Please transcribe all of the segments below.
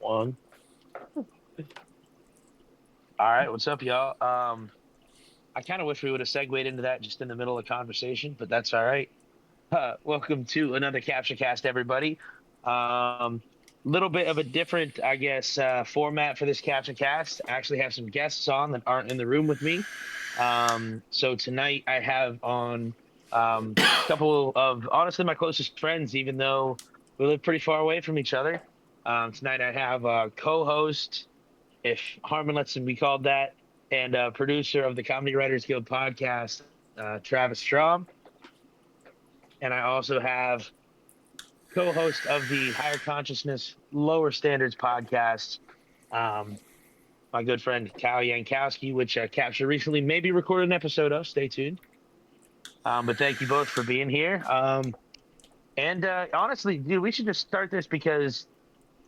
One. All right, what's up, y'all? I kind of wish we would have segued into that just in the middle of conversation, but that's all right. Welcome to another CaptchaCast, everybody. Little bit of a different, I guess, format for this CaptchaCast. I actually have some guests on that aren't in the room with me. So tonight I have on a couple of honestly my closest friends, even though we live pretty far away from each other. Tonight I have a co-host, if Harmon lets him be called that, and producer of the Comedy Writers Guild podcast, Travis Strom. And I also have co-host of the Higher Consciousness, Lower Standards podcast, um, my good friend Kyle Yankowski, which Capture recently maybe recorded an episode of. Stay tuned. But thank you both for being here. And honestly, dude, we should just start this because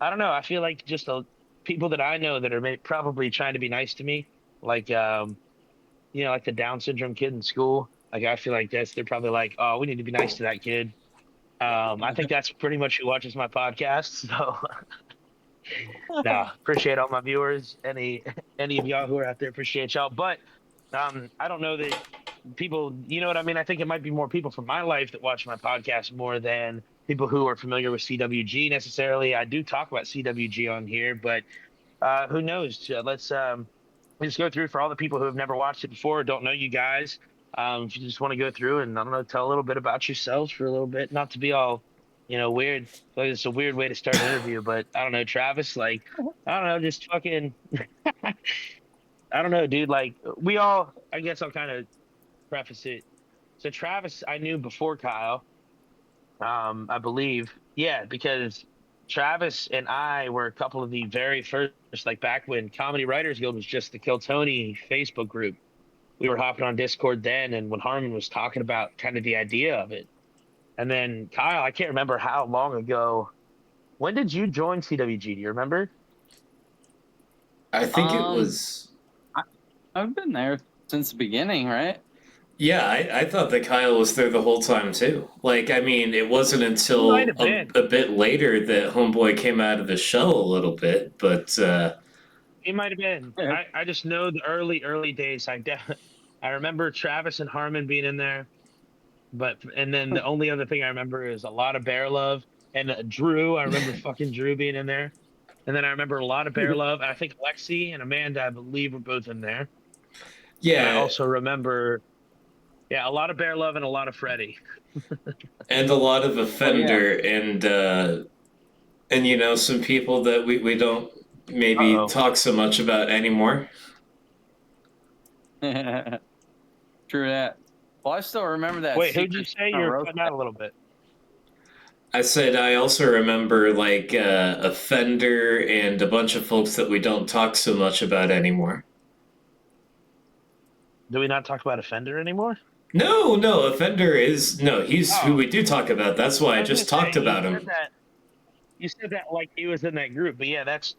I don't know. I feel like just people that I know that are probably trying to be nice to me, like like the Down syndrome kid in school. Like I feel like they're probably like, oh, we need to be nice to that kid. I think that's pretty much who watches my podcast. So no, appreciate all my viewers. Any of y'all who are out there, appreciate y'all. But I don't know that people, you know what I mean? I think it might be more people from my life that watch my podcast more than people who are familiar with CWG necessarily. I do talk about CWG on here, but who knows? Let's just go through for all the people who have never watched it before, or don't know you guys. If you just want to go through and I don't know, tell a little bit about yourselves for a little bit, not to be all, weird. Like it's a weird way to start an interview, but I don't know, Travis. Like I don't know, just fucking. I don't know, dude. Like we all. I guess I'll kind of preface it. So Travis, I knew before Kyle. I believe, yeah, because Travis and I were a couple of the very first, like back when Comedy Writers Guild was just the Kill Tony Facebook group. We were hopping on Discord then, and when Harmon was talking about kind of the idea of it, and then Kyle, I can't remember how long ago. When did you join CWG? Do you remember? I think it Um, was. I, I've been there since the beginning, right? Yeah, I thought that Kyle was there the whole time too. Like, I mean, it wasn't He might until have been. a bit later that Homeboy came out of the shell a little bit, but He might have been. Yeah. I just know the early days. I remember Travis and Harmon being in there. But and then the only other thing I remember is a lot of Bear Love and Drew. I remember fucking Drew being in there. And then I remember a lot of Bear Love. I think Lexi and Amanda, I believe, were both in there. And I yeah, also remember, yeah, a lot of Bear Love and a lot of Freddie. and a lot of Oh yeah. offender and some people that we don't maybe Uh-oh. talk so much about anymore. True that. Well, I still remember that Wait, who'd you secret say? Santa You're roast. cutting out a little bit. I said I also remember like offender and a bunch of folks that we don't talk so much about anymore. Do we not talk about Offender anymore? No, no, Offender is no, he's who Oh, we do talk about. That's why I I was gonna just say talked about him. you said that like he was in that group, but yeah, that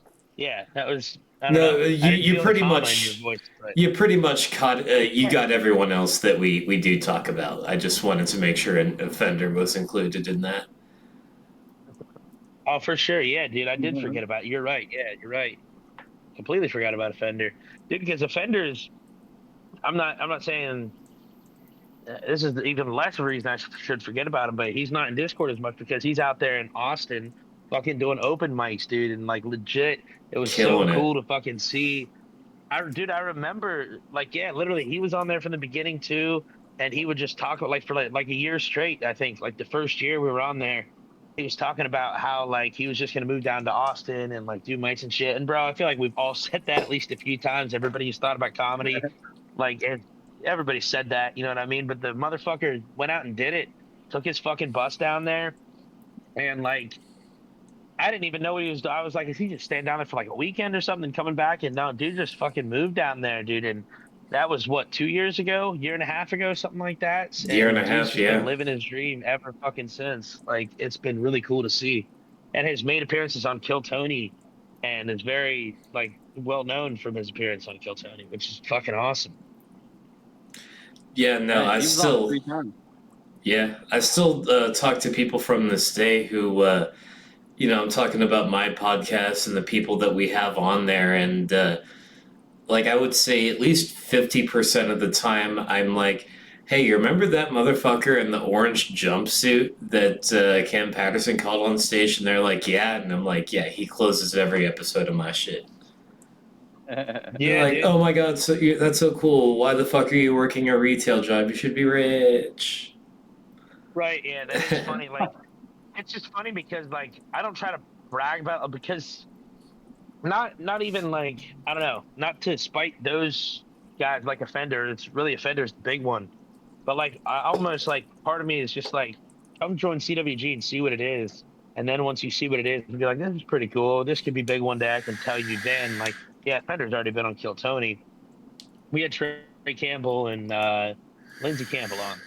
was I don't No, know. I you didn't you feel the pretty comma in your much voice, but you pretty much caught you got everyone else that we do talk about. I just wanted to make sure an Offender was included in that. oh, for sure. Yeah, dude, I did forget about it. You're right. Yeah, you're right. Completely forgot about Offender. Dude, because Offenders, I'm not saying this is even less of a reason I should forget about him, but he's not in Discord as much because he's out there in Austin fucking doing open mics, dude, and like legit, it was so Killing it. cool to fucking see. Dude, I remember like yeah, literally he was on there from the beginning too, and he would just talk about like for like a year straight, I think. Like the first year we were on there, he was talking about how like he was just gonna move down to Austin and like do mics and shit. And bro, I feel like we've all said that at least a few times. Everybody who's thought about comedy, like everybody said that, you know what I mean? But the motherfucker went out and did it, took his fucking bus down there, and like I didn't even know what he was. I was like, is he just staying down there for like a weekend or something, coming back? And no, dude just fucking moved down there, dude. And that was what, 2 years ago, year and a half ago, something like that. Year and And a dude's half, just been yeah. living his dream ever fucking since. Like it's been really cool to see. And his made appearances on Kill Tony, and is very like well known from his appearance on Kill Tony, which is fucking awesome. Yeah, no, Hey, he was on 3 times. I still talk to people from this day who I'm talking about my podcast and the people that we have on there, and like I would say at least 50% of the time I'm like, hey, you remember that motherfucker in the orange jumpsuit that Cam Patterson called on stage? And they're like, yeah. And I'm like, yeah, he closes every episode of my shit. They're Yeah, like, dude. oh my god, that's so cool. Why the fuck are you working a retail job? You should be rich. Right. Yeah, that is funny. Like, it's just funny because like I don't try to brag about it because not even like I don't know, not to spite those guys like Offender. It's really Offender's the big one. But like I almost like part of me is just like come join CWG and see what it is. And then once you see what it is, you'll be like, this is pretty cool. This could be big one day. I can tell you then, like, yeah, Offender's already been on Kill Tony. We had Trey Campbell and Lindsey Campbell on.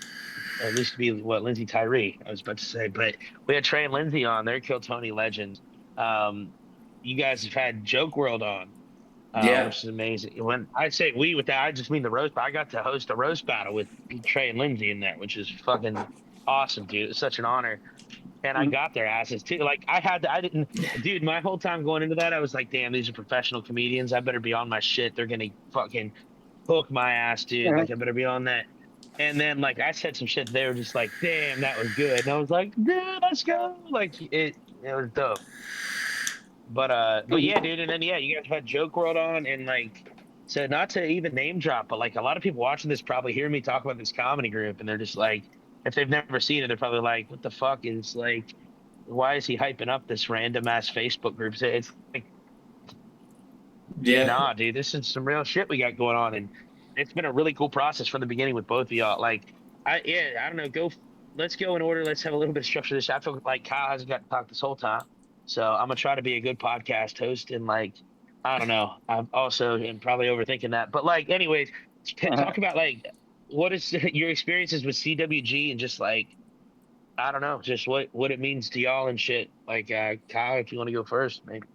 Or at least to be what Lindsey Tyree, I was about to say, but we had Trey and Lindsey on. They're Kill Tony legends. Um, you guys have had Joke World on, Yeah. which is amazing. When I say we with that, I just mean the roast. I got to host a roast battle with Trey and Lindsey in there, which is fucking awesome, dude. It's such an honor. And I got their asses too. Like I didn't, dude. My whole time going into that, I was like, damn, these are professional comedians. I better be on my shit. They're gonna fucking hook my ass, dude. Like I better be on that. And then like I said some shit, they were just like, damn, that was good. And I was like, dude, let's go. Like it was dope. But yeah, dude, and then yeah, you guys had Joke World on and like so not to even name drop, but like a lot of people watching this probably hear me talk about this comedy group and they're just like, if they've never seen it, they're probably like, what the fuck is like why is he hyping up this random ass Facebook group? So it's like, Yeah. nah, dude, this is some real shit we got going on, and it's been a really cool process from the beginning with both of y'all. Like, I don't know, let's go in order. Let's have a little bit of structure to this. I feel like Kyle hasn't got to talk this whole time, so I'm gonna try to be a good podcast host, and like, I don't know, I'm also and probably overthinking that, but like, anyways, talk about like what is your experiences with CWG and just like. I don't know, just what it means to y'all and shit. Like, Kyle, if you want to go first, maybe.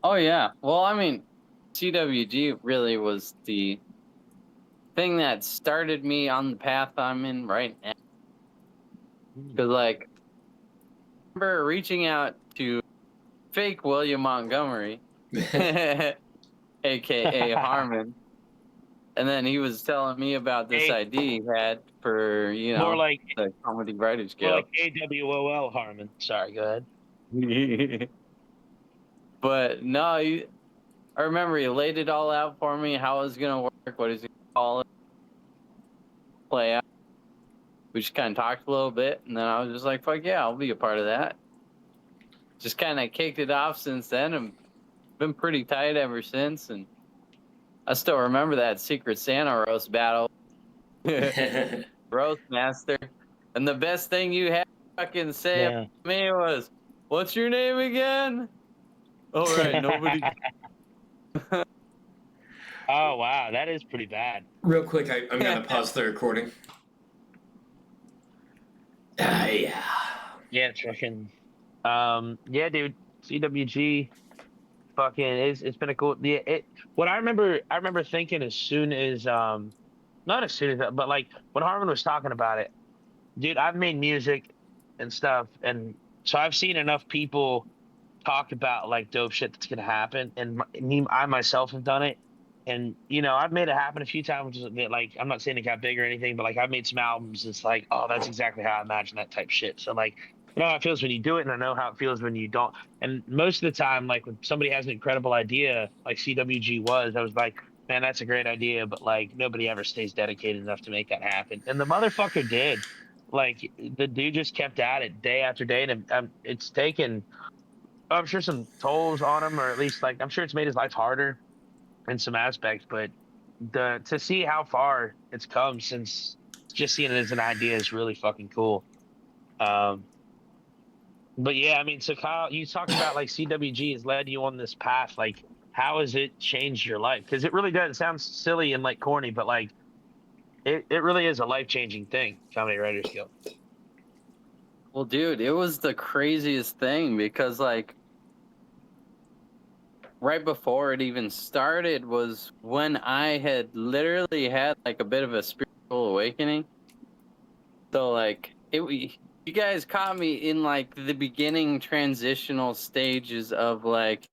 Oh yeah. Well, I mean, CWG really was the thing that started me on the path I'm in right now. Because like, I remember reaching out to fake William Montgomery, aka Harmon, and then he was telling me about this Hey, idea he had for more like the Comedy Writers More Guild. like AWOL Harmon. Sorry, go ahead. But no, I remember he laid it all out for me, how it was gonna work, what he's gonna call it, play out. We just kind of talked a little bit, and then I was just like, "Fuck yeah, I'll be a part of that." Just kind of kicked it off since then, and been pretty tight ever since. And I still remember that Secret Santa roast battle, roast master, and the best thing you had to fucking say Yeah. about me was, "What's your name again?" All right, nobody. Oh wow, that is pretty bad. Real quick, I'm gonna pause the recording. Yeah. Yeah, it's fucking. Yeah, dude. CWG, fucking, it's been a cool. Yeah, what I remember thinking as soon as not as soon as that, but like when Harmon was talking about it, dude. I've made music and stuff, and so I've seen enough people talk about like dope shit that's gonna happen, and I myself have done it, and I've made it happen a few times. Which is a bit like I'm not saying it got big or anything, but like I've made some albums. It's like, oh, that's exactly how I imagine that type shit. So like, how it feels when you do it, and I know how it feels when you don't. And most of the time, like when somebody has an incredible idea, like CWG was, I was like, man, that's a great idea, but like nobody ever stays dedicated enough to make that happen. And the motherfucker did. Like the dude just kept at it day after day, and it's taken I'm sure some tolls on him, or at least like I'm sure it's made his life harder in some aspects. But the to see how far it's come since just seeing it as an idea is really fucking cool. Um, but yeah, I mean, so Kyle, you talked about like CWG has led you on this path. Like, how has it changed your life? Because it really does. It sounds silly and like corny, but like it really is a life changing thing. Comedy Writers Guild. Well, dude, it was the craziest thing because like right before it even started was when I had literally had like a bit of a spiritual awakening. So like You guys caught me in like the beginning transitional stages of like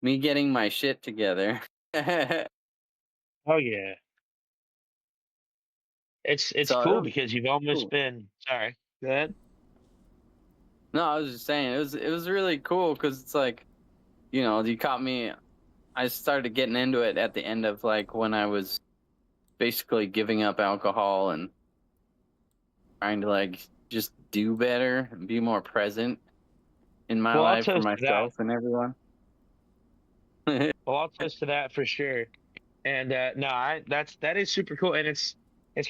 me getting my shit together. Oh yeah, it's So it cool was because you've almost cool. been. Sorry, go ahead. No, I was just saying it was really cool because it's like, you caught me. I started getting into it at the end of like when I was basically giving up alcohol and trying to like just do better and be more present in my Well, I'll life for toast to that. myself and everyone. Well, I'll toast to that for sure. And no, that is super cool, and it's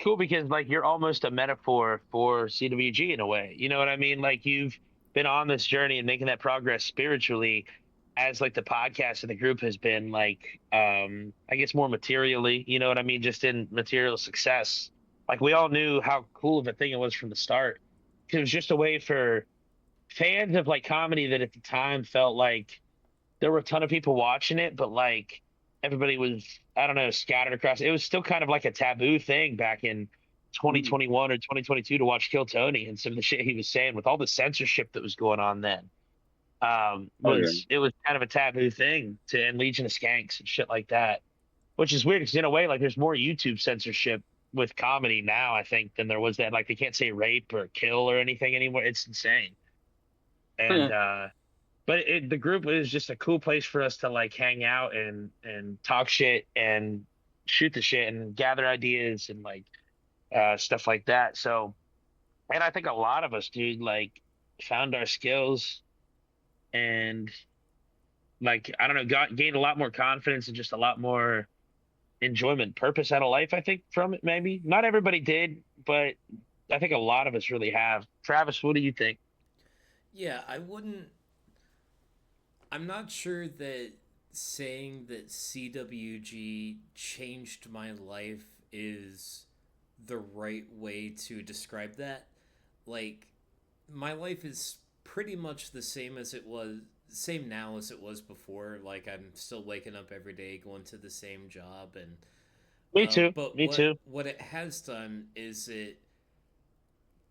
cool because like you're almost a metaphor for CWG in a way. You know what I mean? Like you've been on this journey and making that progress spiritually, as like the podcast and the group has been like, I guess more materially. You know what I mean? Just in material success. Like we all knew how cool of a thing it was from the start, because it was just a way for fans of like comedy that at the time felt like there were a ton of people watching it, but like everybody was, I don't know, scattered across. It was still kind of like a taboo thing back in Mm. 2021 or 2022 to watch Kill Tony, and some of the shit he was saying with all the censorship that was going on then. Oh yeah. Was it was kind of a taboo thing to and Legion of Skanks and shit like that, which is weird because in a way, like there's more YouTube censorship with comedy now, I think, than there was then. Like they can't say rape or kill or anything anymore. It's insane. And but the group is just a cool place for us to like hang out and talk shit and shoot the shit and gather ideas and like stuff like that. So, and I think a lot of us, dude, like found our skills and like I don't know, gained a lot more confidence and just a lot more enjoyment, purpose out of life. I think from it, maybe not everybody did, but I think a lot of us really have. Travis, what do you think? Yeah, I wouldn't. I'm not sure that saying that CWG changed my life is the right way to describe that. Like, my life is pretty much the same as it was, same now as it was before. Like, I'm still waking up every day, going to the same job, and Me too. but Me too. what it has done is it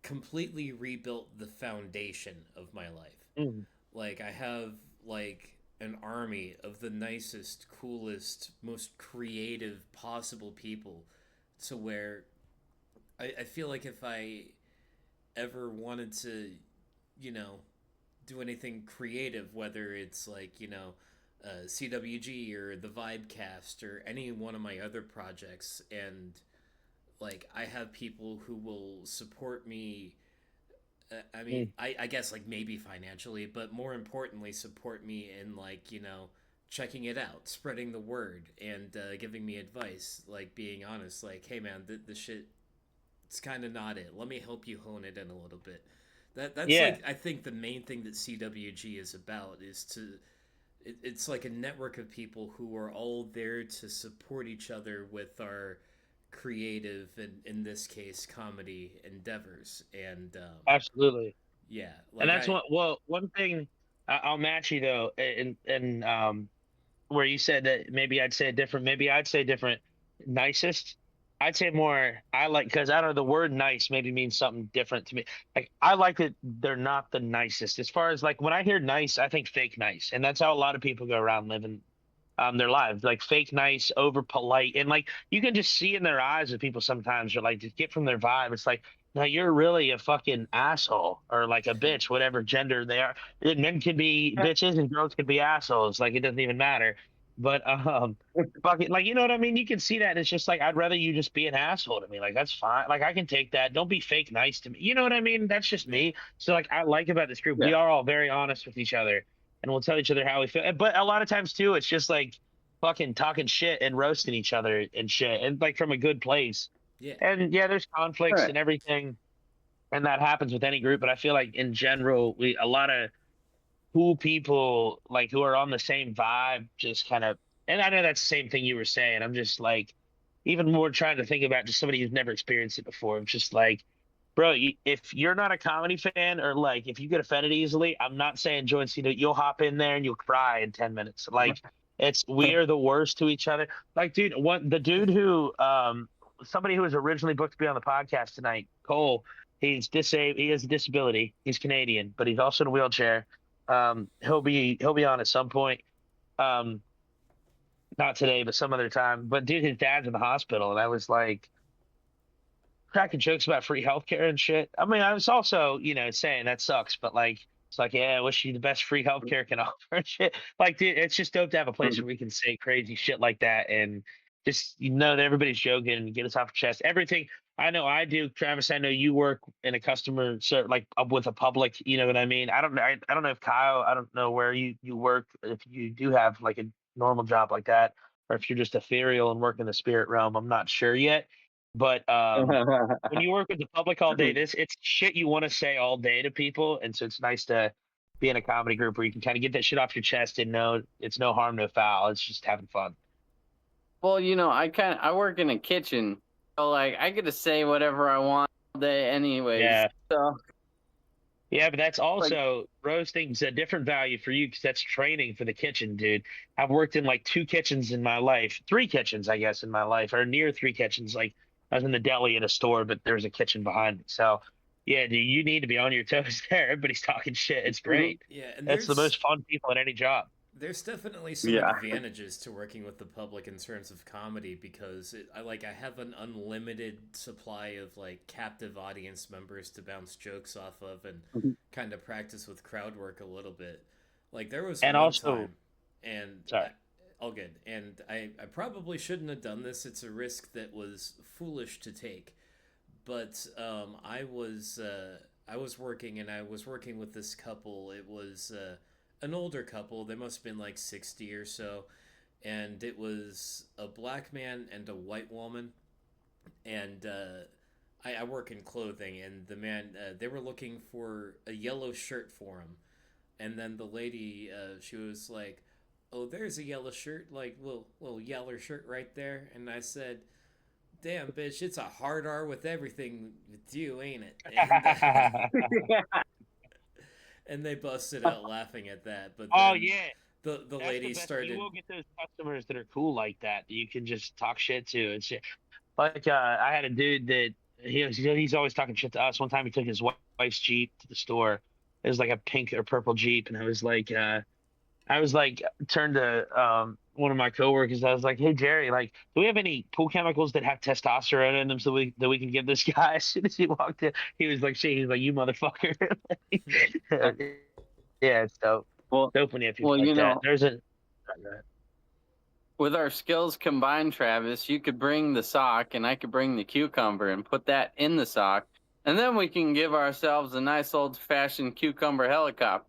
completely rebuilt the foundation of my life. Mm. Like I have like an army of the nicest, coolest, most creative possible people to where I feel like if I ever wanted to, you know, do anything creative, whether it's like, CWG or the Vibecast or any one of my other projects, and like I have people who will support me. I mean, Mm. I guess like maybe financially, but more importantly, support me in like, checking it out, spreading the word, and giving me advice, like being honest, like, hey man, the shit, it's kind of not it. Let me help you hone it in a little bit. That's Yeah, like I think the main thing that CWG is about is it's like a network of people who are all there to support each other with our creative and in this case comedy endeavors. And absolutely. yeah, And like that's one thing I'll match you though, and where you said that maybe I'd say it different, maybe I'd say different. Nicest, I'd say more. I like because I don't know the word nice maybe means something different to me. Like I like that they're not the nicest. As far as like when I hear nice, I think fake nice, and that's how a lot of people go around living their lives like fake nice, over polite, and like you can just see in their eyes of people sometimes or like just get from their vibe. It's like, no, you're really a fucking asshole or like a bitch, whatever gender they are. And men can be bitches and girls can be assholes. Like it doesn't even matter. But fucking like you know what I mean? You can see that and it's just like I'd rather you just be an asshole to me. Like that's fine. Like I can take that. Don't be fake nice to me. You know what I mean? That's just yeah, me. So like I like about this group, Yeah. we are all very honest with each other and we'll tell each other how we feel. But a lot of times too, it's just like fucking talking shit and roasting each other and shit, and like from a good place. yeah, And yeah, there's conflicts Right. and everything, and that happens with any group. But I feel like in general, we a lot of cool people like who are on the same vibe, just kind of. And I know that's the same thing you were saying. I'm just like, even more trying to think about just somebody who's never experienced it before. It's just like, bro, if you're not a comedy fan or like if you get offended easily, I'm not saying join CW. You'll hop in there and you'll cry in 10 minutes. Like it's we are the worst to each other. Like, dude, what the dude who somebody who was originally booked to be on the podcast tonight, Cole. He's disabled. He has a disability. He's Canadian, but he's also in a wheelchair. He'll be on at some point. Um, not today, but some other time. But dude, his dad's in the hospital, and I was like cracking jokes about free healthcare and shit. I mean, I was also, saying that sucks, but like, it's like, yeah, I wish you the best free healthcare can offer and shit. Like, dude, it's just dope to have a place where we can say crazy shit like that and just that everybody's joking and get us off our chest. Everything I know I do, Travis. I know you work in a customer like with a public. You know what I mean? I don't know if Kyle. I don't know where you work. If you do have like a normal job like that, or if you're just ethereal and work in the spirit realm. I'm not sure yet. But when you work with the public all day, it's shit you want to say all day to people, and so it's nice to be in a comedy group where you can kind of get that shit off your chest and know it's no harm, no foul. It's just having fun. Well, I work in a kitchen, so like I get to say whatever I want all day, anyways. Yeah, So yeah, but that's like, also roasting's a different value for you because that's training for the kitchen, dude. I've worked in like two kitchens in my life, three kitchens, I guess, in my life, or near three kitchens. Like I was in the deli at a store, but there's a kitchen behind me. So yeah, dude, you need to be on your toes there. Everybody's talking shit. It's great. Yeah, and That's the most fun people at any job. there's definitely some yeah. advantages to working with the public in terms of comedy because I have an unlimited supply of like captive audience members to bounce jokes off of and kind of practice with crowd work a little bit. Like there was And one also, time, and sorry. all good, and I probably shouldn't have done this. It's a risk that was foolish to take, but I was working and I was working with this couple. It was an older couple. They must have been like 60 or so. And it was a black man and a white woman. And I work in clothing, and the man, they were looking for a yellow shirt for him. And then the lady, she was like, "Oh, there's a yellow shirt, like little yellow shirt right there." And I said, "Damn, bitch, it's a hard R with everything with you, ain't it?" And they busted out laughing at that. But Oh then yeah, the that's the lady best. You started. will get those customers that are cool like that. That you can just talk shit to and shit. Like I had a dude that he's always talking shit to us. One time he took his wife's Jeep to the store. It was like a pink or purple Jeep, and I was like turned to one of my coworkers. I was like, "Hey Jerry, like, do we have any pool chemicals that have testosterone in them so we can give this guy?" As soon as he walked in, he was like, "He was like, you motherfucker." Yeah, it's dope. well, Dope when you have people well, like that. There's a with our skills combined, Travis, you could bring the sock and I could bring the cucumber and put that in the sock, and then we can give ourselves a nice old-fashioned cucumber helicopter.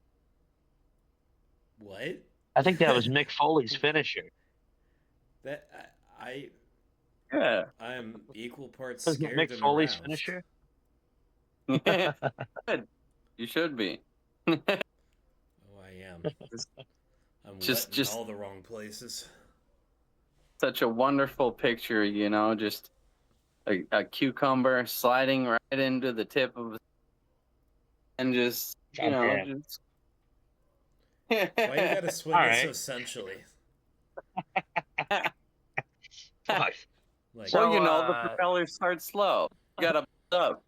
What? I think that was Mick Foley's finisher. That Yeah. I am equal parts Wasn't it scared Mick and Foley's aroused. finisher? Good. You should be. Oh, I am. I'm just wet in just all the wrong places. such a wonderful picture, just a cucumber sliding right into the tip of, and just God damn. just Why you gotta swing All it right. so sensually? Fuck. Like, So, the propellers start slow. You gotta build up.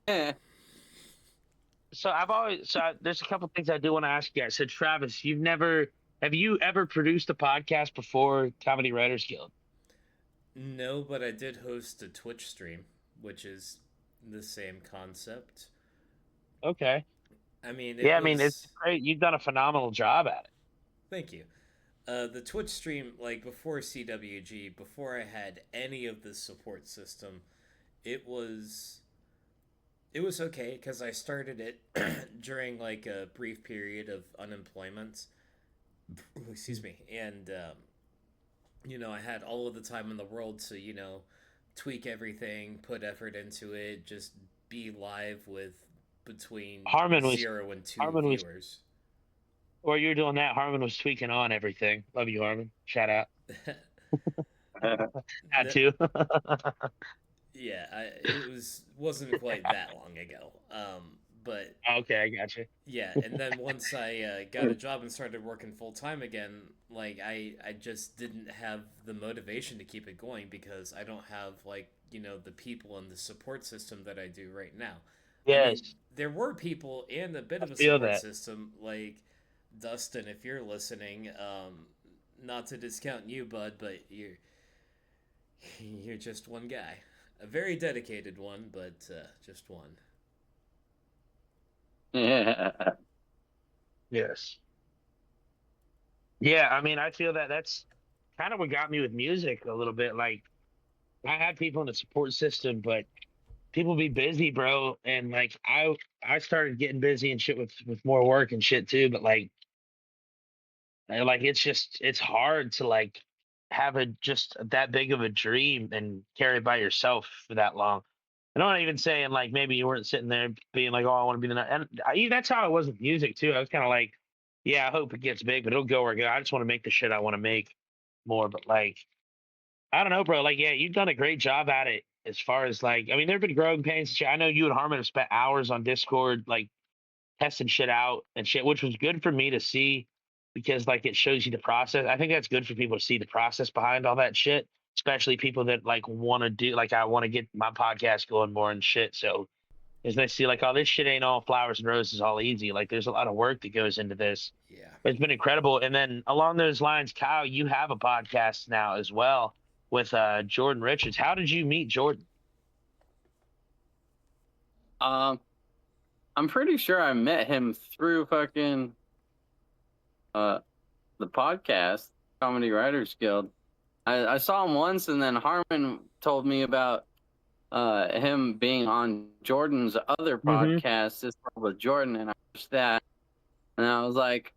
there's a couple things I do want to ask you guys. So Travis, have you ever produced a podcast before Comedy Writers Guild? no, but I did host a Twitch stream, which is the same concept. Okay. I mean, it Yeah, I mean it's was. great. You've done a phenomenal job at it. Thank you. The Twitch stream, like before CWG, before I had any of the support system, it was it was okay because I started it during like a brief period of unemployment. Excuse me, and I had all of the time in the world to tweak everything, put effort into it, just be live with between Harmon was 0 and 2 Harmon was viewers. While you were doing that, Harmon was tweaking on everything. Love you, Harmon. Shout out. Had No, to. yeah, it wasn't quite that long ago. But Okay, I got you. yeah, and then once I got a job and started working full time again, like I just didn't have the motivation to keep it going because I don't have like the people and the support system that I do right now. I mean, Yes, there were people and a bit I of a feel support that. system like Dustin. If you're listening, not to discount you, bud, but you're just one guy, a very dedicated one, but just one. Yeah. Yes. Yeah, I mean, I feel that that's kind of what got me with music a little bit. Like, I had people in the support system, but people be busy, bro. And like, I started getting busy and shit with more work and shit too. But like it's just it's hard to like have a just that big of a dream and carry it by yourself for that long. And I'm not even saying like maybe you weren't sitting there being like, oh, I want to be the and that's how it was with music too. I was kind of like, yeah, I hope it gets big, but it'll go where it goes. I just want to make the shit I want to make more. But like, I don't know, bro. Like, yeah, you've done a great job at it as far as like, I mean, there have been growing pains and shit. I know you and Harmon have spent hours on Discord, like testing shit out and shit, which was good for me to see because like it shows you the process. I think that's good for people to see the process behind all that shit, especially people that like want to do like I want to get my podcast going more and shit. So it's nice to see like, oh, this shit ain't all flowers and roses, all easy. Like there's a lot of work that goes into this. Yeah. But it's been incredible. And then along those lines, Kyle, you have a podcast now as well with Jordan Richards. How did you meet Jordan? um, I'm pretty sure I met him through fucking uh the podcast, Comedy Writers Guild. I saw him once, and then Harmon told me about him being on Jordan's other Mm-hmm. podcast, this one with Jordan, and I watched that, and I was like,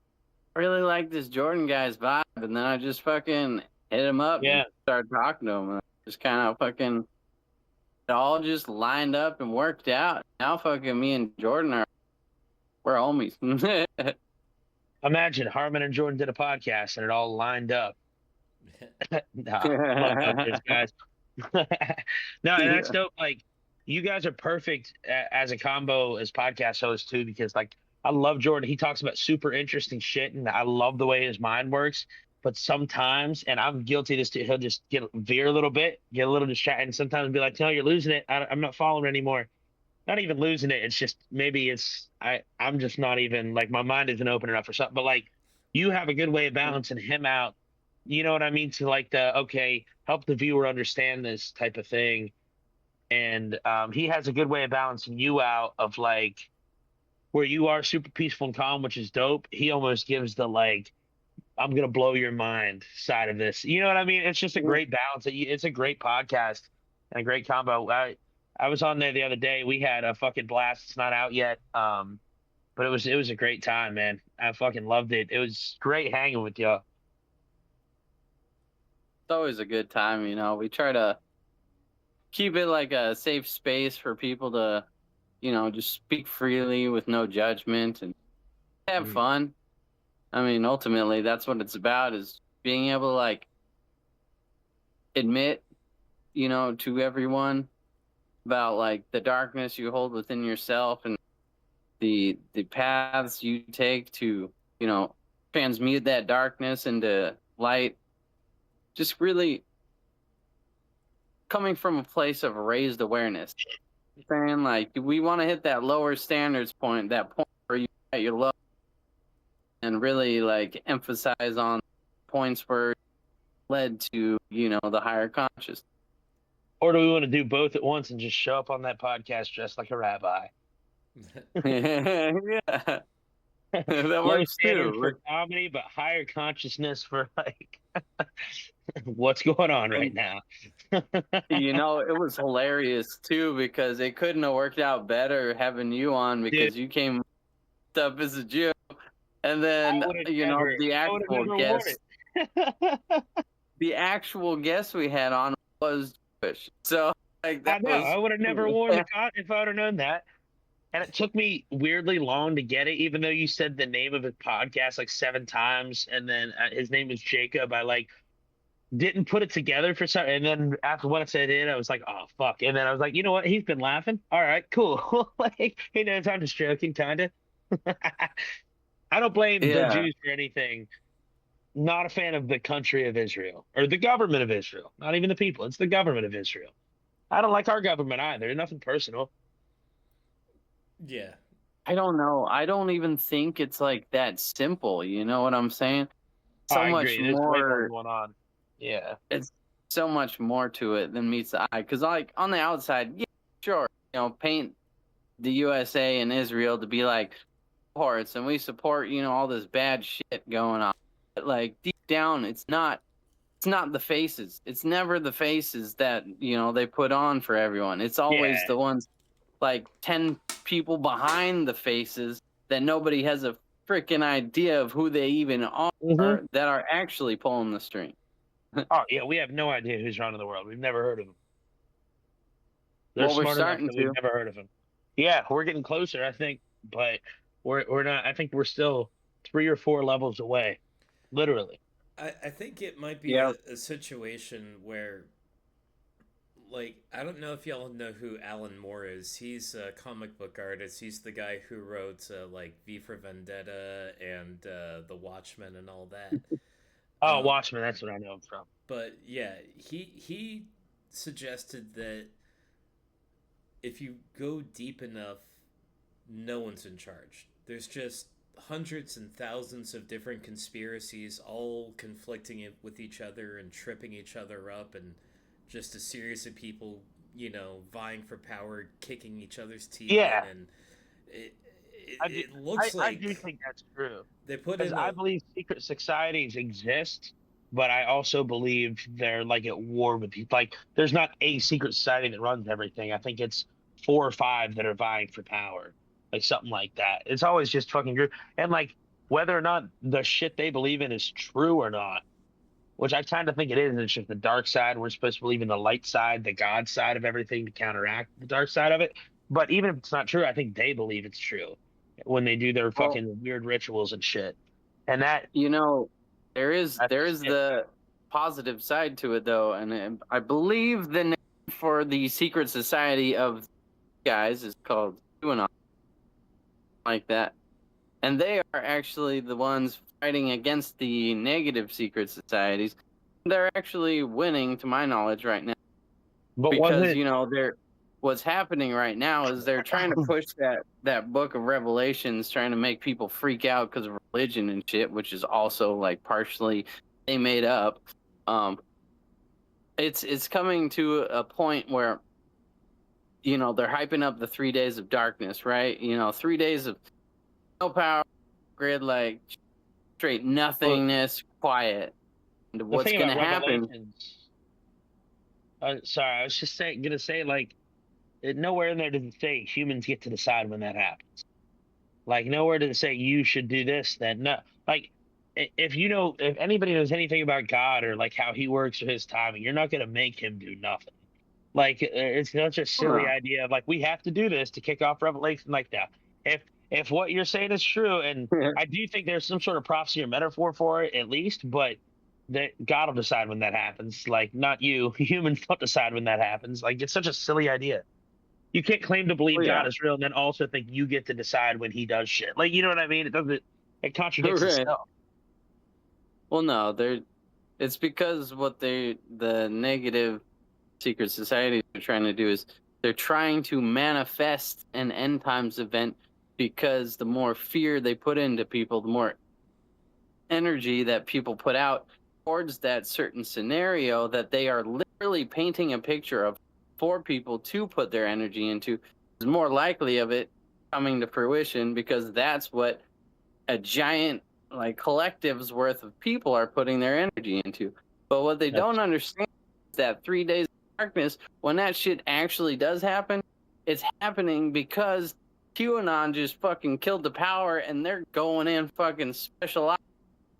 I really like this Jordan guy's vibe, and then I just fucking hit him up and Yeah. started talking to him, and just kind of fucking it all just lined up and worked out. Now fucking me and Jordan we're homies. Imagine Harmon and Jordan did a podcast and it all lined up. Nah, motherfuckers, guys. No, and that's dope. Like, you guys are perfect as a combo as podcast hosts too, because like I love Jordan. He talks about super interesting shit, and I love the way his mind works. But sometimes, and I'm guilty of this too, he'll just get veer a little bit, get a little distracted, and sometimes be like, "No, you're losing it. I'm not following anymore." Not even losing it. It's just maybe I'm just not even like my mind isn't open enough or something. But like you have a good way of balancing him out. You know what I mean? To like the okay, help the viewer understand this type of thing. And he has a good way of balancing you out of like where you are super peaceful and calm, which is dope. He almost gives the like I'm gonna blow your mind side of this. You know what I mean? It's just a great balance. It's a great podcast and a great combo. I was on there the other day. We had a fucking blast. It's not out yet. But it was a great time, man. I fucking loved it. It was great hanging with y'all. It's always a good time, We try to keep it like a safe space for people to, just speak freely with no judgment and have Mhm. fun. I mean, ultimately, that's what it's about is being able to like admit, to everyone about like the darkness you hold within yourself and the paths you take to, transmute that darkness into light. Just really coming from a place of raised awareness. Saying like we want to hit that lower standards point, that point where you at your low, and really like emphasize on points where led to the higher conscious. Or do we want to do both at once and just show up on that podcast dressed like a rabbi? Yeah, that Low works standard too. for comedy, but higher consciousness for like what's going on right And now. it was hilarious too because it couldn't have worked out better having you on Dude, because you came up as a Jew, and I then would have never, the I would have actual never worn guest, it. the actual guest we had on was Jewish. So like I that know. I was would have never worn the con if I would have known that. And it took me weirdly long to get it, even though you said the name of his podcast like 7 times, and then his name is Jacob. I like didn't put it together for some, and then after what I said it, I was like, oh fuck. And then I was like, you know what? He's been laughing. All right, cool. Like he knows I'm just joking, kind of. I don't blame the yeah. Jews for anything. Not a fan of the country of Israel or the government of Israel. Not even the people. It's the government of Israel. I don't like our government either. Nothing personal. Yeah. I don't know. I don't even think it's like that simple. You know what I'm saying? Oh, So I much agree. There's way more more. going on. Yeah. It's so much more to it than meets the eye. Because like on the outside, yeah, sure, paint the USA and Israel to be like parts, and we support all this bad shit going on. But like deep down, it's not. It's not the faces. It's never the faces that they put on for everyone. It's always Yeah. the ones like 10 people behind the faces that nobody has a freaking idea of who they even Hmm. are that are actually pulling the string. Oh, yeah. We have no idea who's running the world. We've never heard of them. They're Well, we're smart enough starting that we've to. never heard of them. Yeah, we're getting closer, I think, but we're not. I think we're still 3 or 4 levels away, literally. I think it might be Yeah. a situation where, like, I don't know if y'all know who Alan Moore is. He's a comic book artist. He's the guy who wrote like V for Vendetta and The Watchmen and all that. Oh, Um, Watchmen. That's what I know him from. but yeah, he suggested that if you go deep enough, no one's in charge. There's just hundreds and thousands of different conspiracies all conflicting with each other and tripping each other up, and just a series of people, vying for power, kicking each other's teeth in, Yeah, and it I do. it looks I do like think that's true they put because in I a believe secret societies exist, but I also believe they're like at war with people. Like, there's not a secret society that runs everything. I think it's 4 or 5 that are vying for power, like something like that. It's always just fucking group, and like whether or not the shit they believe in is true or not, which I kind of think it is. It's just the dark side. We're supposed to believe in the light side, the God side of everything to counteract the dark side of it. But even if it's not true, I think they believe it's true when they do their Well, fucking weird rituals and shit. And that you know, there is that's there is it. the positive side to it though, and I believe the name for the secret society of guys is called QAnon, like that. And they are actually the ones fighting against the negative secret societies. They're actually winning, to my knowledge, right now But because wasn't they're what's happening right now is they're trying to push that book of Revelations, trying to make people freak out because of religion and shit, which is also like partially they made up. Um, it's coming to a point where they're hyping up the 3 days of darkness, right? 3 days of no power, grid, like straight well, nothingness, quiet. And the what's thing going about to happen? Revelations? Sorry, I was just gonna say like nowhere in there does it say humans get to decide when that happens. Like nowhere did it say you should do this. Then no, like if anybody knows anything about God or like how he works or his timing, you're not gonna make him do nothing. Like it's such a silly Huh. idea of like we have to do this to kick off Revelation like that. If what you're saying is true, and I do think there's some sort of prophecy or metaphor for it at least, but that God will decide when that happens. Like not you, humans don't decide when that happens. Like it's such a silly idea. You can't claim to Oh believe yeah. God is real and then also think you get to decide when he does shit. Like you know what I mean? It doesn't. It contradicts Right. itself. Well, no, it's because what the negative secret societies are trying to do is they're trying to manifest an end times event because the more fear they put into people, the more energy that people put out towards that certain scenario that they are literally painting a picture of for people to put their energy into is more likely of it coming to fruition because that's what a giant like collective's worth of people are putting their energy into. But what they don't That's understand is that 3 days of darkness, when that shit actually does happen, it's happening because QAnon just fucking killed the power and they're going in fucking special ops,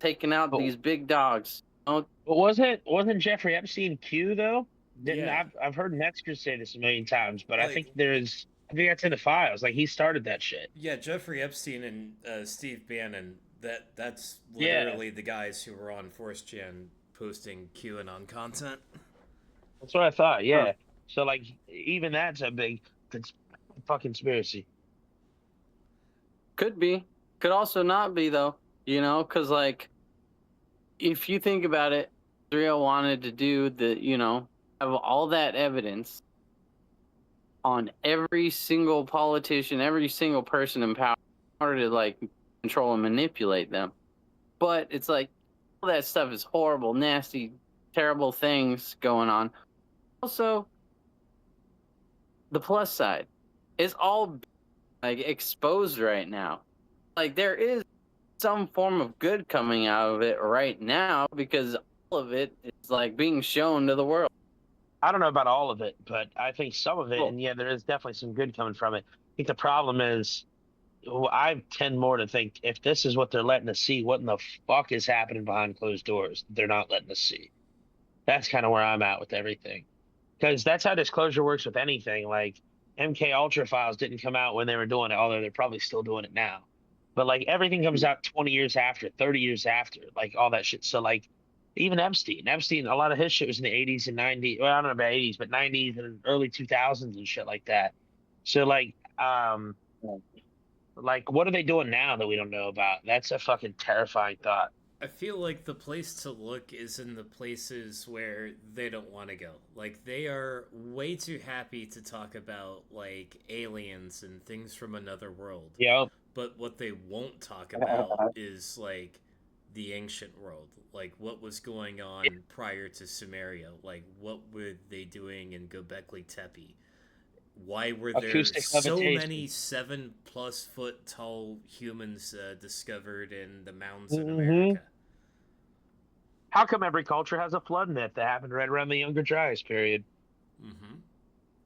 taking out but these big dogs. Oh, but wasn't Jeffrey Epstein Q though? Didn't yeah, I've heard Metzger say this a million times, but like I think that's in the files. Like he started that shit. yeah, Jeffrey Epstein and Steve Bannon. That's Yeah, literally the guys who were on 4chan posting QAnon content. that's what I thought. huh. Yeah. So like even that's a big cons- fucking conspiracy. Could be. Could also not be though. Because like if you think about it, Israel wanted to do have all that evidence on every single politician, every single person in power to like control and manipulate them. But it's like all that stuff is horrible, nasty, terrible things going on. Also, the plus side is all like exposed right now. Like there is some form of good coming out of it right now because all of it is like being shown to the world. I don't know about all of it, but I think some of it, Cool. and yeah, there is definitely some good coming from it. I think the problem is, well, I tend more to think if this is what they're letting us see, what in the fuck is happening behind closed doors? They're not letting us see. That's kind of where I'm at with everything, because that's how disclosure works with anything. Like MK Ultra files didn't come out when they were doing it, although they're probably still doing it now. But like everything comes out 20 years after, 30 years after, like all that shit. So like even Epstein, a lot of his shit was in the 80s and 90s. Well, I don't know about 80s, but 90s and early 2000s and shit like that. So like what are they doing now that we don't know about? That's a fucking terrifying thought. I feel like the place to look is in the places where they don't want to go. Like they are way too happy to talk about like aliens and things from another world. Yep. But what they won't talk about is like the ancient world, like what was going on prior to Sumeria, like what were they doing in Göbekli Tepe? Why were there Acoustic so levitation. many 7+ foot tall humans discovered in the mountains in Hmm. America? How come every culture has a flood myth that happened right around the Younger Dryas period? Mm-hmm.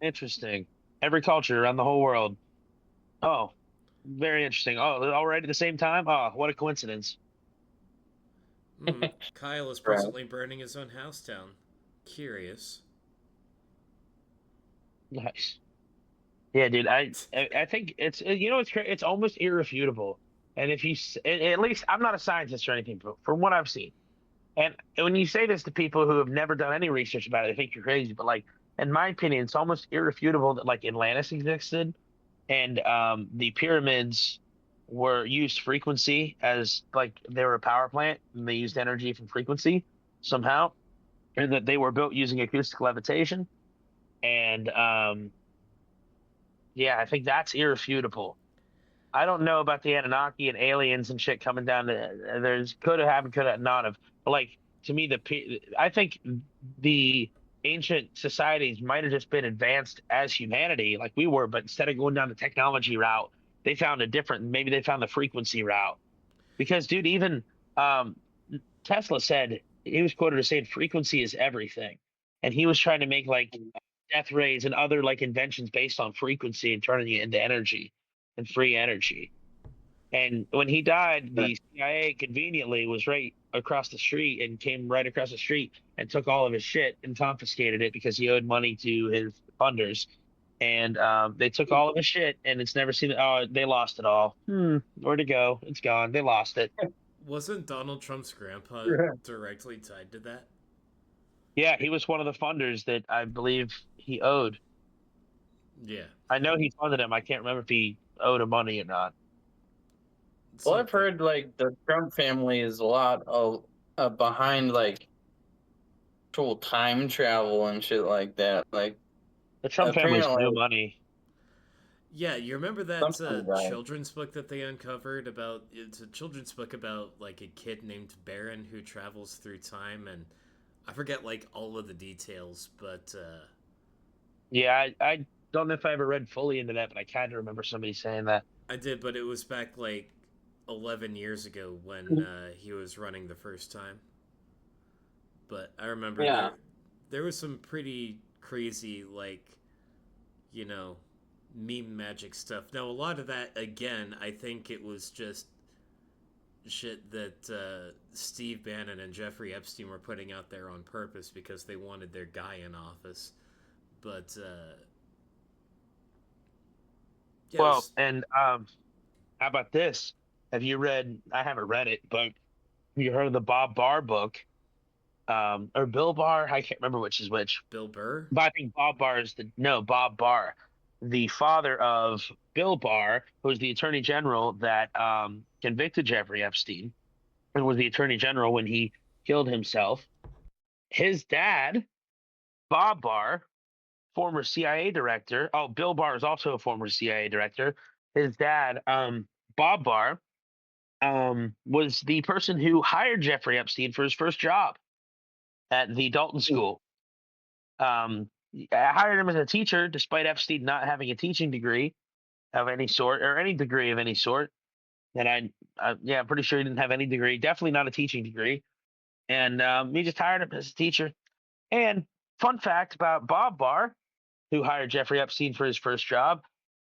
Interesting. Every culture around the whole world. Oh, very interesting. Oh, they're all right at the same time? Oh, what a coincidence. Mm. Kyle is Right. presently burning his own house down. Curious. Nice. Yeah, dude. I think it's it's almost irrefutable. And if at least I'm not a scientist or anything, but from what I've seen, and when you say this to people who have never done any research about it, they think you're crazy. But like, in my opinion, it's almost irrefutable that like Atlantis existed and the pyramids were used frequency as like they were a power plant and they used energy from frequency somehow, and that they were built using acoustic levitation. And yeah, I think that's irrefutable. I don't know about the Anunnaki and aliens and shit coming down to there's could have happened, could have not have. But like to me, I think the ancient societies might have just been advanced as humanity, like we were, but instead of going down the technology route, they found a different. Maybe they found the frequency route. Because, dude, even um, Tesla said he was quoted as saying frequency is everything, and he was trying to make like death rays and other like inventions based on frequency and turning it into energy and free energy. And when he died, the CIA conveniently was right across the street and came right across the street and took all of his shit and confiscated it because he owed money to his funders. And they took all of his shit, and it's never seen. Oh, they lost it all. Where'd it go? It's gone. They lost it. Wasn't Donald Trump's grandpa directly tied to that? Yeah, he was one of the funders that I believe he owed. Yeah. I know he funded him. I can't remember if he owed him money or not. Well, I've heard like the Trump family is a lot behind like actual time travel and shit like that. Like The Trump family's apparently new money. Yeah, you remember that something right. children's book that they uncovered about? It's a children's book about like a kid named Baron who travels through time, and I forget like all of the details, but Yeah, I don't know if I ever read fully into that, but I kind of remember somebody saying that. I did. But it was back like 11 years ago when he was running the first time. But I remember Yeah. there was some pretty crazy like you know meme magic stuff. Now a lot of that again, I think it was just shit that Steve Bannon and Jeffrey Epstein were putting out there on purpose because they wanted their guy in office. But yeah, Well, and how about this? Have you read? I haven't read it, but have you heard of the Bob Barr book? Or Bill Barr? I can't remember which is which. Bill Burr. But I think Bob Barr is the no Bob Barr, the father of Bill Barr, who was the Attorney General that convicted Jeffrey Epstein and was the Attorney General when he killed himself. His dad, Bob Barr, former CIA director. Oh, Bill Barr is also a former CIA director. His dad, Bob Barr, was the person who hired Jeffrey Epstein for his first job at the Dalton School. I hired him as a teacher, despite Epstein not having a teaching degree of any sort or any degree of any sort. And I'm pretty sure he didn't have any degree. Definitely not a teaching degree. And he just hired him as a teacher. And fun fact about Bob Barr, who hired Jeffrey Epstein for his first job,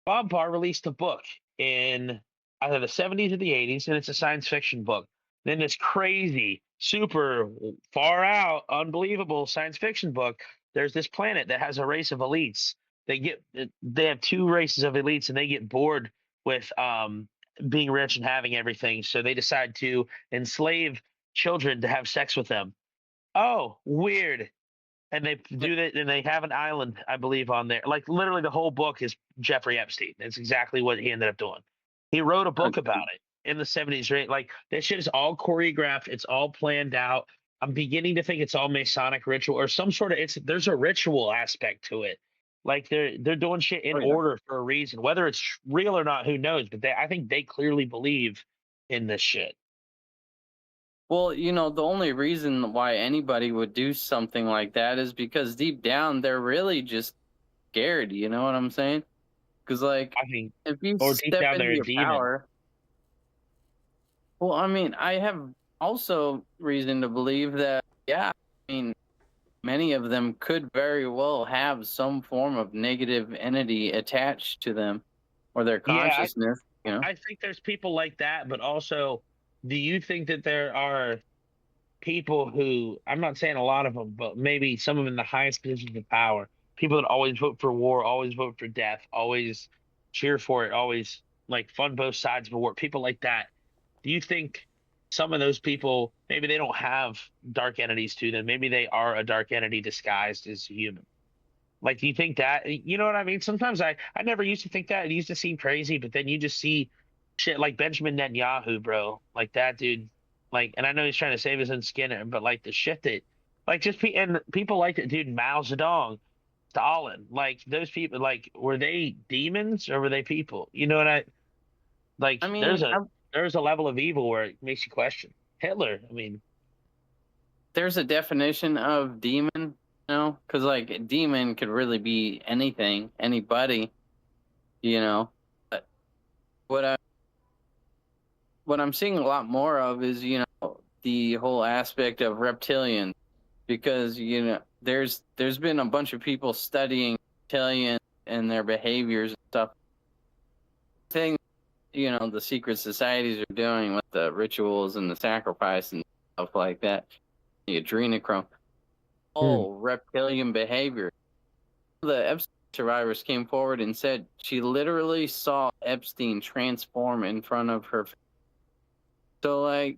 Bob Barr released a book in either the 70s or the 80s, and it's a science fiction book. Then this crazy, super far out, unbelievable science fiction book. There's this planet that has a race of elites. They have two races of elites, and they get bored with being rich and having everything, so they decide to enslave children to have sex with them. Oh, weird. And they do that, and they have an island, I believe, on there. Like literally, the whole book is Jeffrey Epstein. It's exactly what he ended up doing. He wrote a book about it in the 70s, right? Like this shit is all choreographed. It's all planned out. I'm beginning to think it's all Masonic ritual or some sort of. There's a ritual aspect to it. Like they're doing shit in order for a reason. Whether it's real or not, who knows? But I think they clearly believe in this shit. Well, the only reason why anybody would do something like that is because deep down they're really just scared. You know what I'm saying? Because like, I mean, if you or deep step down into they're a your demon. power, well, I mean, I have also reason to believe that. Yeah, I mean, many of them could very well have some form of negative entity attached to them or their Yeah, consciousness. I think there's people like that, but also, do you think that there are people who, I'm not saying a lot of them, but maybe some of them in the highest positions of power, people that always vote for war, always vote for death, always cheer for it, always like fund both sides of a war, people like that. Do you think some of those people, maybe they don't have dark entities to them, maybe they are a dark entity disguised as human? Like, do you think that, you know what I mean? Sometimes I never used to think that. It used to seem crazy, but then you just see shit like Benjamin Netanyahu, bro. Like that dude. Like, and I know he's trying to save his own skin, but like the shit that, like, and people like that dude Mao Zedong, Stalin. Like those people, like, were they demons or were they people? You know what I like? I mean, There's a level of evil where it makes you question Hitler. I mean, there's a definition of demon, because like demon could really be anything, anybody, But what I what I'm seeing a lot more of is the whole aspect of reptilian, because there's been a bunch of people studying reptilian and their behaviors and stuff. Thing the secret societies are doing with the rituals and the sacrifice and stuff like that, the adrenochrome, all reptilian behavior. The Epstein survivors came forward and said she literally saw Epstein transform in front of her. So like,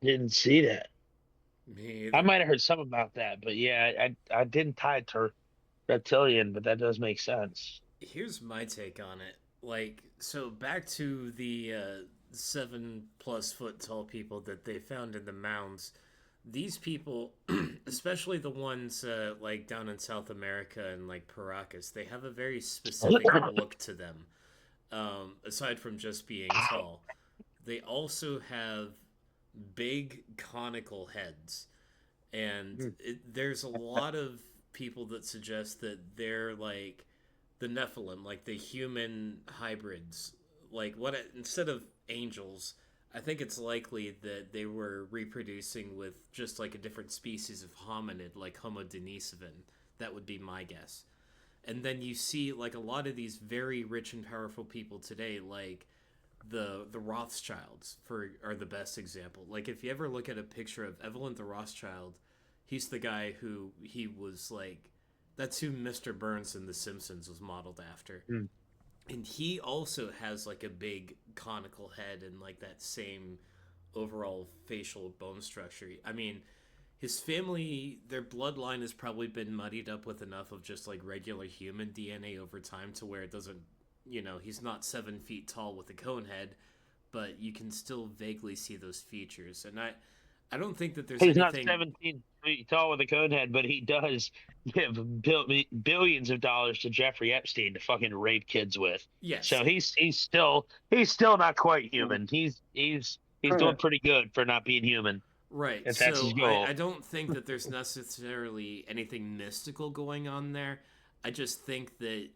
didn't see that. Me I either. might have heard some about that, but yeah, I didn't tie it to reptilian, but that does make sense. Here's my take on it. Like, so back to the 7+ foot tall people that they found in the mounds. These people, especially the ones like down in South America and like Paracas, they have a very specific look to them. Aside from just being tall, they also have big conical heads, and there's a lot of people that suggest that they're like the Nephilim, like the human hybrids. Like instead of angels, I think it's likely that they were reproducing with just like a different species of hominid, like Homo denisovans. That would be my guess. And then you see like a lot of these very rich and powerful people today, like the Rothschilds are the best example. Like if you ever look at a picture of Evelyn the Rothschild, he's the guy who he was like that's who Mr. Burns in The Simpsons was modeled after. Mm. And he also has like a big conical head and like that same overall facial bone structure. I mean, his family, their bloodline has probably been muddied up with enough of just like regular human DNA over time to where it doesn't, he's not 7 feet tall with a cone head, but you can still vaguely see those features. And I don't think that there's He's not anything. 17 feet tall with a cone head, but he does give billions of dollars to Jeffrey Epstein to fucking rape kids with. Yes. So he's still not quite human. He's doing pretty good for not being human. Right. If that's his So goal. I don't think that there's necessarily anything mystical going on there. I just think that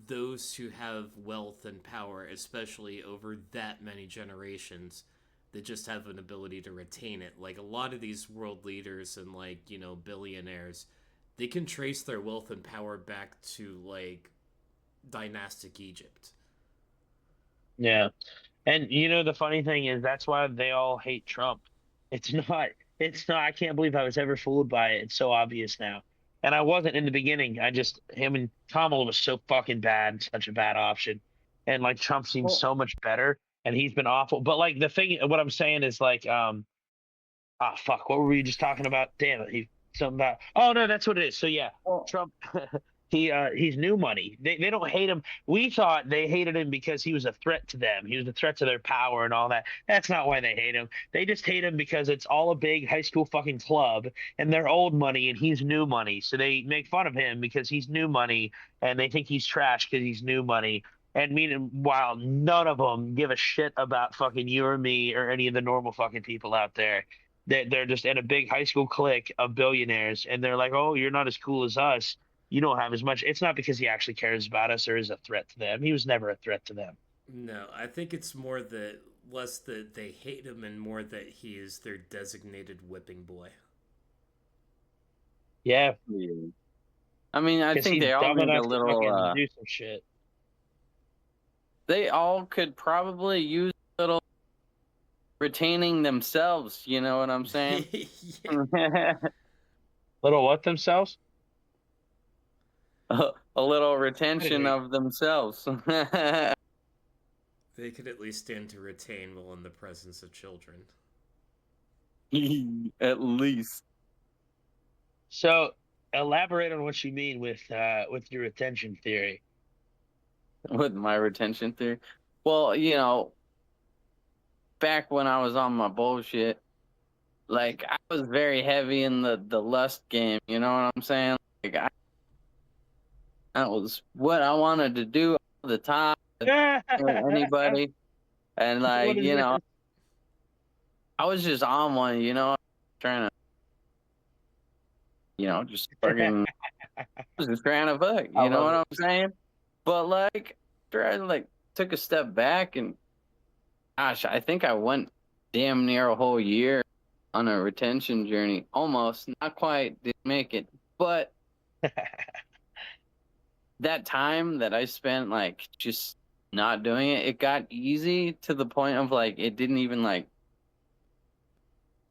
those who have wealth and power, especially over that many generations, that just have an ability to retain it. Like a lot of these world leaders and like, billionaires, they can trace their wealth and power back to like dynastic Egypt. Yeah. And the funny thing is that's why they all hate Trump. It's not it's not I can't believe I was ever fooled by it. It's so obvious now. And I wasn't in the beginning. Him and Kamala was so fucking bad, such a bad option. And like Trump seems Well, so much better and he's been awful. But like the thing what I'm saying is like fuck, what were we just talking about? Damn it. Something about Oh no, that's what it is. So yeah, well, Trump he's new money. They don't hate him. We thought they hated him because he was a threat to them. He was a threat to their power and all that. That's not why they hate him. They just hate him because it's all a big high school fucking club and they're old money and he's new money. So they make fun of him because he's new money and they think he's trash because he's new money. And meanwhile, none of them give a shit about fucking you or me or any of the normal fucking people out there. They're just in a big high school clique of billionaires, and they're like, "Oh, you're not as cool as us. You don't have as much." It's not because he actually cares about us or is a threat to them. He was never a threat to them. No, I think it's more that less that they hate him and more that he is their designated whipping boy. Yeah, yeah. I mean, I because think he's they all dumb need a enough to little. fucking do some shit. They all could probably use a little retaining themselves. You know what I'm saying? Yeah. Little what themselves? A little retention Anyway, of themselves. They could at least stand to retain while in the presence of children. At least. so elaborate on what you mean with your retention theory. With my retention theory. Well, back when I was on my bullshit, like I was very heavy in the lust game. You know what I'm saying? Like that was what I wanted to do all the time with anybody, and What like is this? I was just on one. Trying to just fucking just trying to fuck. I You know love what it. I'm saying? But like, after I like took a step back and gosh, I think I went damn near a whole year on a retention journey. Almost, not quite, didn't make it. But that time that I spent like just not doing it, it got easy to the point of like it didn't even like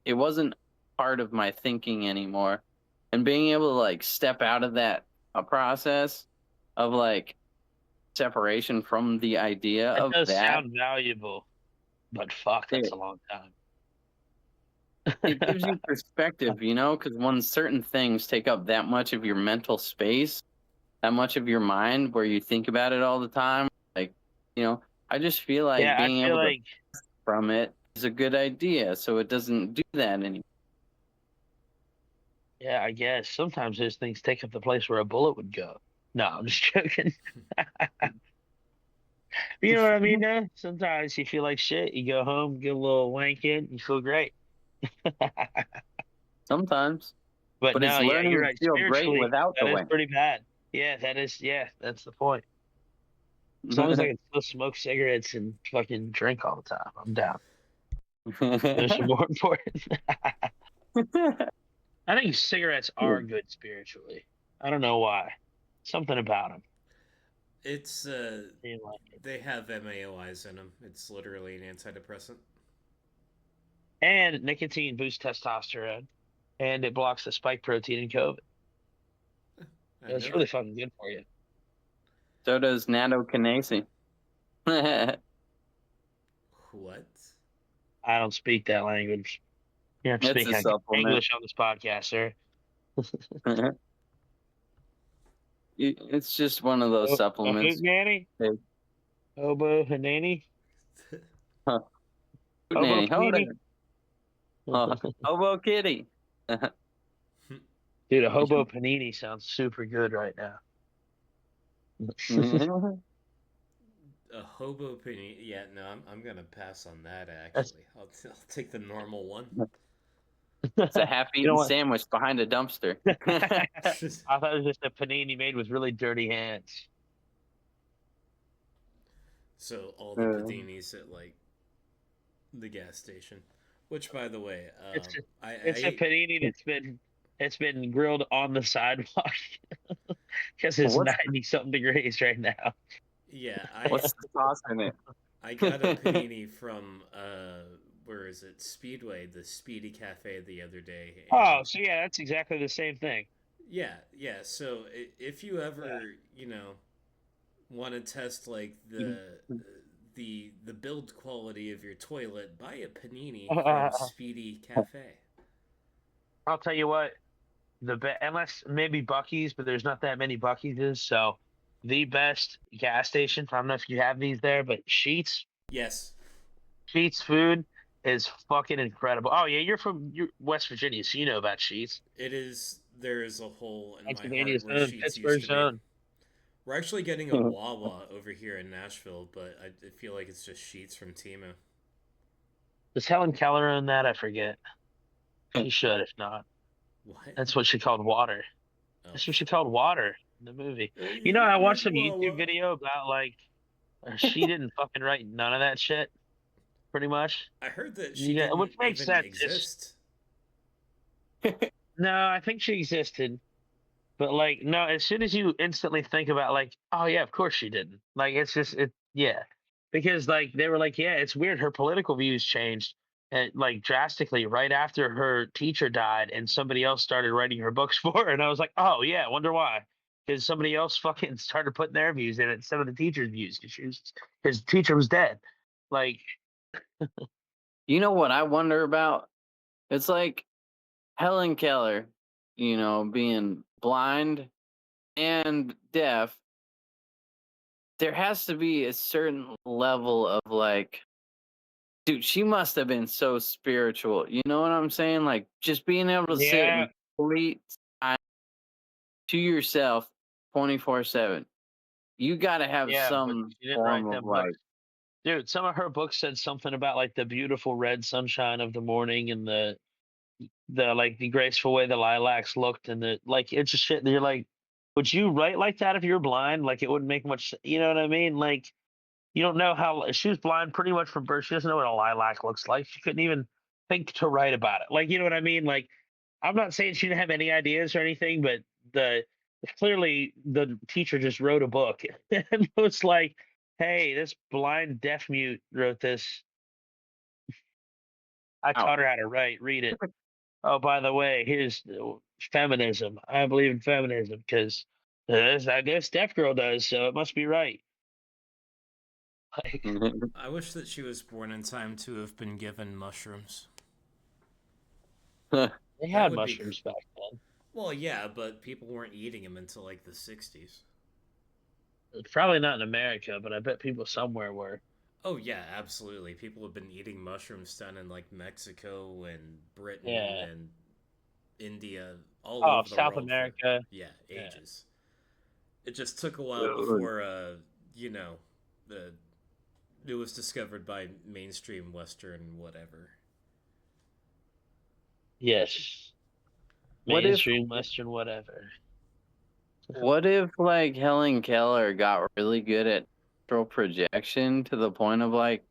it wasn't part of my thinking anymore. And being able to like step out of that a process of like separation from the idea It of does that, sound valuable, but fuck, that's it, a long time. it gives you perspective, because when certain things take up that much of your mental space, that much of your mind where you think about it all the time, like, I just feel like Yeah, I being feel able to like from it is a good idea. So it doesn't do that anymore. yeah, I guess sometimes those things take up the place where a bullet would go. No, I'm just joking. You know what I mean, though? Sometimes you feel like shit. You go home, get a little wank in, you feel great. Sometimes, But but it's no, yeah, you're learning to right. feel great Spiritually, without that the is way. pretty bad. Yeah, that's the point. As long as I can still smoke cigarettes and fucking drink all the time, I'm down. Those are more important. I think cigarettes are good spiritually. I don't know why. Something about them. It's Like it. they have MAOIs in them. It's literally an antidepressant. And nicotine boosts testosterone, and it blocks the spike protein in COVID. I It's know really that. fucking good for you. So does nattokinase. What? I don't speak that language. You have to It's speak a supplement. English on this podcast, sir. It's just one of those A hoot supplements. nanny? Hey, Hobo hanani? huh, Hobo nanny, hold panini? on. Hobo kitty. Dude, a hobo panini sounds super good right now. A hobo penny. Yeah, no, I'm gonna pass on that. That's Actually, I'll take the normal one. It's a you know half-eaten what? sandwich behind a dumpster. I thought it was just a panini made with really dirty hands. So all the paninis at like the gas station, which by the way, It's a, I it's a ate. panini it's been grilled on the sidewalk because it's What's 90 something degrees right now. Yeah, what's the sauce in it? I got a panini from where is it? Speedway, the Speedy Cafe the other day, Oh, and so yeah, that's exactly the same thing. yeah. So if you Yeah. ever want to test like the build quality of your toilet, buy a panini from Speedy Cafe. I'll tell you what, unless maybe Bucky's, but there's not that many Bucky's, so the best gas station. I don't know if you have these there, but Yes, Sheets food is fucking incredible. Oh yeah, you're West Virginia, so you know about Sheets. it is. There is a hole in my heart Pennsylvania's where own, Sheets used to Pittsburgh's be. own. We're actually getting a Wawa over here in Nashville, but I feel like it's just Sheets from Timu. Does Helen Keller own that? I forget. She should, if not. What? That's what she called water. Oh, That's what she called water in the movie. You know, you I watched need some YouTube Wawa. video about like she didn't fucking write none of that shit, pretty much. I heard that she Yeah, didn't which makes even sense. It's exist. no, I think she existed. But like, no, as soon as you instantly think about like, oh yeah, of course she didn't. Like it's just yeah. Because like they were like, yeah, it's weird. Her political views changed and like drastically right after her teacher died and somebody else started writing her books for her. And I was like, oh yeah, I wonder why. Because somebody else fucking started putting their views in it instead of the teacher's views because his teacher was dead. Like, You know what I wonder about? It's like Helen Keller, being blind and deaf. There has to be a certain level of like, dude, she must have been so spiritual. You know what I'm saying? Like just being able to sit yeah, in complete silence to yourself 24/7. You got to have yeah, but some she didn't form write of them books. like, Dude, some of her books said something about like the beautiful red sunshine of the morning and the like the graceful way the lilacs looked and the like it's just shit that you're like, would you write like that if you're blind? Like it wouldn't make much you know what I mean? Like you don't know how she was blind pretty much from birth. She doesn't know what a lilac looks like. She couldn't even think to write about it. Like you know what I mean? Like I'm not saying she didn't have any ideas or anything, but the clearly the teacher just wrote a book and was like, hey, this blind deaf mute wrote this. I ow. taught her how to write, read it. Oh, by the way, here's feminism. I believe in feminism because I guess deaf girl does, so it must be right. Like I wish that she was born in time to have been given mushrooms. they That had would be. mushrooms back then. Well, yeah, but people weren't eating them until like the 60s. Probably not in America, but I bet people somewhere were. Oh, yeah, absolutely. People have been eating mushrooms down in like Mexico and Britain Yeah. and India, all Oh, over the South world for, America. yeah, Yeah. ages. It just took a while Dude. before, you know, the it was discovered by mainstream Western whatever. What Yes. if Mainstream Western, whatever. what if like Helen Keller got really good at astral projection to the point of like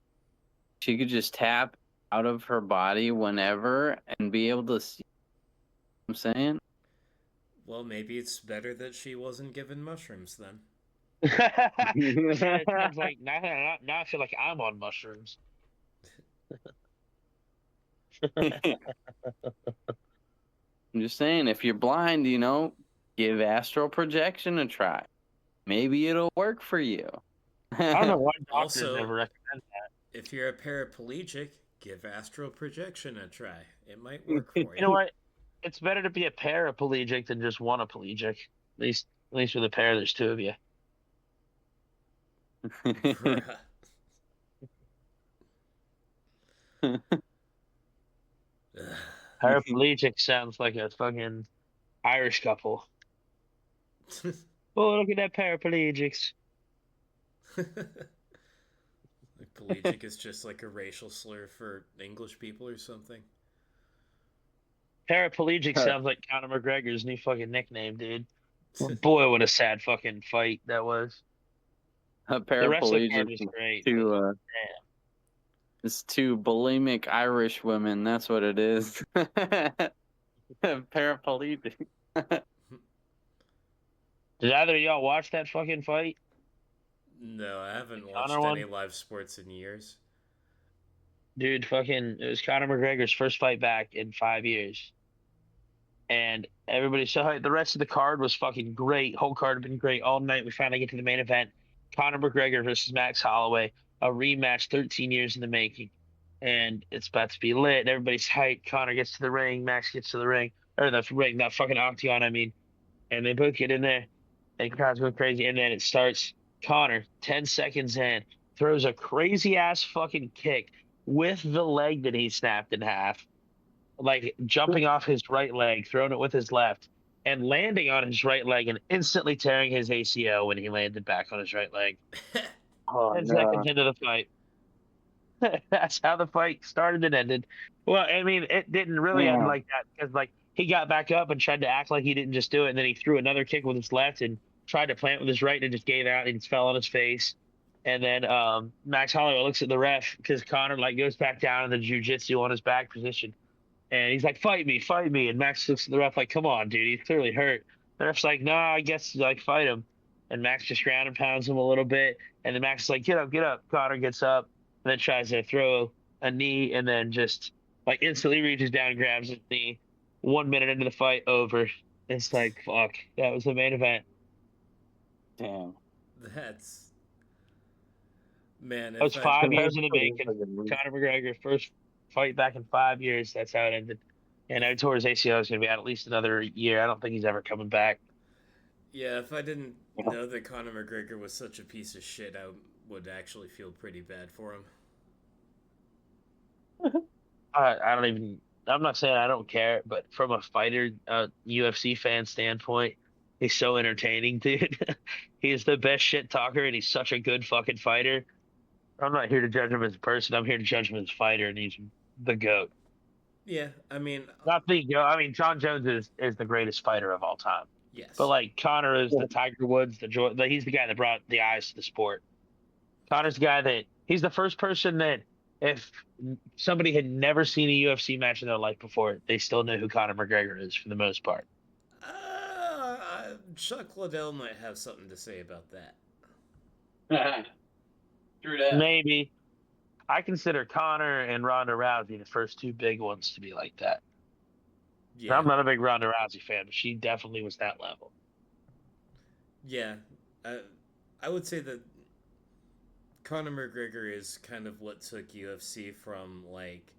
she could just tap out of her body whenever and be able to see what I'm saying? Well, maybe it's better that she wasn't given mushrooms then. See, it sounds like now I feel like I'm on mushrooms. I'm just saying, if you're blind, give astral projection a try. Maybe it'll work for you. I don't know why doctors Also, never recommend. if you're a paraplegic, give astral projection a try. It might work for You you. know what? It's better to be a paraplegic than just one aplegic. At least with a pair, there's two of you. Bruh. Paraplegic sounds like a fucking Irish couple. Oh, look at that paraplegics. Like pelagic is just like a racial slur for English people or something. Paraplegic sounds like Conor McGregor's new fucking nickname, dude. Well, boy, what a sad fucking fight that was. A The rest of the paraplegic card was great, but to damn. it's two bulimic Irish women. That's what it is. Paraplegic. Did either of y'all watch that fucking fight? No, I The haven't Conor watched any one? live sports in years. Dude, fucking, it was Conor McGregor's first fight back in 5 years. And everybody so hyped. The rest of the card was fucking great. Whole card had been great all night. We finally get to the main event. Conor McGregor versus Max Holloway, a rematch 13 years in the making. And it's about to be lit. And everybody's hyped. Conor gets to the ring, Max gets to the ring. Or the ring, not fucking octagon, I mean. And they both get in there. And the crowd's going crazy. And then it starts. Conor, 10 seconds in, throws a crazy ass fucking kick with the leg that he snapped in half, like jumping off his right leg, throwing it with his left, and landing on his right leg and instantly tearing his ACL when he landed back on his right leg. Oh 10 no. seconds into the fight. That's how the fight started and ended. Well, I mean, it didn't really end Yeah. like that because, like, he got back up and tried to act like he didn't just do it, and then he threw another kick with his left and tried to plant with his right and it just gave out and he just fell on his face. And then Max Holloway looks at the ref because Connor like goes back down in the jujitsu on his back position. And he's like, fight me, fight me. And Max looks at the ref like, come on, dude, he's clearly hurt. The ref's like, nah, I guess like fight him. And Max just ground and pounds him a little bit. And then Max is like, get up, get up. Connor gets up and then tries to throw a knee and then just like instantly reaches down and grabs his knee. 1 minute into the fight, over. It's like, fuck, that was the main event. Damn. That's man. That was If I 5 years That's in the pretty making. fucking weird. Conor McGregor, first fight back in 5 years. That's how it ended. And I tore his ACL is going to be out at least another year. I don't think he's ever coming back. yeah, if I didn't Yeah. know that Conor McGregor was such a piece of shit, I would actually feel pretty bad for him. I don't even. I'm not saying I don't care, but from a fighter, UFC fan standpoint, he's so entertaining, dude. He's the best shit talker, and he's such a good fucking fighter. I'm not here to judge him as a person. I'm here to judge him as a fighter, and he's the goat. Yeah, I mean, Not the goat. I mean, John Jones is the greatest fighter of all time. But yes, like Connor is the Tiger Woods, he's the guy that brought the eyes to the sport. Connor's the guy that he's the first person that if somebody had never seen a UFC match in their life before, they still know who Conor McGregor is for the most part. Chuck Liddell might have something to say about that. True that. Maybe I consider Conor and Ronda Rousey the first two big ones to be like that. Yeah, I'm not a big Ronda Rousey fan, but she definitely was that level. yeah. I would say that Conor McGregor is kind of what took UFC from like,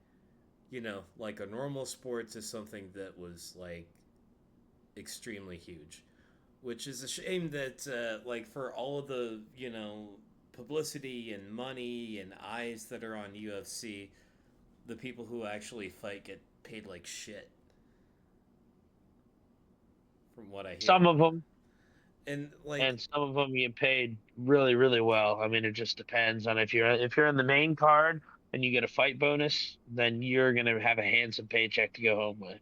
like a normal sport to something that was like extremely huge, which is a shame that like for all of the publicity and money and eyes that are on UFC, the people who actually fight get paid like shit. From what I hear, Some of them, and like and some of them get paid really, really well. I mean, it just depends on if you're in the main card and you get a fight bonus, then you're gonna have a handsome paycheck to go home with.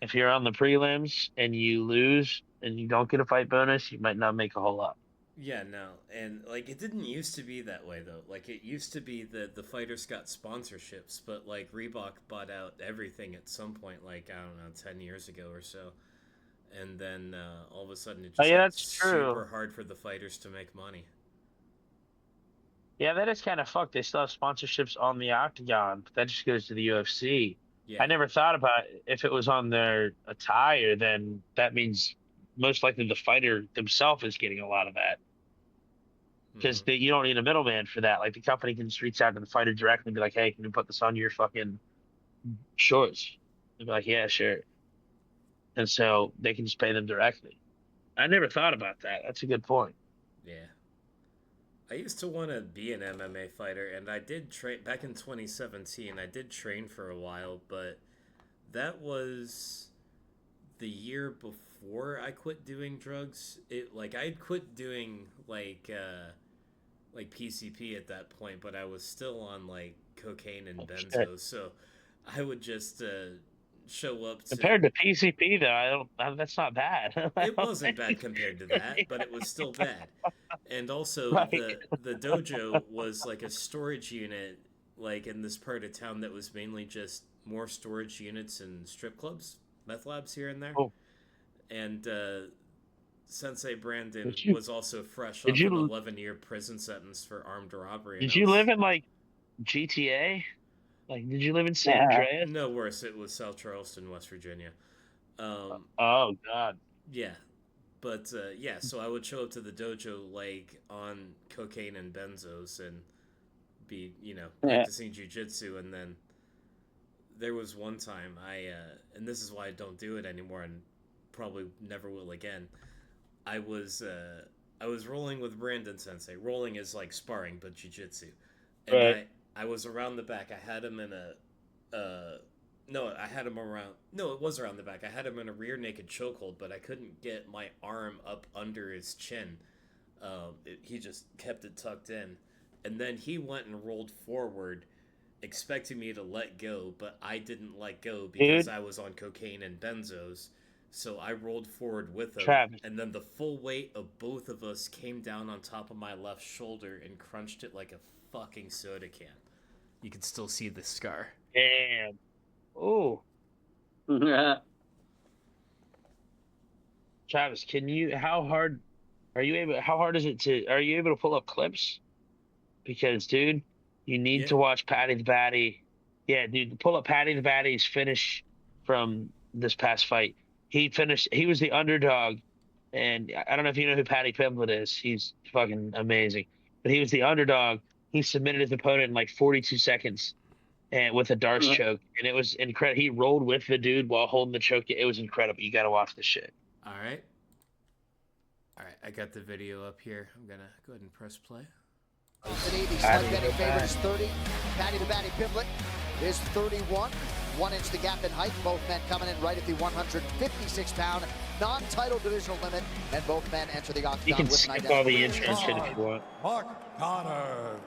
If you're on the prelims and you lose and you don't get a fight bonus, you might not make a whole lot. yeah, no, and like it didn't used to be that way though. Like it used to be that the fighters got sponsorships, but like Reebok bought out everything at some point, like I don't know, 10 years ago or so, and then all of a sudden it Oh just yeah, got that's super true. hard for the fighters to make money. Yeah, that is kind of fucked. They still have sponsorships on the Octagon, but that just goes to the UFC. Yeah, I never thought about if it was on their attire, then that means most likely the fighter themselves is getting a lot of that hmm because you don't need a middleman for that. Like the company can just reach out to the fighter directly and be like, "Hey, can you put this on your fucking shorts?" And be like, "Yeah, sure." And so they can just pay them directly. I never thought about that. That's a good point. yeah. I used to want to be an MMA fighter, and I did train back in 2017. I did train for a while, but that was the year before I quit doing drugs. I'd quit doing like PCP at that point, but I was still on like cocaine and Shit. benzos. So I would just show up to. Compared to PCP, though, that's not bad. It wasn't bad compared to that, but it was still bad. And also Right. the dojo was like a storage unit, like in this part of town that was mainly just more storage units and strip clubs, meth labs here and there. Oh. And Sensei Brandon Did you- was also fresh did off you- an 11-year prison sentence for armed robbery. Did you live in like GTA? Like, did you live in San Andreas? No, worse. It was South Charleston, West Virginia. Oh God. Yeah. But yeah, so I would show up to the dojo like on cocaine and benzos and be, practicing jujitsu. And then there was one time and this is why I don't do it anymore and probably never will again. I was rolling with Brandon Sensei. Rolling is like sparring, but jujitsu. And Right. I was around the back. I had him in I had him around. No, it was around the back. I had him in a rear naked chokehold, but I couldn't get my arm up under his chin. He just kept it tucked in. And then he went and rolled forward, expecting me to let go, but I didn't let go because I was on cocaine and benzos. So I rolled forward with him, Travis. and then the full weight of both of us came down on top of my left shoulder and crunched it like a fucking soda can. You can still see the scar. Damn. Oh, Travis, how hard are you able to pull up clips? Because, dude, you need to watch Patty the Batty. Yeah, dude, pull up Patty the Batty's finish from this past fight. He was the underdog, and I don't know if you know who Patty Pimblett is. He's fucking amazing. But he was the underdog. He submitted his opponent in like 42 seconds and with a Darce choke, and it was incredible. He rolled with the dude while holding the choke. It was incredible. You got to watch this shit. All right, I got the video up here. I'm gonna go ahead and press play. Today, the slight betting favorite is 30. Patty the Batty Pimblett is 31. 1 inch the gap in height. Both men coming in right at the 156-pound non-title divisional limit, and both men enter the octagon. You can with an skip all the identical intro shit if you want. Mark Goddard.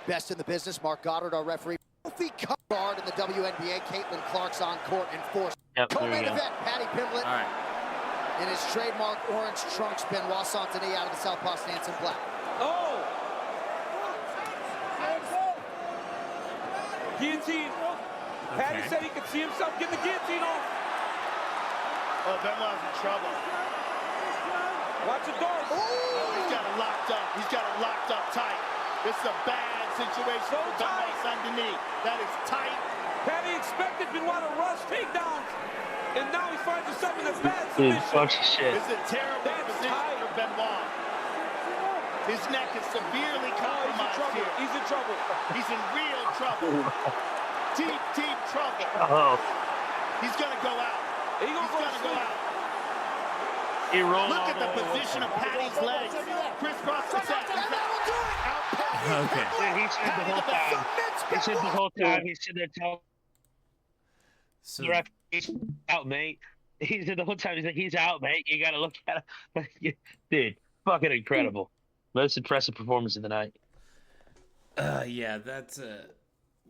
Best in the business, Mark Goddard, our referee. Trophy guard in the WNBA. Caitlin Clark's on court in force. Yep, there Co-main we go. event, Patty Pimblett All right. in his trademark orange trunk spin, while Santini out of the southpaw stance in black. Oh! Guillotine. Patty said he could see himself getting the guillotine on. Oh, Benoit's in trouble. Watch the door. He's got it locked up. He's got it locked up tight. This is a bad situation So for Benoit tight. Saint-Denis. That is tight. Patty expected Benoit to rush takedowns, and now he finds himself in a bad Dude, submission. fuck shit. This is a terrible That's position tight. for Benoit. His neck is severely Oh, he's in compromised trouble. here. He's in trouble. He's in real trouble. Deep trouble. Oh, He's going to go out. He gonna He's go going to to go sleep. out. he rolled Look all at the over. position of Patty's legs. Crisscross the set. He's out. Okay. Dude, he said the whole time. He said the whole time. He said there telling So the ref, he's out, mate. He said the whole time. He's like, he's out, mate. You got to look at him. Dude, fucking incredible. Most impressive performance of the night. yeah, that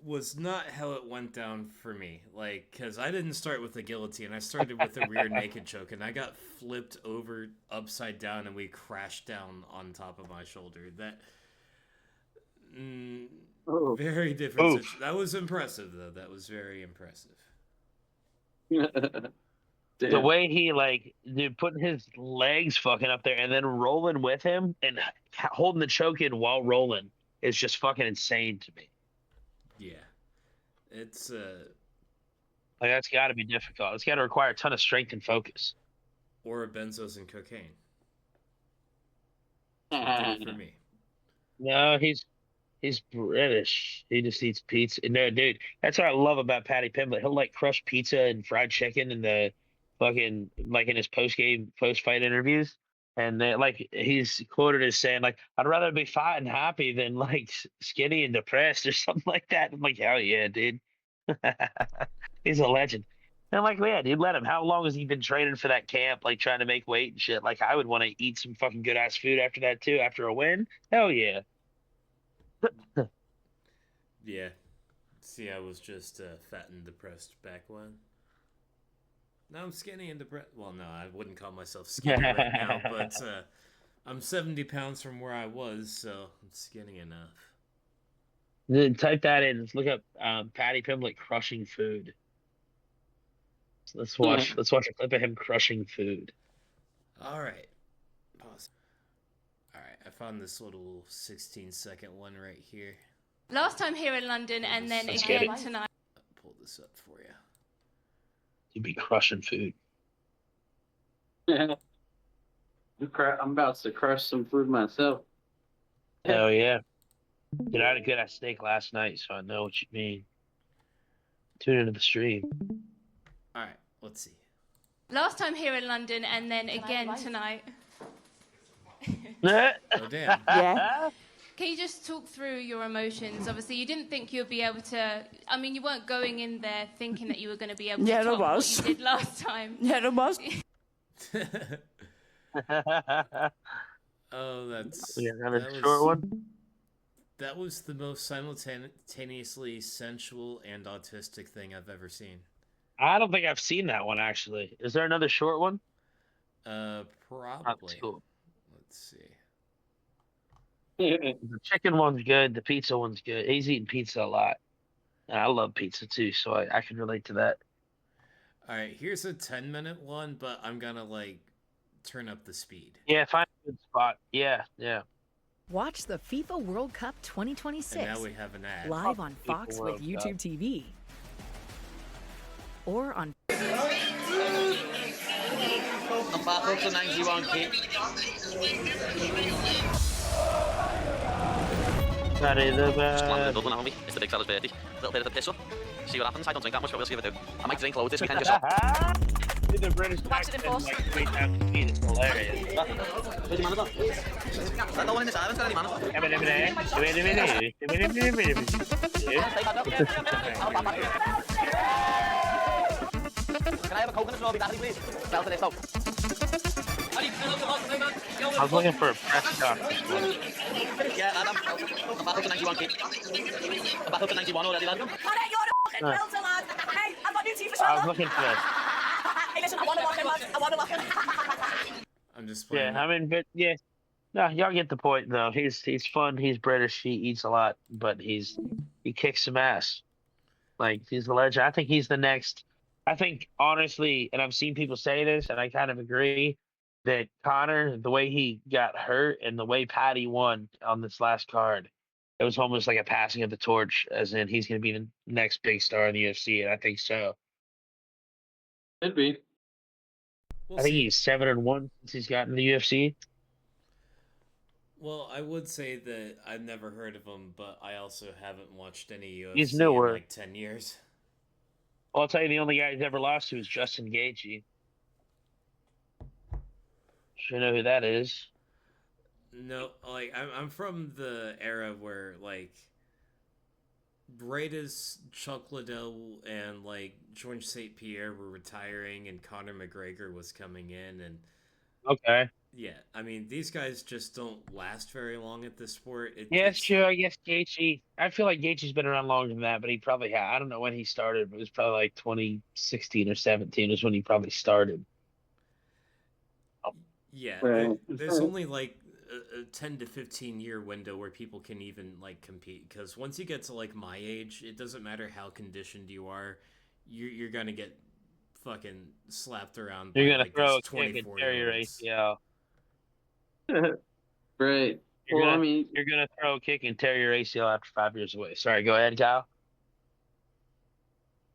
was not how it went down for me. Like, because I didn't start with the guillotine. I started with a rear naked choke, and I got flipped over upside down, and we crashed down on top of my shoulder. That very different. Oof. That was impressive, though. That was very impressive. The way he dude, putting his legs fucking up there and then rolling with him and holding the choke in while rolling is just fucking insane to me. Yeah, it's Like, that's got to be difficult. It's got to require a ton of strength and focus. or benzos and cocaine. Did it for me. No, he's British. He just eats pizza. No, dude, that's what I love about Patty Pimblett. He'll crush pizza and fried chicken in the fucking in his post-fight interviews, and he's quoted as saying I'd rather be fat and happy than skinny and depressed or something like that. I'm like, hell yeah, dude. He's a legend. And like, yeah, dude, let him. How long has he been training for that camp, like trying to make weight and shit? Like, I would want to eat some fucking good ass food after that too. After a win, hell yeah. Yeah. See, I was just fat and depressed back when. Now I'm skinny and depressed. Well, no, I wouldn't call myself skinny right now, but I'm 70 pounds from where I was, so I'm skinny enough. Then type that in. Let's look up Patty Pimblett crushing food. So let's watch. Let's watch a clip of him crushing food. All right. Pause. All right, I found this little 16-second one right here. Last time here in London, and then Let's again get it. tonight. I'll pull this up for you. You'd be crushing food. I'm about to crush some food myself. Hell yeah. Dude, I had a good ass steak last night, so I know what you mean. Tune into the stream. All right, let's see. Last time here in London, and then again tonight. Oh, damn. Yeah. Can you just talk through your emotions? Obviously, you didn't think you'd be able to. I mean, you weren't going in there thinking that you were going to be able to Yeah, top it was. what you did last time. Yeah, it was. Oh, that's Yeah, another that short was, one. that was the most simultaneously sensual and autistic thing I've ever seen. I don't think I've seen that one actually. Is there another short one? Probably. Cool. Let's see. The chicken one's good. The pizza one's good. He's eating pizza a lot, and I love pizza too, so I can relate to that. All right, here's a 10-minute one, but I'm gonna like turn up the speed. Yeah, find a good spot. Yeah, yeah. Watch the FIFA World Cup 2026 And now we have an ad. live on FIFA Fox World with YouTube Cup. TV or on I'm back up to 91 kit. That is Just landed about. in Dublin, haven't we? It's the big fella's birthday. Little bit of a piss up. See what happens. I don't drink that much, but we'll see if I do. I might drink loads this weekend just so. Dude, the British accent like 3 times speed is hilarious. Where's your manager? Is that no one in this island's got any manager? Can I have a coke and a strawberry daddy, please? Spell for this out. I was looking for a press conference. Yeah, Adam. I'm back up to 91 kit. I'm back up to 91 already, lad. I was looking for this. Hey, listen, I want to walk in, lad. I want to walk in. I'm just playing. Yeah, I mean, but yeah, no, y'all get the point though. He's fun. He's British. He eats a lot, but he kicks some ass. Like he's a legend. I think he's the next. I think honestly, and I've seen people say this, and I kind of agree that Connor, the way he got hurt and the way Patty won on this last card, it was almost like a passing of the torch, as in he's going to be the next big star in the UFC, and I think so. Could be. We'll I think see. he's 7-1 since he's gotten to the UFC. Well, I would say that I've never heard of him, but I also haven't watched any UFC He's in newer. like 10 years. Well, I'll tell you, the only guy he's ever lost to is Justin Gaethje. Sure know who that is. No, like I'm from the era where like right as Chuck Liddell and like George St. Pierre were retiring and Conor McGregor was coming in, and Okay. yeah, I mean these guys just don't last very long at this sport. Yeah, it's true. I guess Gaethje. I feel like Gaethje's been around longer than that, but he probably had. I don't know when he started, but it was probably like 2016 or 17 is when he probably started. Yeah, Right. there's only like a 10 to 15 year window where people can even like compete, because once you get to like my age, it doesn't matter how conditioned you are, you're gonna get fucking slapped around. You're by, gonna like, throw a these kick and 24 tear your year-olds. ACL. Right. You're Well, gonna, I mean, you're gonna throw a kick and tear your ACL after 5 years away. Sorry, go ahead, Kyle.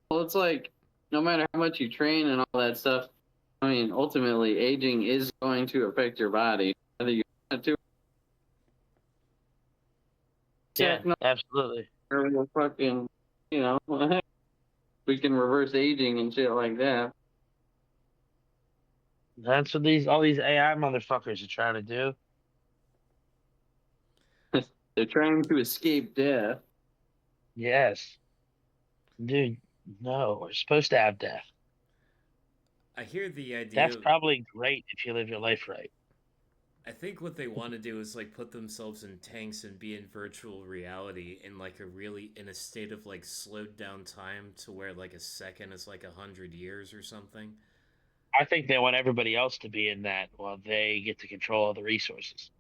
well, it's like no matter how much you train and all that stuff, I mean, ultimately, aging is going to affect your body, whether you want it to. Yeah, no, absolutely. we're fucking, you know, we can reverse aging and shit like that. That's what all these AI motherfuckers are trying to do. They're trying to escape death. Yes, dude. No, we're supposed to have death. I hear the idea. That's probably great if you live your life right. I think what they want to do is like put themselves in tanks and be in virtual reality in like in a state of like slowed down time to where like a second is like 100 years or something. I think they want everybody else to be in that while they get to control all the resources.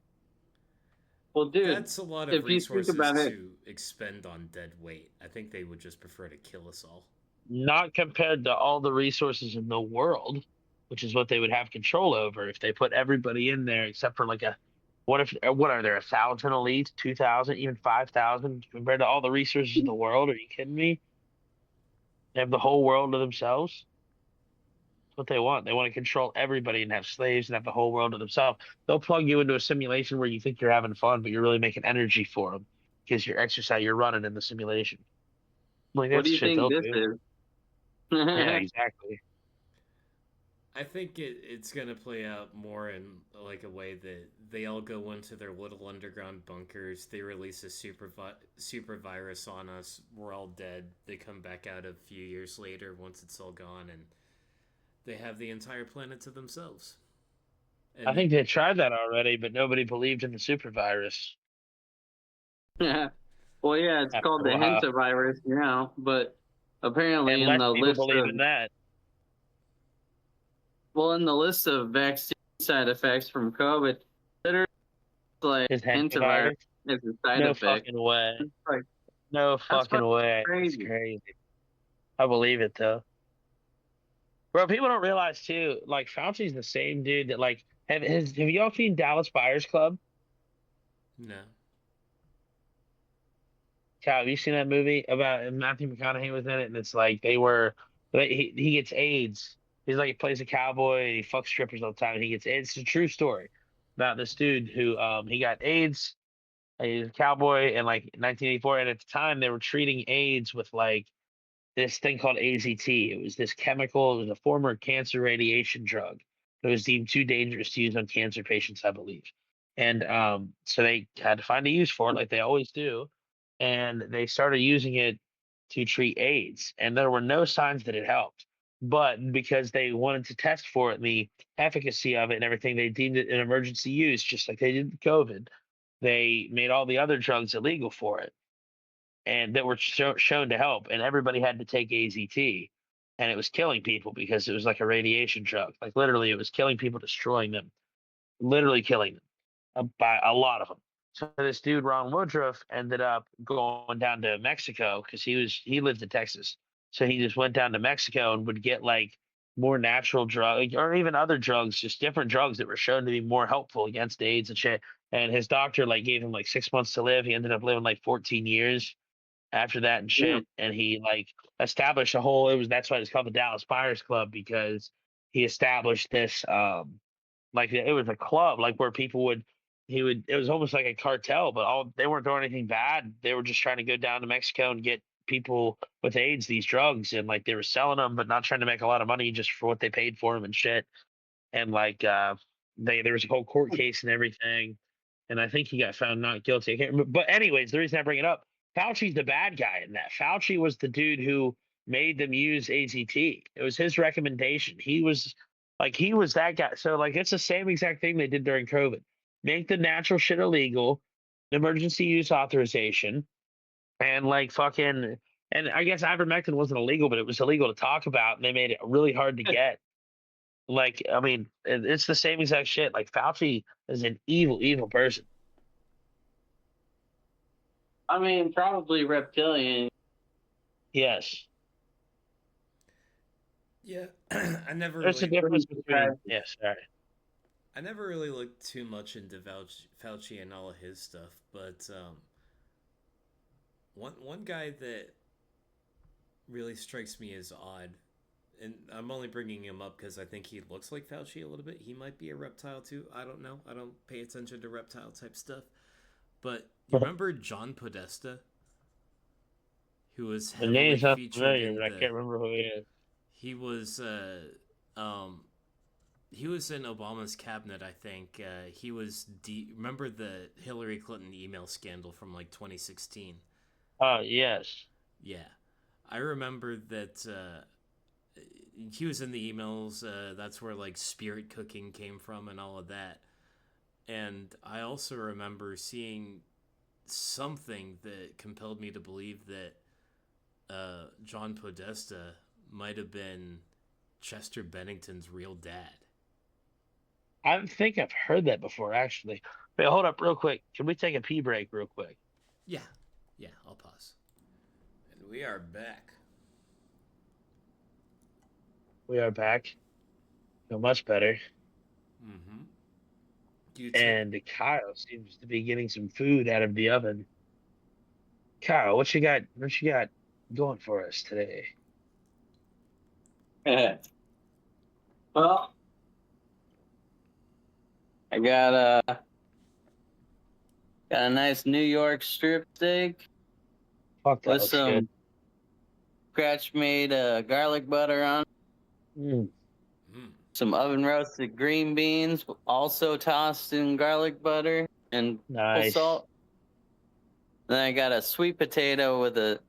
Well, dude, That's a lot of if you think resources about it, to expend on dead weight. I think they would just prefer to kill us all. Not compared to all the resources in the world, which is what they would have control over if they put everybody in there except for like what are there, 1,000 elites, 2,000, even 5,000 compared to all the resources in the world? Are you kidding me? They have the whole world to themselves. That's what they want. They want to control everybody and have slaves and have the whole world to themselves. They'll plug you into a simulation where you think you're having fun, but you're really making energy for them because you're exercise, you're running in the simulation. Like what that's do you shit think they'll this do. is? Yeah, exactly. I think it's gonna play out more in like a way that they all go into their little underground bunkers. They release a super virus on us. We're all dead. They come back out a few years later once it's all gone, and they have the entire planet to themselves. I And think they tried that already, but nobody believed in the super virus Well, yeah, it's after called a the while. hantavirus now, but apparently And in less the people list believe of in that. vaccine side effects from COVID, literally like Is hantavirus hantavirus? is a side No effect. fucking way. It's like No that's fucking fucking way. That's crazy. crazy. I believe it though. Bro, people don't realize too, like Fauci's the same dude that like have y'all seen Dallas Buyers Club? no, Cal, have you seen that movie about and Matthew McConaughey was in it and it's like he gets AIDS. He's like he plays a cowboy and he fucks strippers all the time and he gets AIDS. It's a true story about this dude who he got AIDS. He's a cowboy in like 1984 and at the time they were treating AIDS with like this thing called AZT. It was this chemical. It was a former cancer radiation drug that was deemed too dangerous to use on cancer patients, I believe. And so they had to find a use for it, like they always do. And they started using it to treat AIDS. And there were no signs that it helped. But because they wanted to test for it and the efficacy of it and everything, they deemed it an emergency use, just like they did with COVID. They made all the other drugs illegal for it and that were shown to help, and everybody had to take AZT, and it was killing people because it was like a radiation drug. Like literally, it was killing people, destroying them, literally killing them by a lot of them. So this dude Ron Woodruff ended up going down to Mexico because he lived in Texas, so he just went down to Mexico and would get like more natural drugs or even other drugs, just different drugs that were shown to be more helpful against AIDS and shit. And his doctor like gave him like 6 months to live. He ended up living like 14 years after that and Yeah. shit. And he like established a whole that's why it's called the Dallas Buyers Club because he established this like it was a club like where people would he would it was almost like a cartel, but all they weren't doing anything bad. They were just trying to go down to Mexico and get people with AIDS these drugs and like they were selling them but not trying to make a lot of money just for what they paid for them and shit. And like there was a whole court case and everything, and I think he got found not guilty. I can't remember. But anyways, the reason I bring it up, Fauci's the bad guy in that. Fauci was the dude who made them use AZT. It was his recommendation. He was that guy. So like it's the same exact thing they did during COVID. Make the natural shit illegal, emergency use authorization, and like fucking and I guess ivermectin wasn't illegal, but it was illegal to talk about, and they made it really hard to get. Like, I mean, it's the same exact shit. Like Fauci is an evil, evil person. I mean, probably reptilian. Yes. yeah, I never There's a really, difference between yes, sorry. I never really looked too much into Fauci and all of his stuff, but one guy that really strikes me as odd, and I'm only bringing him up because I think he looks like Fauci a little bit. He might be a reptile too. I don't know. I don't pay attention to reptile type stuff. But you remember John Podesta, who was The heavily name's not featured familiar, in but I the. can't remember who he is. He was um he was in Obama's cabinet, I think. Remember the Hillary Clinton email scandal from like 2016? Yes. Yeah. I remember that he was in the emails. That's where like spirit cooking came from and all of that. And I also remember seeing something that compelled me to believe that John Podesta might have been Chester Bennington's real dad. I think I've heard that before, actually. Wait, hold up real quick. Can we take a pee break real quick? Yeah, I'll pause. And we are back. We are back. Feel much better. Mm-hmm. And Kyle seems to be getting some food out of the oven. Kyle, what you got? What you got going for us today? Well, I got a nice New York strip steak Fuck, that with looks some good. scratch made garlic butter on it. Mm. Some oven roasted green beans, also tossed in garlic butter and Nice. salt. Then I got a sweet potato with a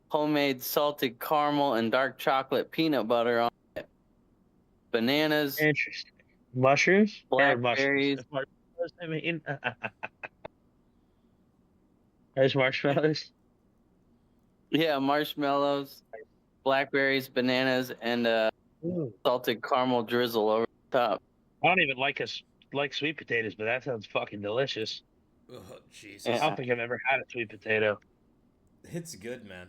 homemade salted caramel and dark chocolate peanut butter on it. Bananas. Interesting. Mushrooms? Or Blackberries. mushrooms, I mean. There's marshmallows. Yeah, marshmallows, blackberries, bananas, and salted caramel drizzle over the top. I don't even like sweet potatoes, but that sounds fucking delicious. Oh, Jesus. I don't think I've ever had a sweet potato. It's good, man.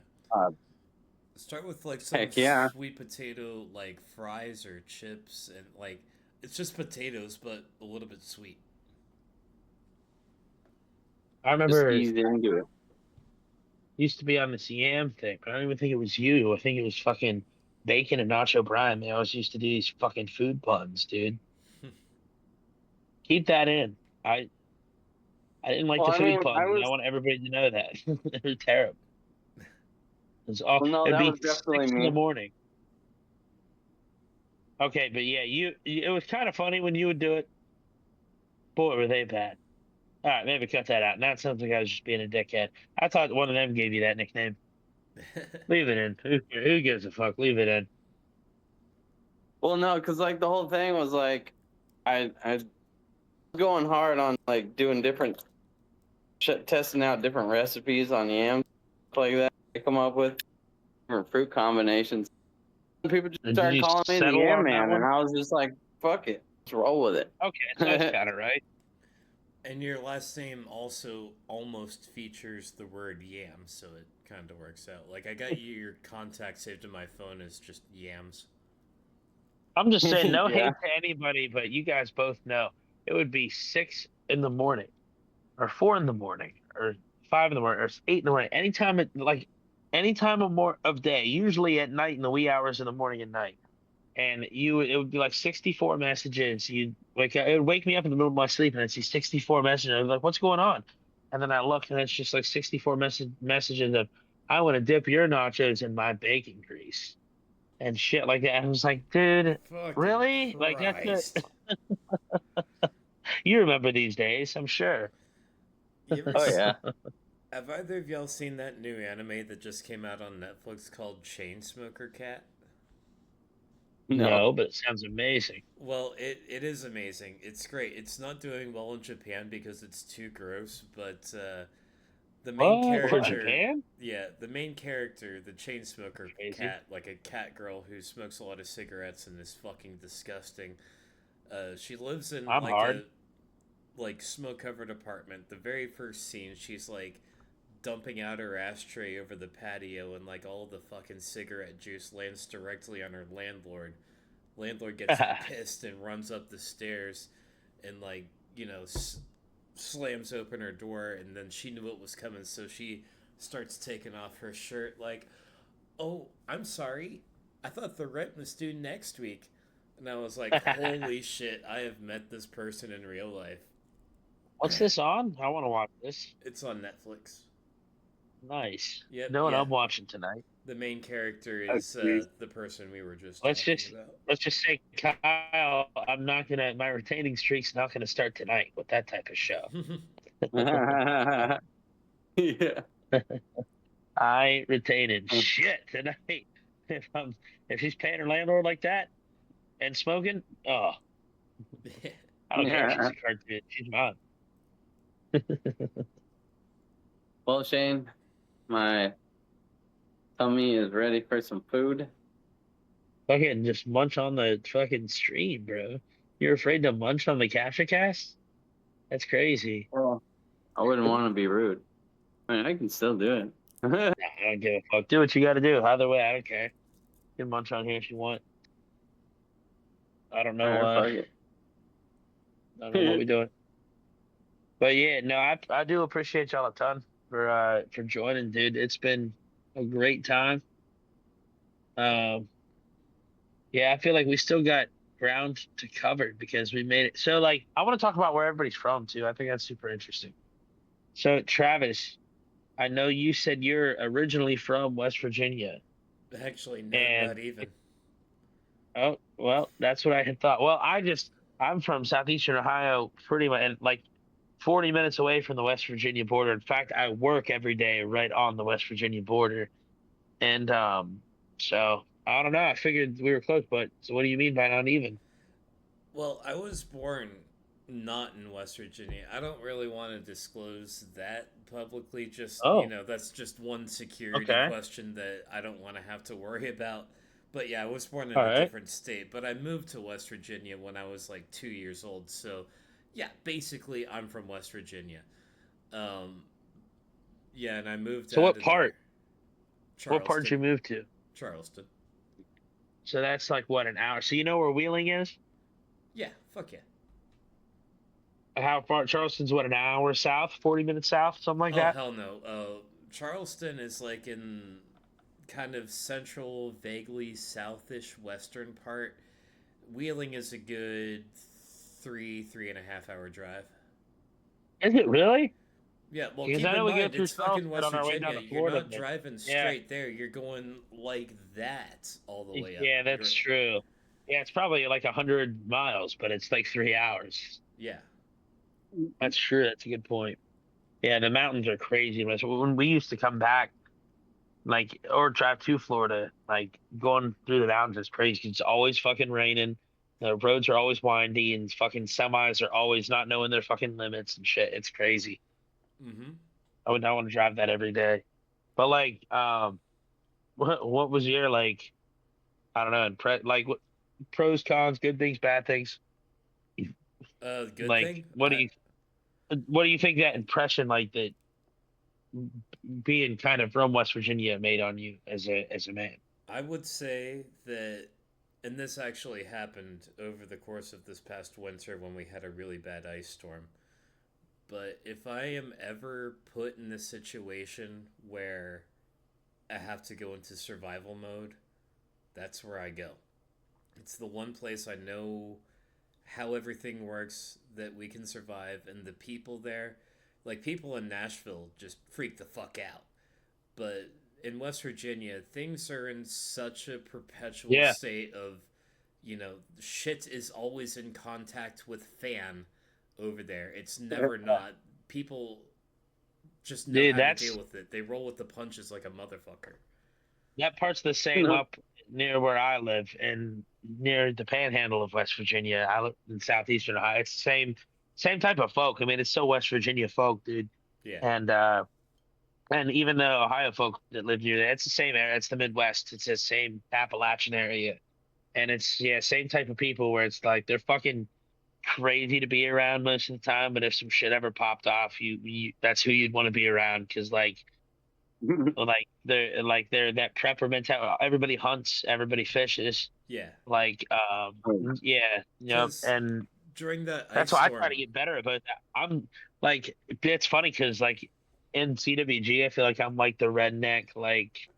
Start with like some sweet potato like fries or chips, and like it's just potatoes but a little bit sweet. I remember Just easy into it. Used to be on this yam thing, but I don't even think it was you. I think it was fucking Bacon and Nacho Brian. They always used to do these fucking food puns, dude. Keep that in. I didn't like the food puns. And I want everybody to know that. They're terrible. It's all, no, it'd that be was definitely 6 in me. the morning. Okay, but yeah, it was kind of funny when you would do it. Boy, were they bad. All right, maybe cut that out. Now it sounds like I was just being a dickhead. I thought one of them gave you that nickname. Leave it in. Who gives a fuck? Leave it in. Well, no, because like the whole thing was like, I was going hard on like doing different, testing out different recipes on yams, like that. I come up with different fruit combinations. People just started calling me the Yam Man, and I was just like, fuck it, let's roll with it. Okay, so that's kind of right. And your last name also almost features the word yam, so it kind of works out. Like I got your contact saved in my phone as just yams. I'm just saying, no hate to anybody, but you guys both know it would be 6 in the morning, or 4 in the morning, or 5 in the morning, or 8 in the morning. Any time of day, usually at night in the wee hours of the morning and night. And it would be like 64 messages. It would wake me up in the middle of my sleep, and I'd see 64 messages. I'd be like, "What's going on?" And then I look, and it's just like 64 messages of, "I want to dip your nachos in my bacon grease," and shit like that. And I was like, "Dude, really? Like that's it?" You remember these days, I'm sure. Have either of y'all seen that new anime that just came out on Netflix called Chainsmoker Cat? No, but it sounds amazing. Well, it is amazing. It's great. It's not doing well in Japan because it's too gross, but the main character for Japan? Yeah, the main character, the chain smoker cat, like a cat girl who smokes a lot of cigarettes and is fucking disgusting. She lives in a smoke covered apartment. The very first scene, she's like dumping out her ashtray over the patio, and like all the fucking cigarette juice lands directly on her landlord. Landlord gets pissed and runs up the stairs and slams open her door, and then she knew it was coming, so she starts taking off her shirt like, "Oh, I'm sorry, I thought the rent was due next week." And I was like, holy shit, I have met this person in real life. What's this on? I want to watch this. It's on Netflix. Nice. Yep, know what I'm watching tonight. The main character is the person we were just talking about. Let's just say, Kyle, my retaining streak's not gonna start tonight with that type of show. Yeah. I ain't retaining shit tonight. if she's paying her landlord like that and smoking, oh, I don't care if she's a cartoon. She's mine. Well, Shane, my tummy is ready for some food. Fucking just munch on the fucking stream, bro. You're afraid to munch on the CaptchaCast? That's crazy. Well, I wouldn't want to be rude. I mean, I can still do it. Nah, I don't give a fuck. Do what you got to do. Either way, I don't care. You can munch on here if you want. I don't know. Fuck it. I don't know what we're doing. But yeah, no, I do appreciate y'all a ton for joining, dude. It's been a great time. Yeah, I feel like we still got ground to cover because we made it. So, like, I want to talk about where everybody's from too. I think that's super interesting. So, Travis, I know you said you're originally from West Virginia. Actually, no, And not even. oh, well, that's what I had thought. Well, I'm from southeastern Ohio, pretty much, and like 40 minutes away from the West Virginia border. In fact, I work every day right on the West Virginia border. And so I don't know. I figured we were close, but so what do you mean by not even? Well, I was born not in West Virginia. I don't really want to disclose that publicly. Just, Oh, that's just one security okay. question that I don't want to have to worry about. But yeah, I was born in All a right. different state, but I moved to West Virginia when I was like 2 years old. So yeah, basically I'm from West Virginia. Yeah, and I moved So out what of part? there. What part did you move to? Charleston. So that's like what, an hour? So you know where Wheeling is? Yeah, fuck yeah. How far? Charleston's what, an hour south, 40 minutes south, something like Oh, that? hell no. Charleston is like in kind of central, vaguely southish western part. Wheeling is a good 3.5 hour drive. Is it really? Yeah, well, Because keep I in know we go mind, through it's fucking Charleston West on our way Virginia. down to You're Florida. not driving Yeah. straight there. You're going like that all the way up. Yeah, that's true. Yeah, it's probably like 100 miles, but it's like 3 hours. Yeah. That's true. That's a good point. Yeah, the mountains are crazy. When we used to come back, like, or drive to Florida, like going through the mountains is crazy. 'Cause it's always fucking raining. The roads are always windy, and fucking semis are always not knowing their fucking limits and shit. It's crazy. Mm-hmm. I would not want to drive that every day. But like, what was your like? I don't know. Like, what pros, cons, good things, bad things? Good Like, thing. what do you think that impression like that being kind of from West Virginia made on you as a man? I would say that, and this actually happened over the course of this past winter when we had a really bad ice storm. But if I am ever put in a situation where I have to go into survival mode, that's where I go. It's the one place I know how everything works, that we can survive, and the people there, like people in Nashville just freak the fuck out. But in West Virginia, things are in such a perpetual state of, shit is always in contact with fan over there. It's never not. People just know how to deal with it. They roll with the punches like a motherfucker. That part's the same up near where I live and near the panhandle of West Virginia. I live in southeastern Ohio. It's the same type of folk. I mean, it's still West Virginia folk, dude. Yeah. And even the Ohio folk that live near there, it's the same area. It's the Midwest. It's the same Appalachian area. And it's, same type of people where it's like they're fucking crazy to be around most of the time. But if some shit ever popped off, you that's who you'd want to be around. Because like they're that prepper mentality. Everybody hunts, everybody fishes. Yeah. Like, and during that that's why I try to get better about that. I'm like, it's funny because like in CWG, I feel like I'm like the redneck, like,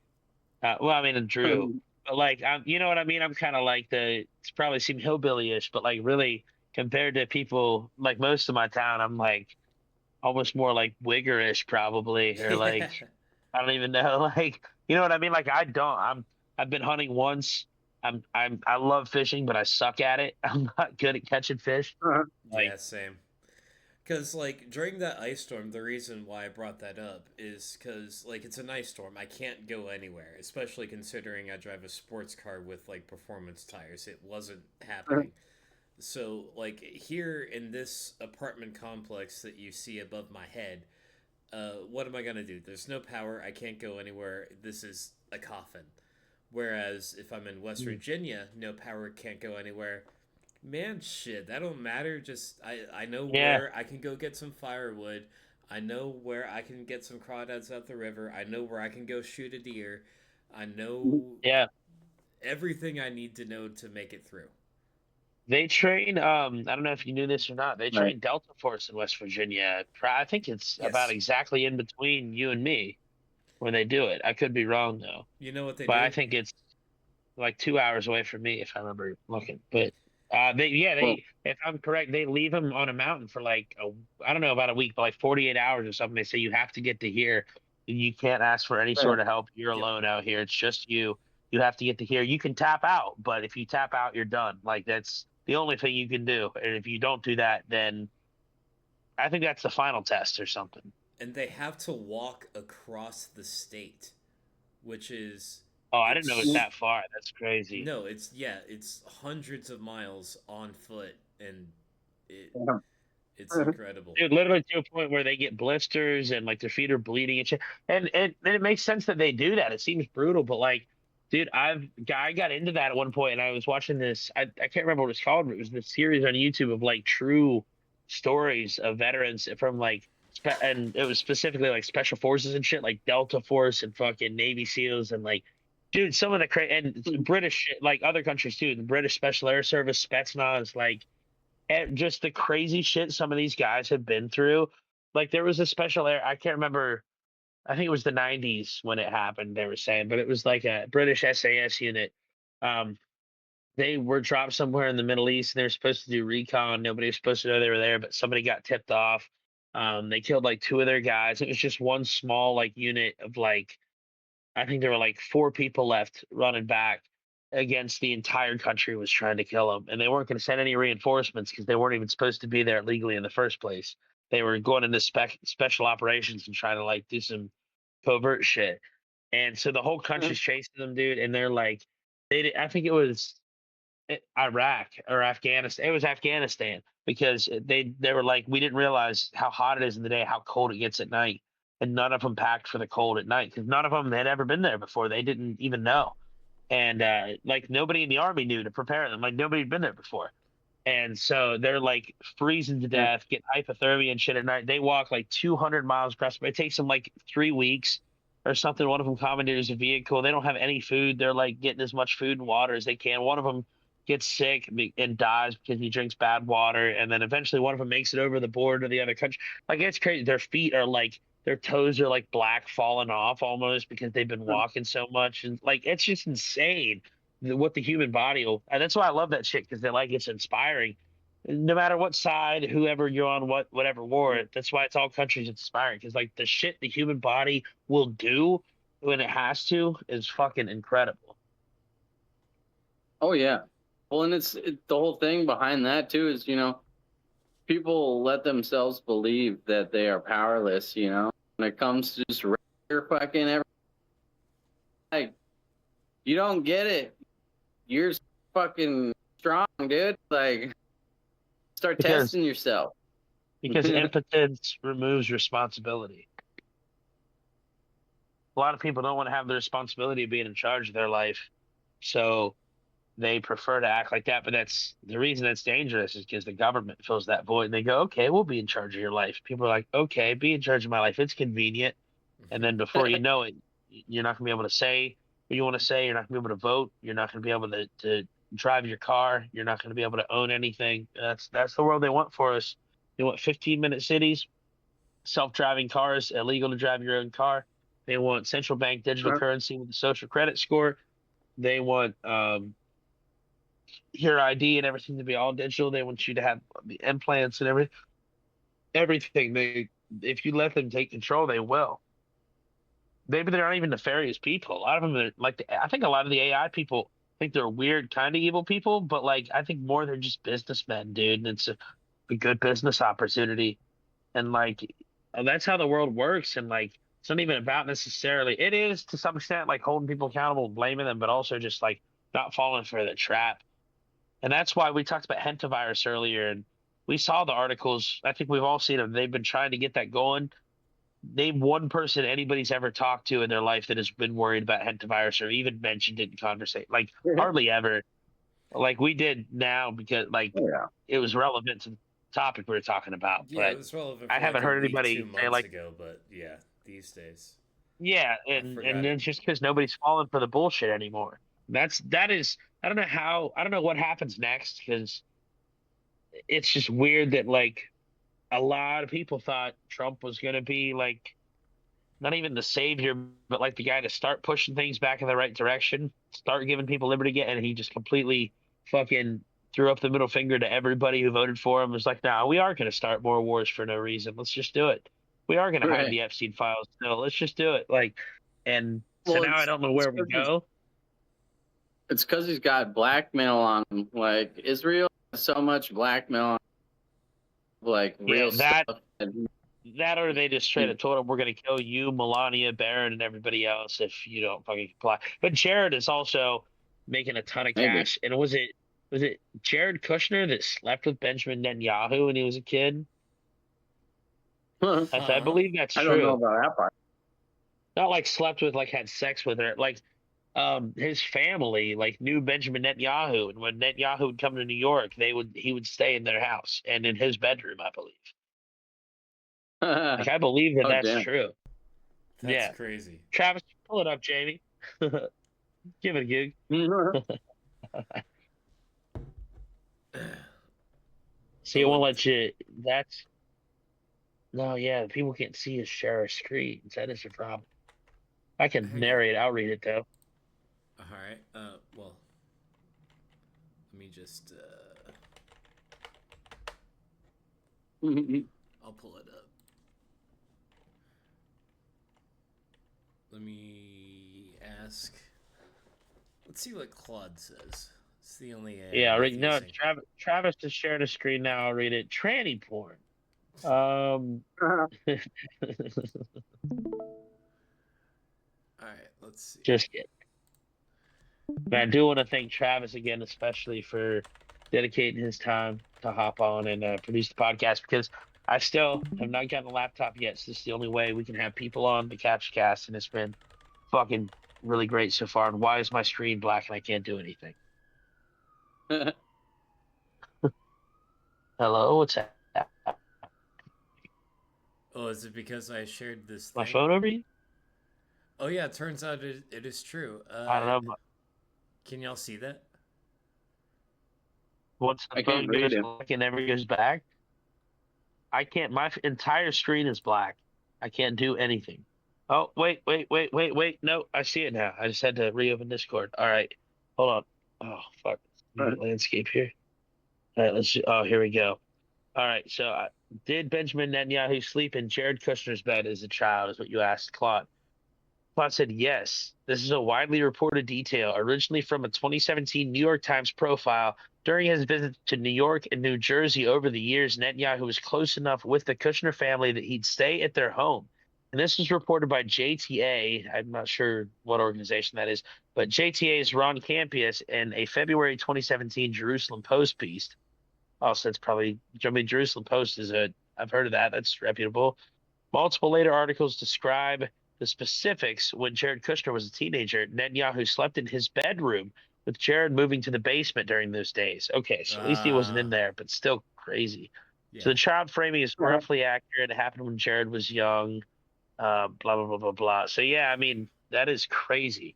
I mean, and Drew, but like, you know what I mean? I'm kind of like it's probably seem hillbilly-ish, but like really compared to people, like most of my town, I'm like almost more like Wiggerish probably, or like, I don't even know, like, you know what I mean? Like, I've been hunting once. I love fishing, but I suck at it. I'm not good at catching fish. Yeah, same. Because, like, during that ice storm, the reason why I brought that up is because, like, it's an ice storm. I can't go anywhere, especially considering I drive a sports car with, like, performance tires. It wasn't happening. So, like, here in this apartment complex that you see above my head, what am I going to do? There's no power. I can't go anywhere. This is a coffin. Whereas if I'm in West Virginia, no power, can't go anywhere. Man, shit, that don't matter. Just I know where I can go get some firewood. I know where I can get some crawdads out the river. I know where I can go shoot a deer. I know everything I need to know to make it through. They train. I don't know if you knew this or not. They train Delta Force in West Virginia. I think it's about exactly in between you and me when they do it. I could be wrong though. You know what they But do? I think it's like 2 hours away from me if I remember looking. But if I'm correct, they leave them on a mountain for like I don't know about a week, but like 48 hours or something. They say you have to get to here. You can't ask for any sort of help. You're alone out here. It's just you. You have to get to here. You can tap out, but if you tap out, you're done. Like that's the only thing you can do. And if you don't do that, then I think that's the final test or something. And they have to walk across the state, which is Oh, I didn't know it's that far. That's crazy. No, it's hundreds of miles on foot, and it's incredible. Dude, literally to a point where they get blisters and like their feet are bleeding and shit. And it makes sense that they do that. It seems brutal, but like, dude, I got into that at one point, and I was watching this. I can't remember what it's called, but it was this series on YouTube of like true stories of veterans from like, and it was specifically like special forces and shit, like Delta Force and fucking Navy SEALs and like. Dude, some of the and British, like other countries too, the British Special Air Service, Spetsnaz, like, and just the crazy shit some of these guys have been through. Like, there was a special air, I can't remember, I think it was the 90s when it happened, they were saying, but it was like a British SAS unit. They were dropped somewhere in the Middle East, and they were supposed to do recon. Nobody was supposed to know they were there, but somebody got tipped off. They killed like two of their guys. It was just one small, like, unit of like, I think there were like 4 people left running back against the entire country was trying to kill them. And they weren't going to send any reinforcements because they weren't even supposed to be there legally in the first place. They were going into special operations and trying to like do some covert shit. And so the whole country's chasing them, dude. And they're like, I think it was Iraq or Afghanistan. It was Afghanistan because they were like, we didn't realize how hot it is in the day, how cold it gets at night. And none of them packed for the cold at night because none of them had ever been there before. They didn't even know. And like nobody in the army knew to prepare them. Like nobody had been there before. And so they're like freezing to death, get hypothermia and shit at night. They walk like 200 miles across. It takes them like 3 weeks or something. One of them commandeers a vehicle. They don't have any food. They're like getting as much food and water as they can. One of them gets sick and dies because he drinks bad water. And then eventually one of them makes it over the border to the other country. Like it's crazy. Their feet are like, their toes are like black falling off almost because they've been walking so much. And like, it's just insane what the human body will. And that's why I love that shit because they're like, it's inspiring. No matter what side, whoever you're on, whatever war, that's why it's all countries inspiring because like the shit the human body will do when it has to is fucking incredible. Oh, yeah. Well, and the whole thing behind that too is, people let themselves believe that they are powerless, when it comes to just regular fucking everything. Like, you don't get it. You're fucking strong, dude. Like, start testing yourself. Because impotence removes responsibility. A lot of people don't want to have the responsibility of being in charge of their life. So they prefer to act like that, but that's the reason that's dangerous is because the government fills that void and they go, okay, we'll be in charge of your life. People are like, okay, be in charge of my life. It's convenient. And then before you know it, you're not gonna be able to say what you want to say. You're not gonna be able to vote. You're not gonna be able to drive your car. You're not gonna be able to own anything. That's the world they want for us. They want 15-minute cities, self-driving cars, illegal to drive your own car. They want central bank digital currency with a social credit score. They want your ID and everything to be all digital. They want you to have the implants and everything. If you let them take control, they will. Maybe they're not even nefarious people. A lot of them are like, I think a lot of the AI people think they're weird, kind of evil people, but like, I think more they're just businessmen, dude. And it's a good business opportunity. and like that's how the world works. And like it's not even about necessarily. It is to some extent like holding people accountable, blaming them, but also just like not falling for the trap. And that's why we talked about hantavirus earlier, and we saw the articles. I think we've all seen them. They've been trying to get that going. Name one person anybody's ever talked to in their life that has been worried about hantavirus or even mentioned it in conversation. Like hardly ever. Like we did now because like it was relevant to the topic we were talking about. Yeah, But it was relevant I for like haven't a heard week, anybody say 2 months like, ago, but yeah, these days. yeah, I and forgot it. it's just because nobody's falling for the bullshit anymore. That is I don't know what happens next because it's just weird that like a lot of people thought Trump was going to be like not even the savior, but like the guy to start pushing things back in the right direction, start giving people liberty again, and he just completely fucking threw up the middle finger to everybody who voted for him. It was like, nah, we are going to start more wars for no reason. Let's just do it. We are going to hide Right. the Epstein files. No, let's just do it. Like, and so Well, now I don't know where we go. It's because he's got blackmail on him. Like Israel has so much blackmail on him, like real Yeah, stuff. And that or they just straight up told him we're going to kill you, Melania, Barron, and everybody else if you don't fucking comply. But Jared is also making a ton of maybe. cash. And was it Jared Kushner that slept with Benjamin Netanyahu when he was a kid? I believe that's I don't know true. about that part. Not like slept with, like had sex with her. Like his family like knew Benjamin Netanyahu, and when Netanyahu would come to New York, he would stay in their house and in his bedroom, I believe. Like I believe that Oh, that's damn. true. That's Yeah. crazy. Travis, pull it up, Jamie. Give it a gig. See, it won't let you. That's no, yeah. People can't see us share our screens. That is a problem. I can narrate. I'll read it though. All right. Well, let me just. I'll pull it up. Let me ask. Let's see what Claude says. It's the only AI. Yeah, I'll read. No, using. Travis just shared a screen now. I'll read it. Tranny porn. All right. Let's see. Just kidding. But I do want to thank Travis again, especially for dedicating his time to hop on and produce the podcast because I still have not gotten a laptop yet. So this is the only way we can have people on the CaptchaCast, and it's been fucking really great so far. And why is my screen black and I can't do anything? Hello, what's that? Oh, is it because I shared this My thing? phone over you? Oh yeah, it turns out it is true. I don't know. Can y'all see that? Once the I phone can't read goes it. black, it never goes back. I can't. My entire screen is black. I can't do anything. Oh, wait. No, I see it now. I just had to reopen Discord. All right. Hold on. Oh, fuck. Landscape here. All right, let's see. Oh, here we go. All right. So, did Benjamin Netanyahu sleep in Jared Kushner's bed as a child, is what you asked, Claude. Claude said yes. This is a widely reported detail, originally from a 2017 New York Times profile. During his visit to New York and New Jersey over the years, Netanyahu was close enough with the Kushner family that he'd stay at their home. And this was reported by JTA. I'm not sure what organization that is, but JTA's Ron Campius in a February 2017 Jerusalem Post piece. Also, it's probably, I mean, Jerusalem Post is I've heard of that. That's reputable. Multiple later articles describe the specifics when Jared Kushner was a teenager. Netanyahu slept in his bedroom, with Jared moving to the basement during those days. Okay, so at least he wasn't in there, but still crazy. Yeah. So the child framing is roughly accurate. It happened when Jared was young. Blah blah blah blah blah. So yeah, I mean that is crazy.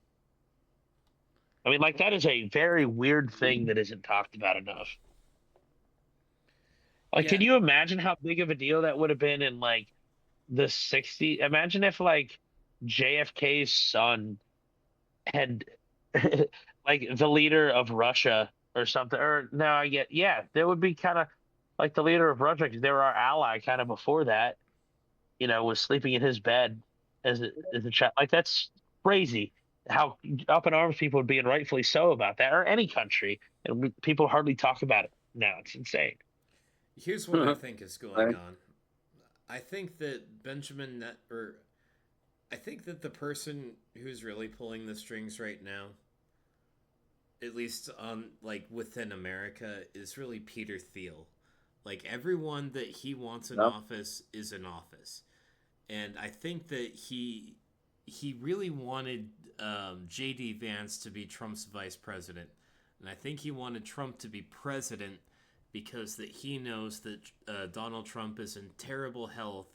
I mean, like that is a very weird thing that isn't talked about enough. Like, can you imagine how big of a deal that would have been in like the 60s? Imagine if like JFK's son had like the leader of Russia or something. Or no, I get, yeah, they would be kind of like the leader of Russia because they were our ally kind of before that, was sleeping in his bed as a child. Like, that's crazy how up in arms people would be, and rightfully so, about that, or any country. And people hardly talk about it now. It's insane. Here's what I think is going on. I think that I think that the person who's really pulling the strings right now, at least on like within America, is really Peter Thiel. Like everyone that he wants in office is in office, and I think that he really wanted J.D. Vance to be Trump's vice president, and I think he wanted Trump to be president because that he knows that Donald Trump is in terrible health,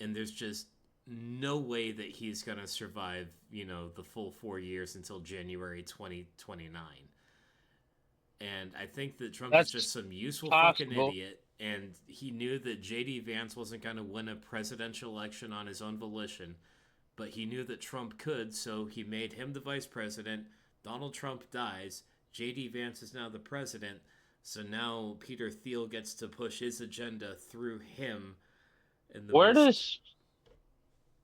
and there's just no way that he's gonna survive, the full 4 years until January 2029. And I think that Trump is just some useful fucking idiot, and he knew that J.D. Vance wasn't gonna win a presidential election on his own volition, but he knew that Trump could, so he made him the vice president. Donald Trump dies. J.D. Vance is now the president, so now Peter Thiel gets to push his agenda through him.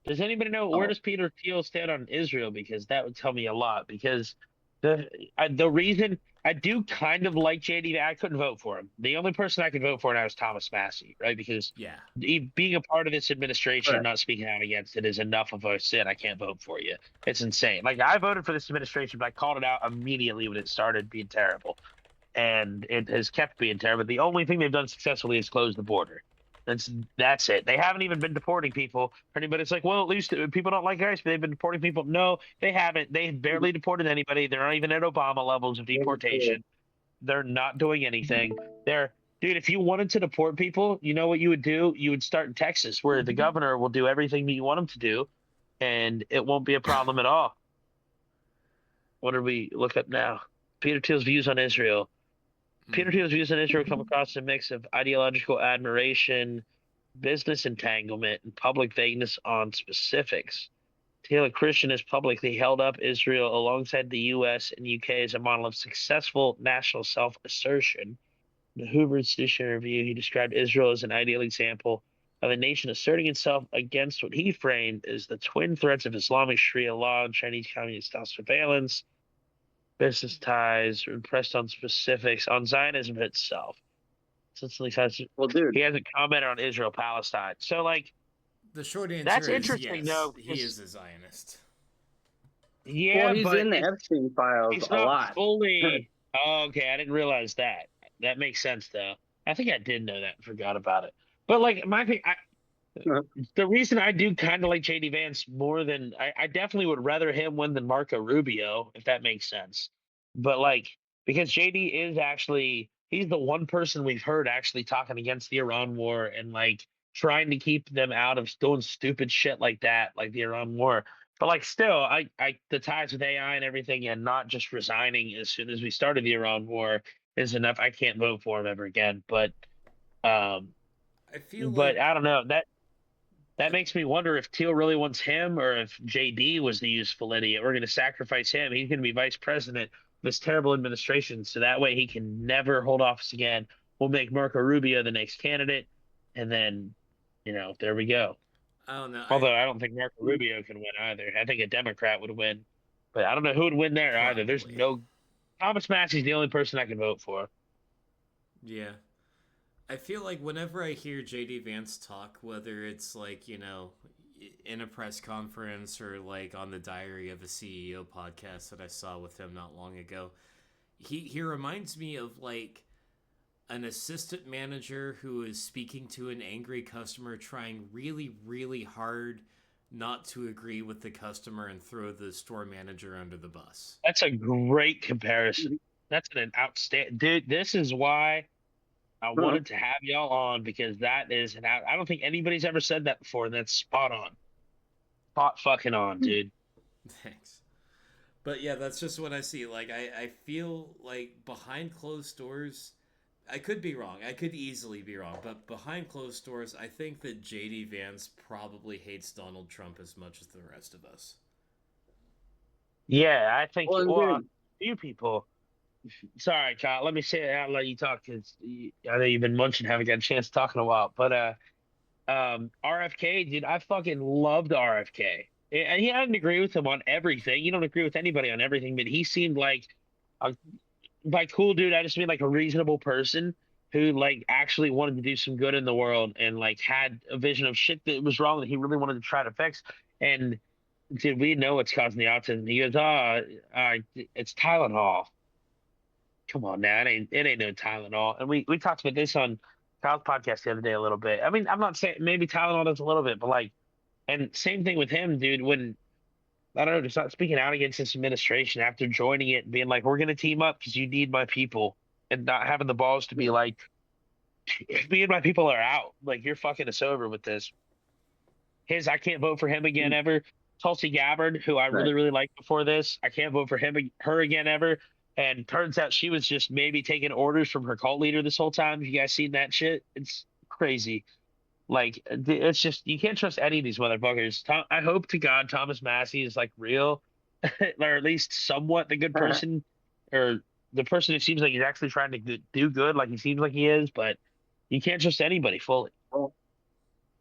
Does anybody know where does Peter Thiel stand on Israel? Because that would tell me a lot. Because the reason I do kind of like JD, I couldn't vote for him. The only person I could vote for now is Thomas Massey, right? Because being a part of this administration and not speaking out against it is enough of a sin. I can't vote for you. It's insane. Like I voted for this administration, but I called it out immediately when it started being terrible, and it has kept being terrible. The only thing they've done successfully is close the border. That's it. They haven't even been deporting people. But it's like, well, at least people don't like ICE, but they've been deporting people. No, they haven't. They barely deported anybody. They're not even at Obama levels of deportation. They're not doing anything. Dude, if you wanted to deport people, you know what you would do? You would start in Texas, where the governor will do everything that you want him to do, and it won't be a problem at all. What did we look up now? Peter Thiel's views on Israel. Peter Thiel's views on Israel come across a mix of ideological admiration, business entanglement, and public vagueness on specifics. Thiel, a Christian, has publicly held up Israel alongside the U.S. and U.K. as a model of successful national self-assertion. In the Hoover Institution review, he described Israel as an ideal example of a nation asserting itself against what he framed as the twin threats of Islamic Sharia law and Chinese communist-style surveillance. Business ties, impressed on specifics, on Zionism itself. Well, dude, he hasn't commented on Israel-Palestine. So, like, the short answer that's is interesting, yes, though. He is a Zionist. Yeah, well, he's but in the Epstein files he's a not lot. fully. Oh, okay, I didn't realize that. That makes sense, though. I think I did know that and forgot about it. But, like, my thing, the reason I do kind of like JD Vance more than I definitely would rather him win than Marco Rubio, if that makes sense. But like, because JD is actually, he's the one person we've heard actually talking against the Iran war and like trying to keep them out of doing stupid shit like that, like the Iran war. But like, still, I the ties with AI and everything, and not just resigning as soon as we started the Iran war is enough. I can't vote for him ever again. But I feel but like I don't know that makes me wonder if Teal really wants him or if JD was the useful idiot. We're going to sacrifice him. He's going to be vice president of this terrible administration, so that way he can never hold office again. We'll make Marco Rubio the next candidate, and then, there we go. I don't know. Although I don't think Marco Rubio can win either. I think a Democrat would win, but I don't know who would win there either. There's no Thomas Massey's the only person I can vote for. Yeah. I feel like whenever I hear JD Vance talk, whether it's like, in a press conference or like on the Diary of a CEO podcast that I saw with him not long ago, he reminds me of like an assistant manager who is speaking to an angry customer, trying really, really hard not to agree with the customer and throw the store manager under the bus. That's a great comparison. That's an outstanding, dude. This is why I wanted to have y'all on, because that is I don't think anybody's ever said that before, and that's spot on. Spot fucking on, dude. Thanks. But yeah, that's just what I see. Like, I feel like behind closed doors, I could be wrong. I could easily be wrong. But behind closed doors, I think that J.D. Vance probably hates Donald Trump as much as the rest of us. Yeah, I think, a few people. Sorry, Kyle. Let me say it. I'll let you talk, because I know you've been munching, haven't got a chance to talk in a while. But RFK, dude, I fucking loved RFK. And I didn't agree with him on everything. You don't agree with anybody on everything, but he seemed like by cool dude, I just mean like a reasonable person. who like actually wanted to do some good in the world and like had a vision of shit that was wrong that he really wanted to try to fix. And dude, we know what's causing the autism. He goes, it's Tylenol. Come on now, it ain't no Tylenol. And we talked about this on Kyle's podcast the other day a little bit. I mean, I'm not saying maybe Tylenol does a little bit, but like, and same thing with him, dude. When I don't know, just not speaking out against this administration after joining it and being like, we're gonna team up because you need my people, and not having the balls to be like, me and my people are out. Like you're fucking us over with this. I can't vote for him again ever. Tulsi Gabbard, who I really, really liked before this, I can't vote for her again ever. And turns out she was just maybe taking orders from her cult leader this whole time. You guys seen that shit? It's crazy. Like it's just you can't trust any of these motherfuckers. I hope to God Thomas Massey is like real, or at least somewhat the good person, or the person who seems like he's actually trying to do good, like he seems like he is. But you can't trust anybody fully.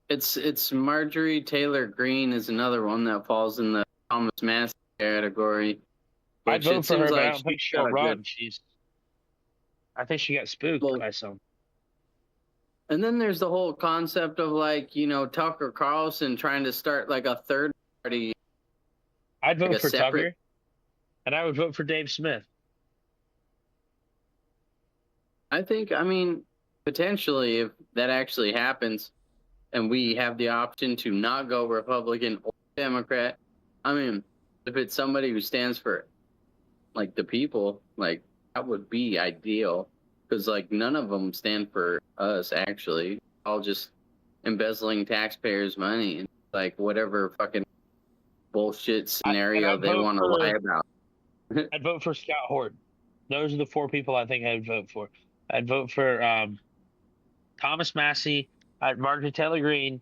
It's Marjorie Taylor Greene is another one that falls in the Thomas Massey category. I'd vote for her, but I don't think she'll run. Good... I think she got spooked by some. And then there's the whole concept of like, Tucker Carlson trying to start like a third party. I'd vote for Tucker, and I would vote for Dave Smith. I mean, potentially if that actually happens and we have the option to not go Republican or Democrat, I mean, if it's somebody who stands for like the people, like that would be ideal. Because, like, none of them stand for us, actually. All just embezzling taxpayers' money and, like, whatever fucking bullshit scenario they want to lie about. I'd vote for Scott Horton. Those are the four people I think I'd vote for. I'd vote for Thomas Massey, Marjorie Taylor Greene,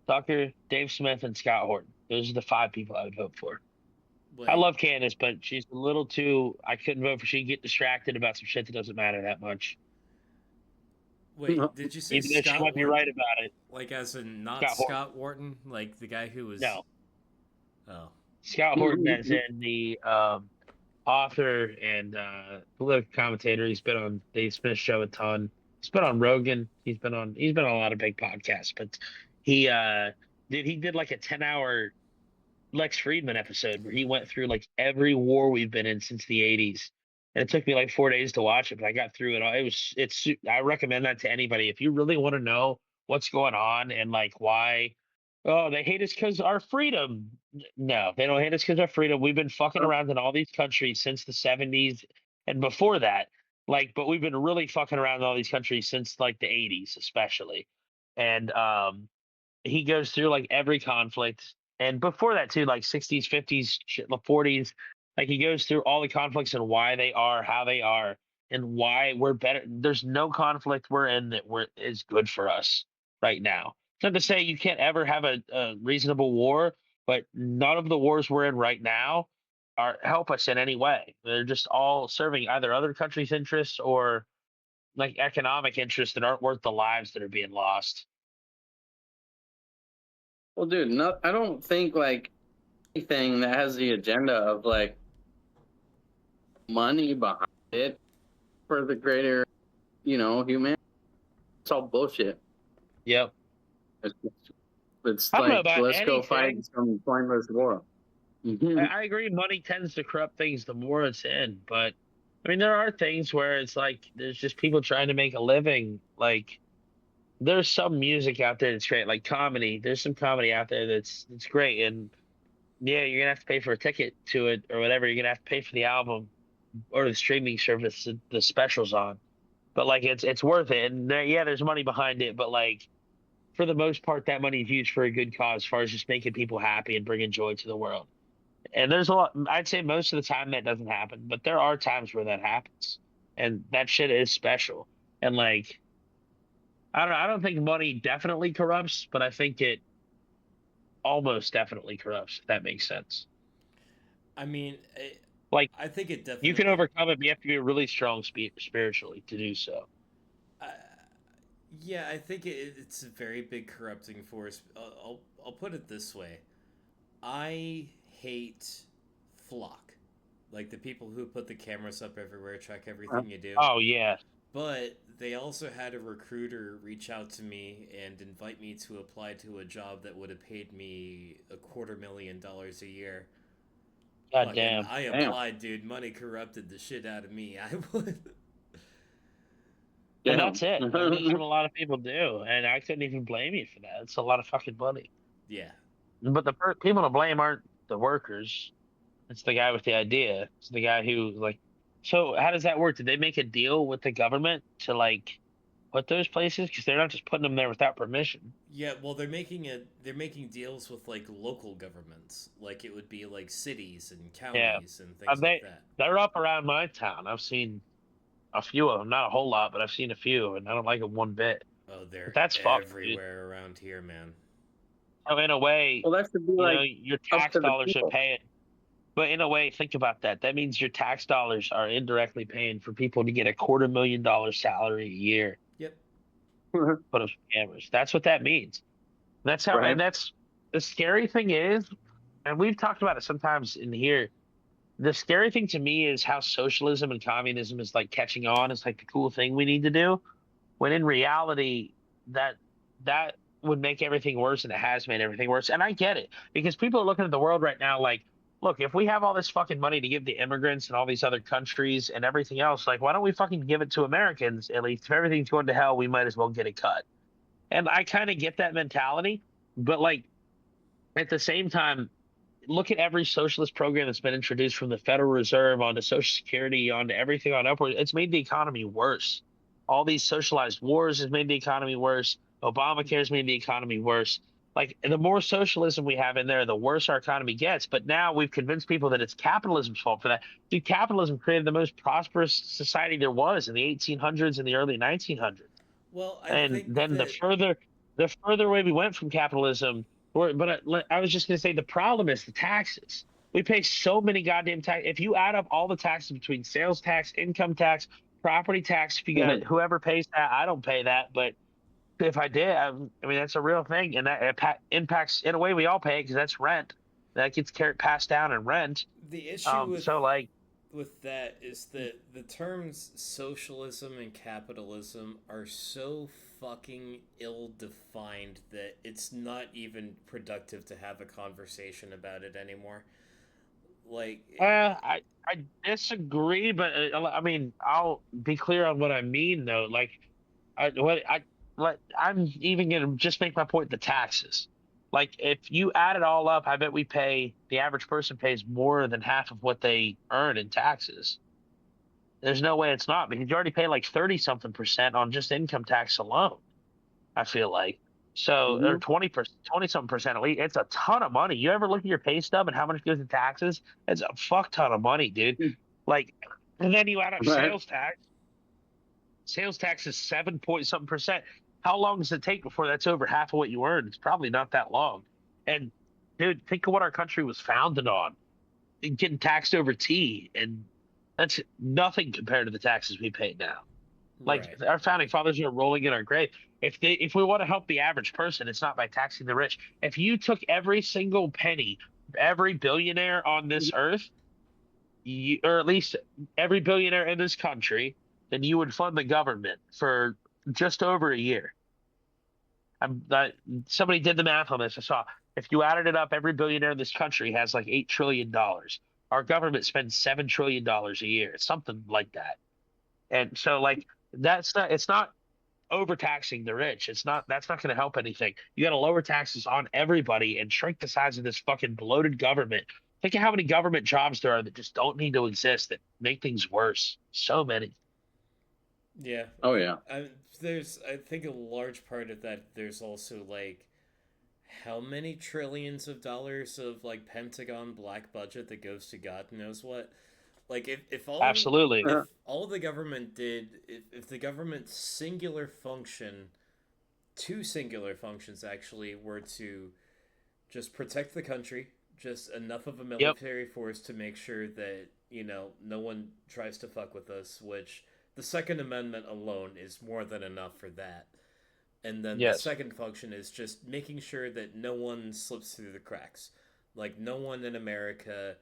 Tucker, Dave Smith, and Scott Horton. Those are the 5 people I would vote for. Wait. I love Candace, but she's a little too. I couldn't vote for. She'd get distracted about some shit that doesn't matter that much. Wait, did you say even though she might be right about it? Like, as in not Scott Wharton, like the guy who was. No. Oh. Scott Horton, as in the author and political commentator. He's been on Dave Smith's show a ton. He's been on Rogan. He's been on a lot of big podcasts. But he did like a 10-hour. Lex Friedman episode where he went through like every war we've been in since the 80s, and it took me like 4 days to watch it, but I got through it all. I recommend that to anybody if you really want to know what's going on and like why. Oh, they hate us because our freedom. No, they don't hate us because our freedom. We've been fucking around in all these countries since the 70s and before that, like, but we've been really fucking around in all these countries since like the 80s especially. And he goes through like every conflict. And before that too, like 60s, 50s, 40s, like he goes through all the conflicts and why they are, how they are, and why we're better. There's no conflict we're in that is good for us right now. It's not to say you can't ever have a reasonable war, but none of the wars we're in right now help us in any way. They're just all serving either other countries' interests or like economic interests that aren't worth the lives that are being lost. Well, dude, I don't think like anything that has the agenda of like money behind it for the greater, humanity. It's all bullshit. Yep. It's like let's go fight some pointless war. I agree. Money tends to corrupt things the more it's in, but I mean, there are things where it's like there's just people trying to make a living, like. There's some music out there that's great, like comedy. There's some comedy out there that's great, and yeah, you're gonna have to pay for a ticket to it or whatever. You're gonna have to pay for the album or the streaming service the specials on. But like, it's worth it, and there's money behind it. But like, for the most part, that money is used for a good cause, as far as just making people happy and bringing joy to the world. And there's a lot. I'd say most of the time that doesn't happen, but there are times where that happens, and that shit is special. And like. I don't think money definitely corrupts, but I think it almost definitely corrupts, if that makes sense. I mean, I think it definitely... You can overcome it, but you have to be really strong spiritually to do so. Yeah, I think it's a very big corrupting force. I'll put it this way. I hate flock. Like the people who put the cameras up everywhere, check everything you do. Oh, yeah. But they also had a recruiter reach out to me and invite me to apply to a job that would have paid me $250,000 a year. God Fucking, damn. I applied, dude. Money corrupted the shit out of me. I would. And that's it. And that's what a lot of people do. And I couldn't even blame you for that. It's a lot of fucking money. Yeah. But the people to blame aren't the workers. It's the guy with the idea. It's the guy who like. So how does that work? Did they make a deal with the government to like put those places? Because they're not just putting them there without permission. Yeah, well, they're making deals with like local governments, like it would be like cities and Yeah, counties and things like that. they're up around my town. I've seen a few of them, not a whole lot, but I've seen a few, and I don't like them one bit. Oh, they're But that's fucked, dude. everywhere around here, man. So in a way, Well, that should be like your up tax to the dollars are people. paying. But in a way, think about that. That means your tax dollars are indirectly paying for people to get $250,000 salary a year. Yep. Put up cameras. That's what that means. That's how, Right. and that's the scary thing is, and we've talked about it sometimes in here. The scary thing to me is how socialism and communism is like catching on. It's like the cool thing we need to do, when in reality, that would make everything worse, and it has made everything worse. And I get it, because people are looking at the world right now like, look, if we have all this fucking money to give to immigrants and all these other countries and everything else, like, why don't we fucking give it to Americans at least? If everything's going to hell, we might as well get a cut. And I kind of get that mentality, but like at the same time, look at every socialist program that's been introduced, from the Federal Reserve onto Social Security onto everything on upward. It's made the economy worse. All these socialized wars has made the economy worse. Obamacare has made the economy worse. Like, the more socialism we have in there, the worse our economy gets. But now we've convinced people that it's capitalism's fault for that. Dude, capitalism created the most prosperous society there was in the 1800s and the early 1900s. Well, And then the further away we went from capitalism, I was just going to say, the problem is the taxes. We pay so many goddamn tax. If you add up all the taxes between sales tax, income tax, property tax, if you got whoever pays that, I don't pay that, but if I did, I mean, that's a real thing, and that impacts, in a way, we all pay it because that's rent. That gets passed down in rent. The issue with that is that the terms socialism and capitalism are so fucking ill-defined that it's not even productive to have a conversation about it anymore. Like, I disagree, but I mean, I'll be clear on what I mean, though. Like, I'm even gonna just make my point: the taxes. Like, if you add it all up, I bet the average person pays more than half of what they earn in taxes. There's no way it's not, because you already pay like 30-something% on just income tax alone, I feel like. So, or 20-something% at least. It's a ton of money. You ever look at your pay stub and how much goes to taxes? It's a fuck ton of money, dude. Like, and then you add up sales tax. Sales tax is 7-point-something%. How long does it take before that's over half of what you earn? It's probably not that long. And dude, think of what our country was founded on. Getting taxed over tea, and that's nothing compared to the taxes we pay now. Like, our founding fathers are rolling in our grave. If we want to help the average person, it's not by taxing the rich. If you took every single penny, every billionaire on this earth, or at least every billionaire in this country, then you would fund the government for just over a year. Somebody did the math on this. I saw, if you added it up, every billionaire in this country has like $8 trillion. Our government spends $7 trillion a year. It's something like that. And so, like, it's not overtaxing the rich. That's not going to help anything. You got to lower taxes on everybody and shrink the size of this fucking bloated government. Think of how many government jobs there are that just don't need to exist, that make things worse. So many. Yeah. Oh yeah. I think a large part of that, there's also like, how many trillions of dollars of like Pentagon black budget that goes to God knows what. Like, if all absolutely, if all the government did, if the government's two singular functions actually, were to just protect the country, just enough of a military force to make sure that, no one tries to fuck with us, which the Second Amendment alone is more than enough for that. And then the second function is just making sure that no one slips through the cracks. Like, no one in America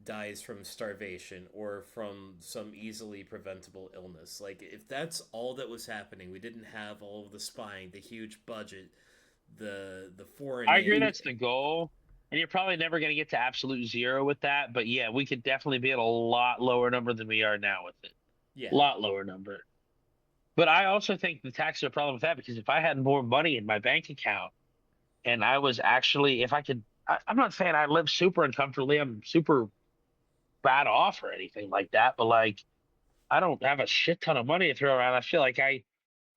dies from starvation or from some easily preventable illness. Like, if that's all that was happening, we didn't have all of the spying, the huge budget, the foreign I agree aid. that's the goal. And you're probably never going to get to absolute zero with that. But yeah, we could definitely be at a lot lower number than we are now with it. Yeah. A lot lower number. But I also think the taxes are a problem with that because if I had more money in my bank account and I was actually, if I could, I'm not saying I live super uncomfortably, I'm super bad off or anything like that, but like, I don't have a shit ton of money to throw around. I feel like I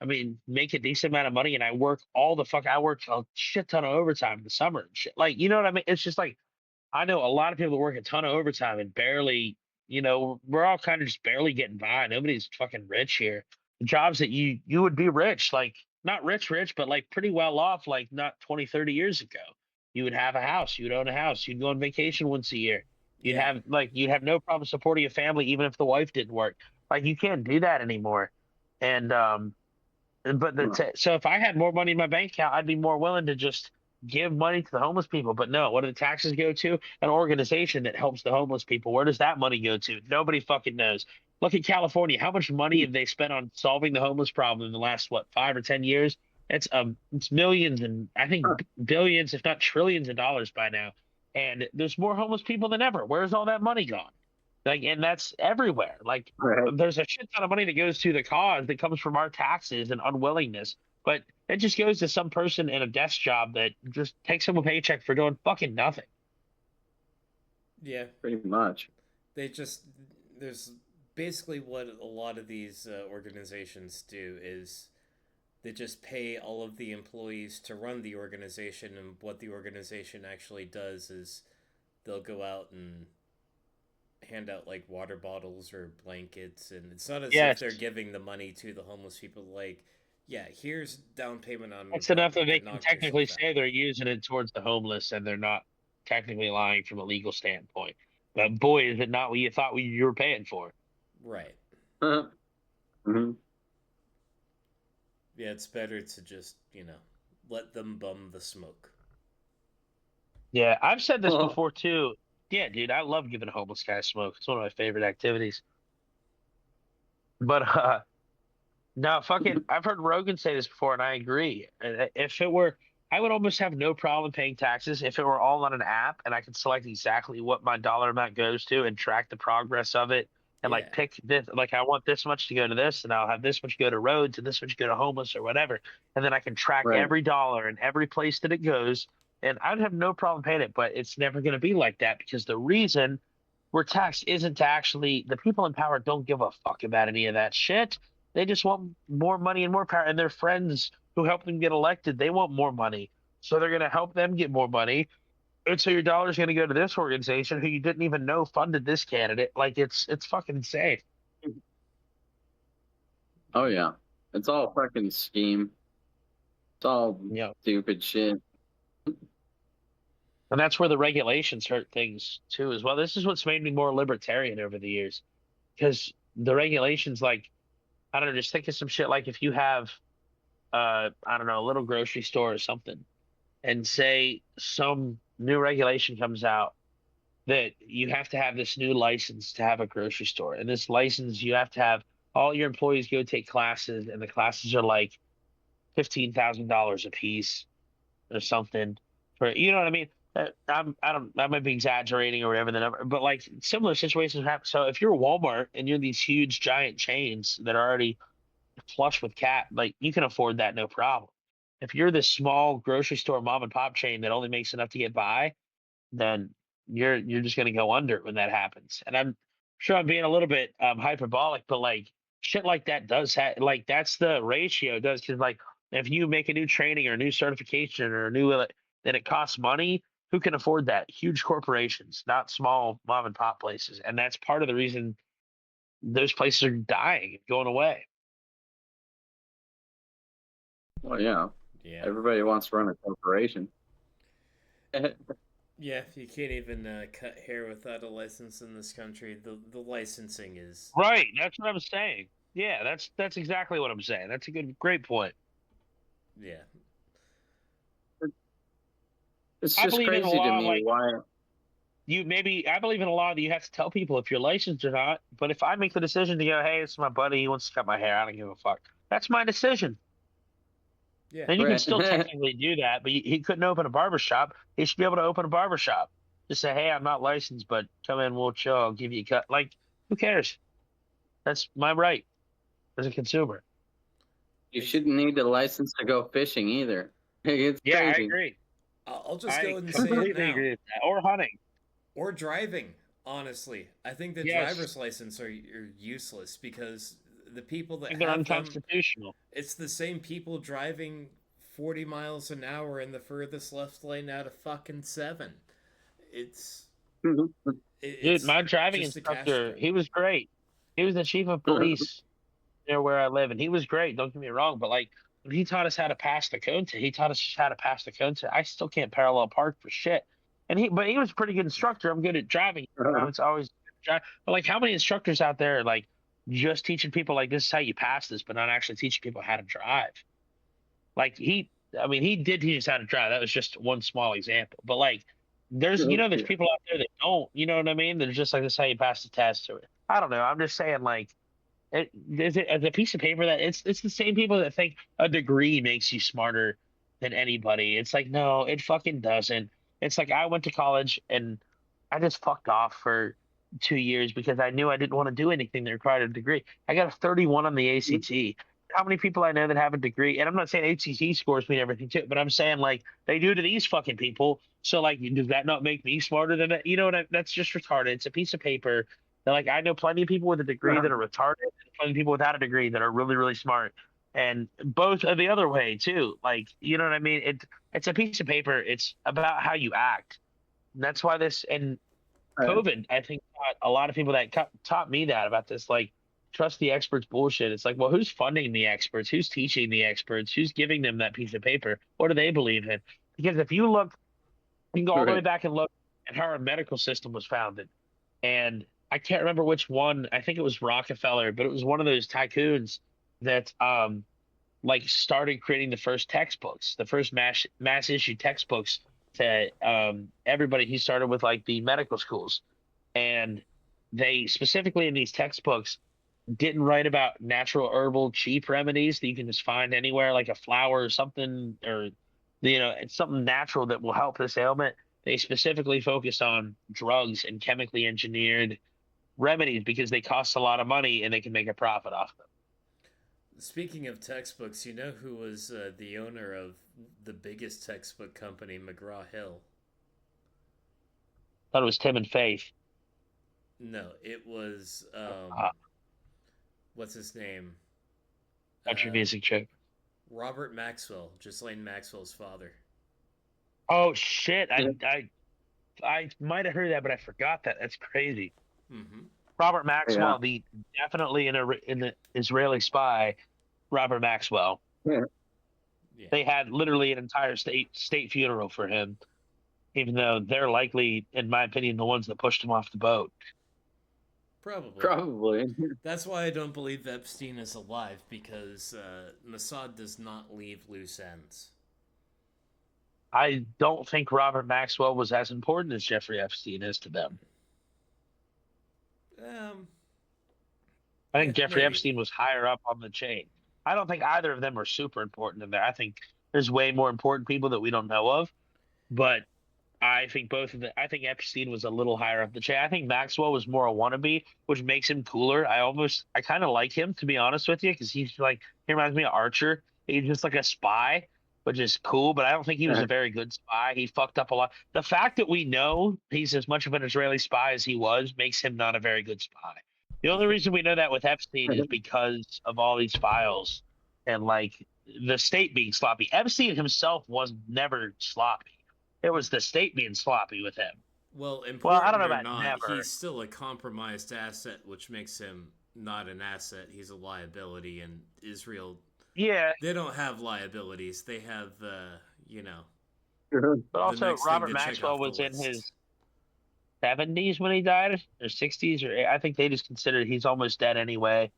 mean, make a decent amount of money and I work I work a shit ton of overtime in the summer and shit. Like, you know what I mean? It's just like, I know a lot of people that work a ton of overtime and barely, we're all kind of just barely getting by. Nobody's fucking rich here. The jobs that you would be rich, like not rich, but like pretty well off, like not 20, 30 years ago. You would have a house, you would own a house, you'd go on vacation once a year. Yeah. You'd have no problem supporting a family even if the wife didn't work. Like you can't do that anymore. And so if I had more money in my bank account, I'd be more willing to just give money to the homeless people. But no, what do the taxes go to? An organization that helps the homeless people. Where does that money go to? Nobody fucking knows. Look at California. How much money have they spent on solving the homeless problem in the last 5 or 10 years? It's millions and I think billions, if not trillions of dollars by now. And there's more homeless people than ever. Where's all that money gone? Like, and that's everywhere. Like, there's a shit ton of money that goes to the cause that comes from our taxes and unwillingness, but it just goes to some person in a desk job that just takes him a paycheck for doing fucking nothing. Yeah. Pretty much. There's basically what a lot of these organizations do is they just pay all of the employees to run the organization, and what the organization actually does is they'll go out and hand out like water bottles or blankets, and it's not as if they're giving the money to the homeless people. Like, yeah, here's down payment on. It's enough that they can technically say they're using it towards the homeless, and they're not technically lying from a legal standpoint. But boy, is it not what you thought you were paying for? Right. Mm-hmm. Yeah, it's better to just let them bum the smoke. Yeah, I've said this before too. Yeah, dude, I love giving a homeless guy a smoke. It's one of my favorite activities. But no, fucking, I've heard Rogan say this before, and I agree. If it were, I would almost have no problem paying taxes if it were all on an app and I could select exactly what my dollar amount goes to and track the progress of it and like pick this, like I want this much to go to this, and I'll have this much go to roads and this much go to homeless or whatever, and then I can track every dollar and every place that it goes, and I'd have no problem paying it. But it's never going to be like that because the reason we're taxed isn't to actually, the people in power don't give a fuck about any of that shit. They just want more money and more power. And their friends who helped them get elected, they want more money. So they're going to help them get more money. And so your dollar's going to go to this organization who you didn't even know funded this candidate. Like, it's fucking insane. Oh, yeah. It's all a fucking scheme. It's all stupid shit. And that's where the regulations hurt things too as well. This is what's made me more libertarian over the years. Because the regulations, like, I don't know, just think of some shit like if you have, I don't know, a little grocery store or something, and say some new regulation comes out that you have to have this new license to have a grocery store. And this license, you have to have all your employees go take classes, and the classes are like $15,000 a piece or something. For, you know what I mean? I might be exaggerating or whatever the number, but like similar situations happen. So if you're Walmart and you're these huge giant chains that are already flush with cat, like you can afford that no problem. If you're this small grocery store mom and pop chain that only makes enough to get by, then you're just going to go under when that happens. And I'm sure I'm being a little bit hyperbolic, but like shit like that does like that's the ratio does, because like if you make a new training or a new certification or a new then it costs money. Who can afford that? Huge corporations, not small mom and pop places. And that's part of the reason those places are dying, going away. Well, yeah. Yeah. Everybody wants to run a corporation. Yeah, you can't even cut hair without a license in this country. The licensing is right. That's what I'm saying. Yeah, that's exactly what I'm saying. That's a great point. Yeah. It's just crazy to me why. I believe in a law that you have to tell people if you're licensed or not. But if I make the decision to go, hey, it's my buddy, he wants to cut my hair, I don't give a fuck. That's my decision. Yeah. And you can Right. still technically do that, but he couldn't open a barber shop. He should be able to open a barber shop. Just say, hey, I'm not licensed, but come in, we'll chill, I'll give you a cut. Like, who cares? That's my right as a consumer. You shouldn't need a license to go fishing either. It's Yeah, crazy. I agree. I'll just I go and say it completely now. agree with that. Or hunting. Or driving, honestly. I think the Yes. driver's license are useless because the people that They're have them, unconstitutional. it's the same people driving 40 miles an hour in the furthest left lane out of fucking 7. It's Dude, my driving just a cash instructor, grab. he was great. He was the chief of police near where I live, and he was great. Don't get me wrong, but like when he taught us how to pass the cone he taught us how to pass the cone I still can't parallel park for shit. But he was a pretty good instructor. I'm good at driving. It's always drive. But like, how many instructors out there are like just teaching people like this is how you pass this, but not actually teaching people how to drive? Like he did teach us how to drive. That was just one small example. But like, there's people out there that don't. You know what I mean? They're just like, this is how you pass the test. Or I don't know. I'm just saying, like, is it as a piece of paper that it's the same people that think a degree makes you smarter than anybody. It's like, no, it fucking doesn't. It's like I went to college and I just fucked off for 2 years because I knew I didn't want to do anything that required a degree. I got a 31 on the ACT. How many people I know that have a degree? And I'm not saying ACT scores mean everything too, but I'm saying like they do to these fucking people. So like, does that not make me smarter than that? You know what? That's just retarded. It's a piece of paper. That, like, I know plenty of people with a degree that are retarded, and plenty of people without a degree that are really really smart, and both are the other way too. Like, you know what I mean? It's a piece of paper. It's about how you act. And that's why this and COVID, I think, taught a lot of people that taught me that about this. Like, trust the experts bullshit. It's like, well, who's funding the experts? Who's teaching the experts? Who's giving them that piece of paper? What do they believe in? Because if you look, you can go all the way back and look at how our medical system was founded. And I can't remember which one. I think it was Rockefeller, but it was one of those tycoons that like started creating the first textbooks, the first mass issue textbooks to everybody. He started with like the medical schools, and they specifically in these textbooks didn't write about natural herbal cheap remedies that you can just find anywhere, like a flower or something, or it's something natural that will help this ailment. They specifically focused on drugs and chemically engineered remedies because they cost a lot of money and they can make a profit off them. Speaking of textbooks, you know who was the owner of the biggest textbook company, McGraw-Hill? Thought it was Tim and Faith. No, it was what's his name? Country music chick. Robert Maxwell, Ghislaine Maxwell's father. Oh shit! I might have heard that, but I forgot that. That's crazy. Mm-hmm. Robert Maxwell, definitely in the Israeli spy, Robert Maxwell. Yeah. They had literally an entire state funeral for him, even though they're likely, in my opinion, the ones that pushed him off the boat. Probably. That's why I don't believe Epstein is alive, because Mossad does not leave loose ends. I don't think Robert Maxwell was as important as Jeffrey Epstein is to them. I think Jeffrey Epstein was higher up on the chain. I don't think either of them are super important in there. I think there's way more important people that we don't know of, but I think I think Epstein was a little higher up the chain. I think Maxwell was more a wannabe, which makes him cooler. I kind of like him, to be honest with you, because he reminds me of Archer. He's just like a spy, which is cool, but I don't think he was a very good spy. He fucked up a lot. The fact that we know he's as much of an Israeli spy as he was makes him not a very good spy. The only reason we know that with Epstein is because of all these files and like the state being sloppy. Epstein himself was never sloppy. It was the state being sloppy with him. Well, I don't know about not, never. He's still a compromised asset, which makes him not an asset. He's a liability, and Israel... Yeah. They don't have liabilities. They have, But also, Robert Maxwell was in his 70s when he died, or 60s, or I think they just considered he's almost dead anyway.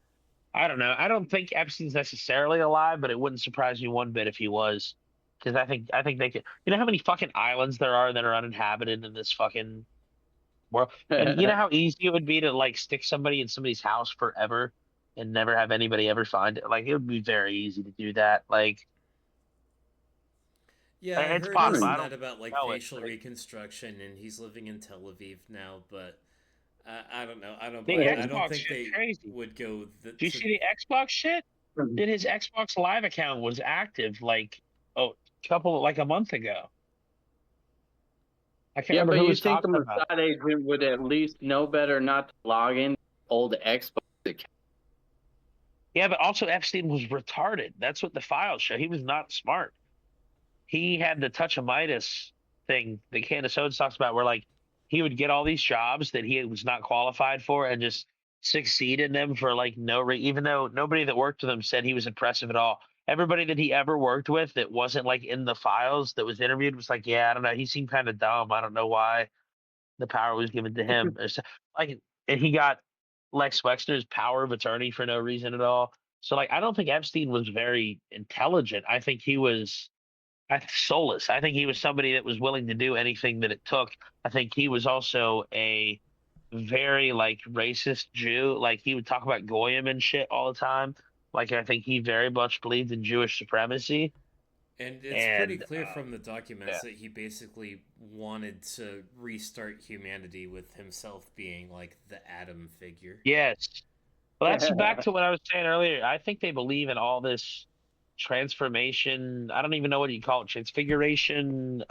I don't know. I don't think Epstein's necessarily alive, but it wouldn't surprise me one bit if he was, because I think they could. You know how many fucking islands there are that are uninhabited in this fucking world. And you know how easy it would be to like stick somebody in somebody's house forever and never have anybody ever find it. Like it would be very easy to do that. Like Yeah, I it's heard possible. isn't I that don't about like know it. facial reconstruction, and he's living in Tel Aviv now. But I don't know. I don't The buy it. I don't Xbox think shit's they crazy. would go. Do you see the Xbox shit? Did his Xbox Live account was active like a month ago. I can't Yeah, remember but who you was think the talking about it. Mossad agent would at least know better not to log in old Xbox account? Yeah, but also Epstein was retarded. That's what the files show. He was not smart. He had the touch of Midas thing that Candace Owens talks about, where like he would get all these jobs that he was not qualified for and just succeed in them for like even though nobody that worked with him said he was impressive at all. Everybody that he ever worked with that wasn't like in the files that was interviewed was like, yeah, I don't know. He seemed kind of dumb. I don't know why the power was given to him. Like, and he got Lex Wexner's power of attorney for no reason at all. So like, I don't think Epstein was very intelligent. I think he was soulless. I think he was somebody that was willing to do anything that it took. I think he was also a very like racist Jew. Like he would talk about goyim and shit all the time. Like I think he very much believed in Jewish supremacy. And it's pretty clear from the documents that he basically wanted to restart humanity with himself being like the Adam figure. Yes. Well, that's back to what I was saying earlier. I think they believe in all this transformation. I don't even know what you call it, transfiguration,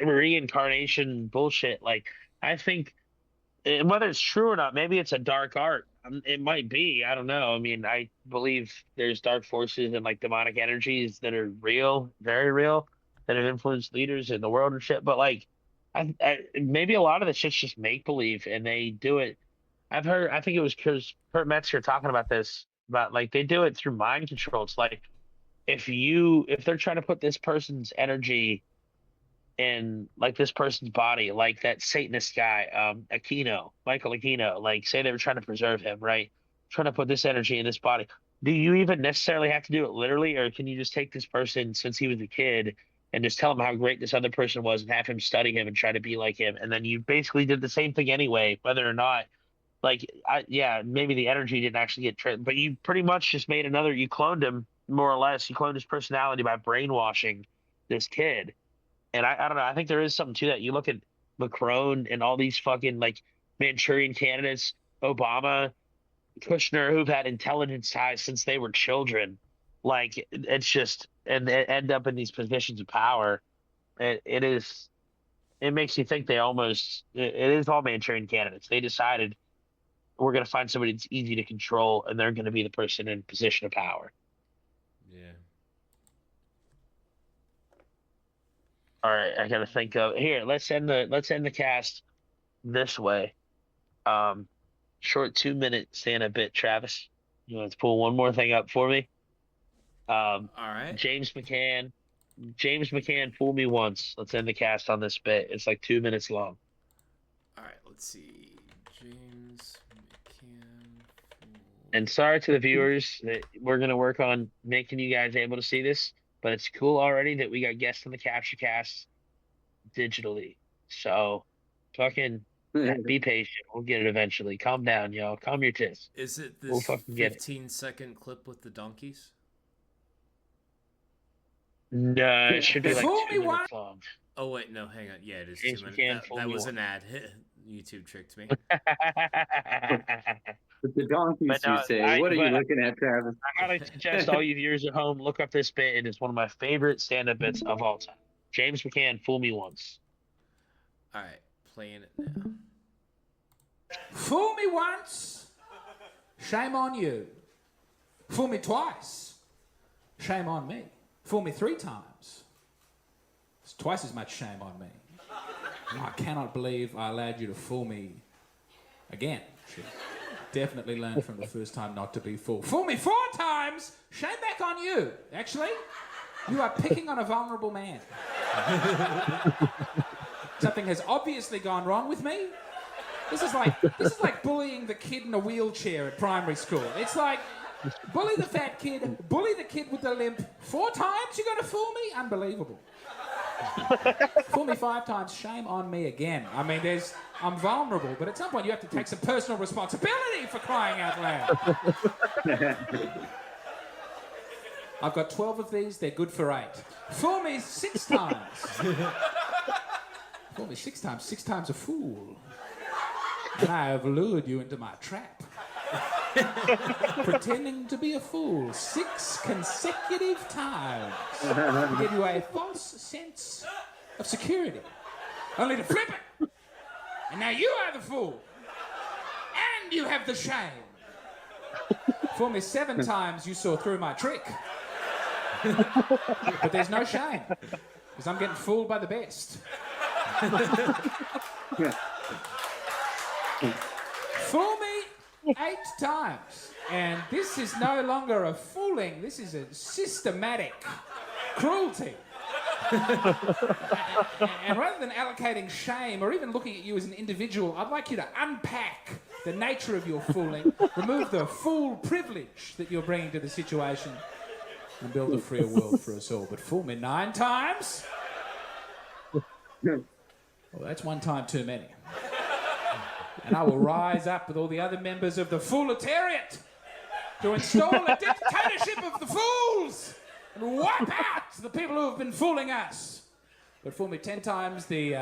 reincarnation bullshit. Like, I think, and whether it's true or not, maybe it's a dark art. It might be. I don't know. I mean, I believe there's dark forces and like demonic energies that are real, very real, that have influenced leaders in the world and shit. But like, maybe a lot of the shit's just make believe, and they do it. I've heard. I think it was Kurt Metzger talking about this. About like they do it through mind control. It's like if they're trying to put this person's energy in like this person's body, like that Satanist guy, Michael Aquino, like say they were trying to preserve him, right? Trying to put this energy in this body. Do you even necessarily have to do it literally, or can you just take this person since he was a kid and just tell him how great this other person was and have him study him and try to be like him? And then you basically did the same thing anyway, whether or not like maybe the energy didn't actually get but you pretty much just made you cloned him more or less. You cloned his personality by brainwashing this kid. And I don't know. I think there is something to that. You look at Macron and all these fucking like Manchurian candidates, Obama, Kushner, who've had intelligence ties since they were children. Like it's just, and they end up in these positions of power. It makes you think it is all Manchurian candidates. They decided we're going to find somebody that's easy to control, and they're going to be the person in position of power. Yeah. All right, I got to think of here. Let's end the cast this way. Short 2-minute stand-up bit. Travis, you want to pull one more thing up for me? All right. James McCann, fool me once. Let's end the cast on this bit. It's like 2 minutes long. All right, let's see. James McCann. And sorry to the viewers that we're gonna work on making you guys able to see this, but it's cool already that we got guests on the CaptchaCast digitally. So, fucking be patient. We'll get it eventually. Calm down, y'all. Calm your tits. Is it this 15-second clip with the donkeys? No, it should be like 2 minutes long. Oh wait, no, hang on. Yeah, it is James 2 minutes. That was an ad. YouTube tricked me. The donkeys, you say. What are you looking at, Travis? I gotta suggest all you viewers at home look up this bit. It is one of my favorite stand-up bits of all time. James McCann, fool me once. All right, playing it now. Fool me once, shame on you. Fool me twice, shame on me. Fool me 3 times, it's twice as much shame on me. I cannot believe I allowed you to fool me again. Should definitely learn from the first time not to be fooled. Fool me 4 times, shame back on you. Actually, you are picking on a vulnerable man. Something has obviously gone wrong with me. This is like bullying the kid in a wheelchair at primary school. It's like, bully the fat kid, bully the kid with the limp. 4 times you're going to fool me? Unbelievable. Fool me 5 times, shame on me again. I mean, I'm vulnerable, but at some point you have to take some personal responsibility for crying out loud. I've got 12 of these, they're good for 8. Fool me 6 times. Fool me 6 times, 6 times a fool. And I have lured you into my trap. Pretending to be a fool 6 consecutive times to give you a false sense of security, only to flip it. And now you are the fool, and you have the shame. Fool me 7 times, you saw through my trick. But there's no shame, because I'm getting fooled by the best. Fool me 8 times, and this is no longer a fooling, this is a systematic cruelty. And rather than allocating shame or even looking at you as an individual, I'd like you to unpack the nature of your fooling, remove the fool privilege that you're bringing to the situation, and build a freer world for us all. But fool me 9 times? Well, that's 1 time too many. And I will rise up with all the other members of the Fooletariat to install a dictatorship of the fools and wipe out the people who have been fooling us. But fool me 10 times, the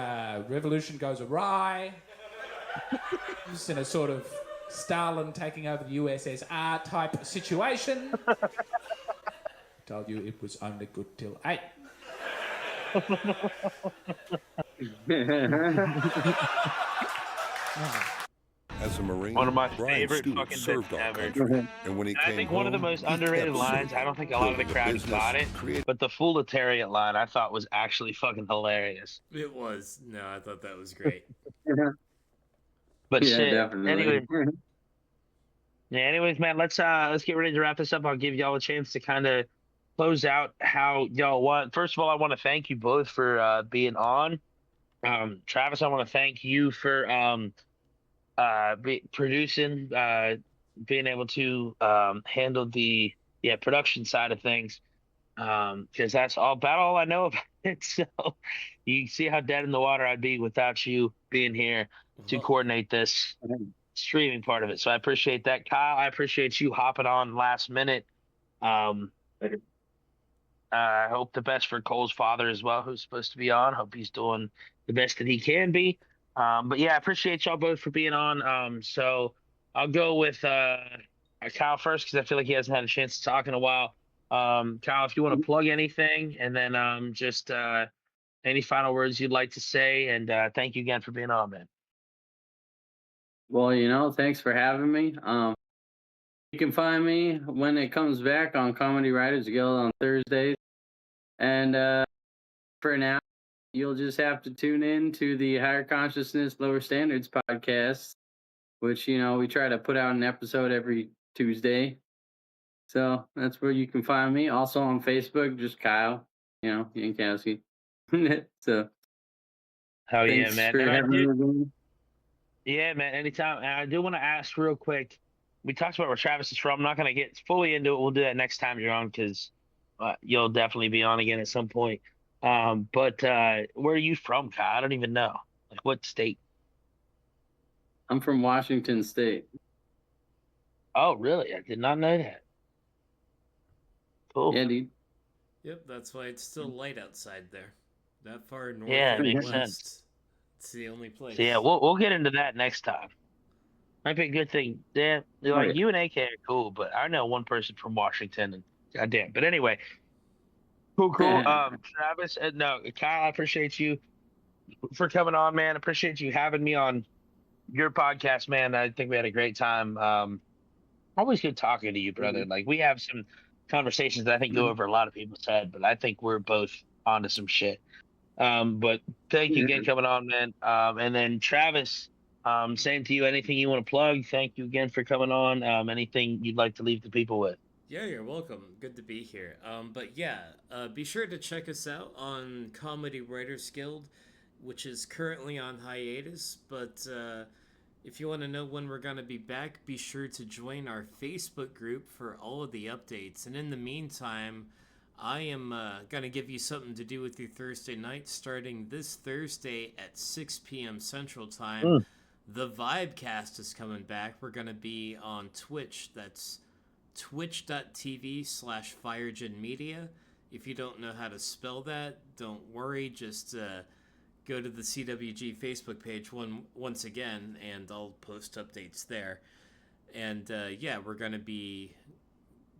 revolution goes awry. Just in a sort of Stalin taking over the USSR type situation. Told you it was only good till 8. As a Marine, One of my Brian favorite Stewart fucking served bits our ever. country, and when he I came think one of the home, most he underrated kept lines, serving, I don't think a lot of the building a crowd business, got it, creating- but the Fooletariat line I thought was actually fucking hilarious. It was. No, I thought that was great. But Yeah, shit, definitely. anyways, man, let's get ready to wrap this up. I'll give y'all a chance to kind of close out how y'all want. First of all, I want to thank you both for being on. Travis, I want to thank you for producing, being able to handle the production side of things, because that's all about all I know about it. So you see how dead in the water I'd be without you being here to coordinate this streaming part of it. So I appreciate that, Kyle. I appreciate you hopping on last minute. I hope the best for Cole's father as well, who's supposed to be on. Hope he's doing the best that he can be. But yeah, I appreciate y'all both for being on. So I'll go with Kyle first because I feel like he hasn't had a chance to talk in a while. Kyle, if you want to plug anything, and then just any final words you'd like to say, and thank you again for being on, man. Well, thanks for having me. You can find me when it comes back on Comedy Writers Guild on Thursdays. And for now, you'll just have to tune in to the Higher Consciousness, Lower Standards podcast, which, we try to put out an episode every Tuesday. So that's where you can find me. Also on Facebook, just Kyle, Yankowski. So Hell yeah, thanks man. for And I having do, me. yeah, man, anytime. And I do want to ask real quick. We talked about where Travis is from. I'm not going to get fully into it. We'll do that next time you're on because you'll definitely be on again at some point. But where are you from, Kyle? I don't even know. Like what state? I'm from Washington State. Oh, really? I did not know that. Cool. Yeah, dude. Yep, that's why it's still light outside there. That far north Yeah, it and makes west. sense. It's the only place. So yeah, we'll get into that next time. Might be a good thing. Yeah, like yeah. you and AK are cool, but I know one person from Washington, and goddamn. But anyway, cool. Travis, no, Kyle, I appreciate you for coming on, man. Appreciate you having me on your podcast, man. I think we had a great time. Always good talking to you, brother. Like we have some conversations that I think go over a lot of people's head, but I think we're both onto some shit. But thank you again coming on, man. And then Travis, same to you. Anything you want to plug? Thank you again for coming on. Anything you'd like to leave the people with? Yeah, you're welcome. Good to be here. But yeah, be sure to check us out on Comedy Writers Guild, which is currently on hiatus. But if you want to know when we're going to be back, be sure to join our Facebook group for all of the updates. And in the meantime, I am going to give you something to do with your Thursday night starting this Thursday at 6 p.m. Central Time. The Vibecast is coming back. We're going to be on Twitch. That's twitch.tv/FiregenMedia. If you don't know how to spell that, don't worry. Just go to the CWG Facebook page once again, and I'll post updates there. And yeah, we're going to be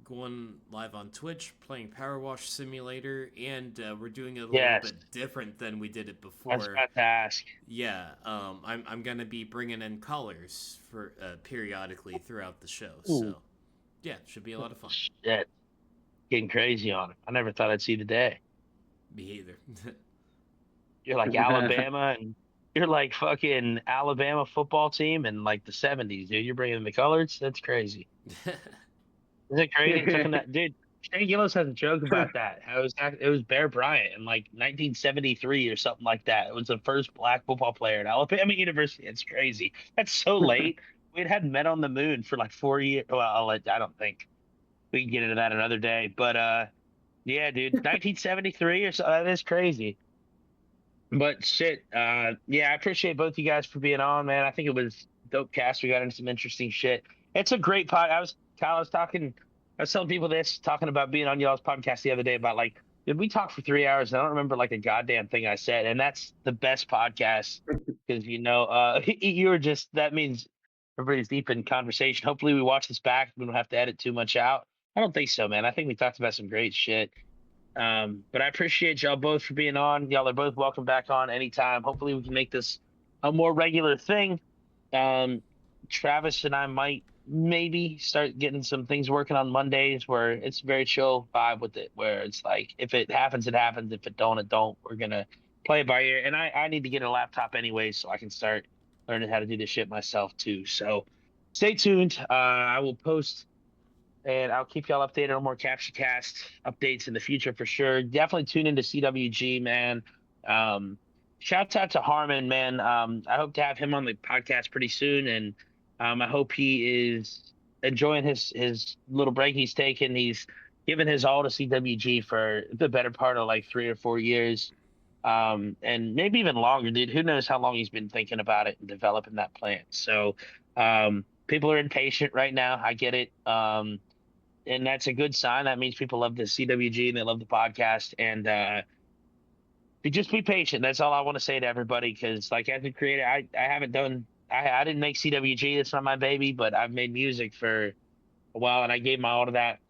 going live on Twitch, playing Power Wash Simulator, and we're doing it a little bit different than we did it before. I was about to ask. Yeah, I'm going to be bringing in callers for periodically throughout the show. So, yeah, should be a lot of fun. Shit. Getting crazy on it. I never thought I'd see the day. Me either. You're like Alabama, and you're like fucking Alabama football team in like the 70s, dude. You're bringing in the colors? That's crazy. Is it crazy? Dude, Shane Gillis has a joke about that. It was Bear Bryant in like 1973 or something like that. It was the first black football player at Alabama University. It's crazy. That's so late. We'd had Men on the Moon for like 4 years. Well, I don't think we can get into that another day. But yeah, dude, 1973 or so. That is crazy. But shit, yeah, I appreciate both you guys for being on, man. I think it was dope cast. We got into some interesting shit. It's a great pod. I was telling people this, talking about being on y'all's podcast the other day about like, did we talk for 3 hours? And I don't remember like a goddamn thing I said. And that's the best podcast because, you know, that means everybody's deep in conversation. Hopefully we watch this back. We don't have to edit too much out. I don't think so, man. I think we talked about some great shit. But I appreciate y'all both for being on. Y'all are both welcome back on anytime. Hopefully we can make this a more regular thing. Travis and I might maybe start getting some things working on Mondays where it's a very chill vibe with it, where it's like, if it happens, it happens. If it don't, it don't. We're going to play it by ear. And I need to get a laptop anyway, so I can start learning how to do this shit myself too. So stay tuned. I will post and I'll keep y'all updated on more CaptchaCast updates in the future for sure. Definitely tune into CWG, man. Shout out to Harmon, man. I hope to have him on the podcast pretty soon, and I hope he is enjoying his little break he's taken. He's given his all to CWG for the better part of like 3 or 4 years, and maybe even longer, dude. Who knows how long he's been thinking about it and developing that plan. So people are impatient right now. I get it. And that's a good sign. That means people love the CWG and they love the podcast. And just be patient. That's all I want to say to everybody. Because like as a creator, I didn't make CWG. It's not my baby, but I've made music for a while, and I gave my all to that.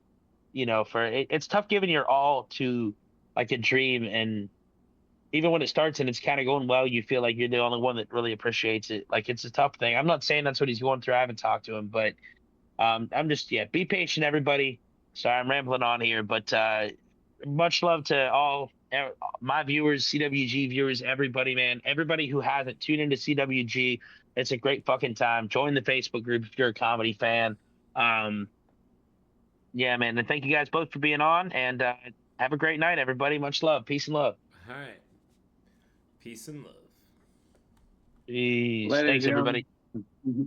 You know, it's tough giving your all to like a dream, and even when it starts and it's kind of going well, you feel like you're the only one that really appreciates it. Like it's a tough thing. I'm not saying that's what he's going through. I haven't talked to him, but I'm just, be patient, everybody. Sorry, I'm rambling on here, but much love to all my viewers, CWG viewers, everybody, man. Everybody who hasn't tuned into CWG, it's a great fucking time. Join the Facebook group if you're a comedy fan. Yeah, man. And thank you guys both for being on, and have a great night, everybody. Much love. Peace and love. All right. Peace and love. Peace. Thanks, everybody. Mm-hmm.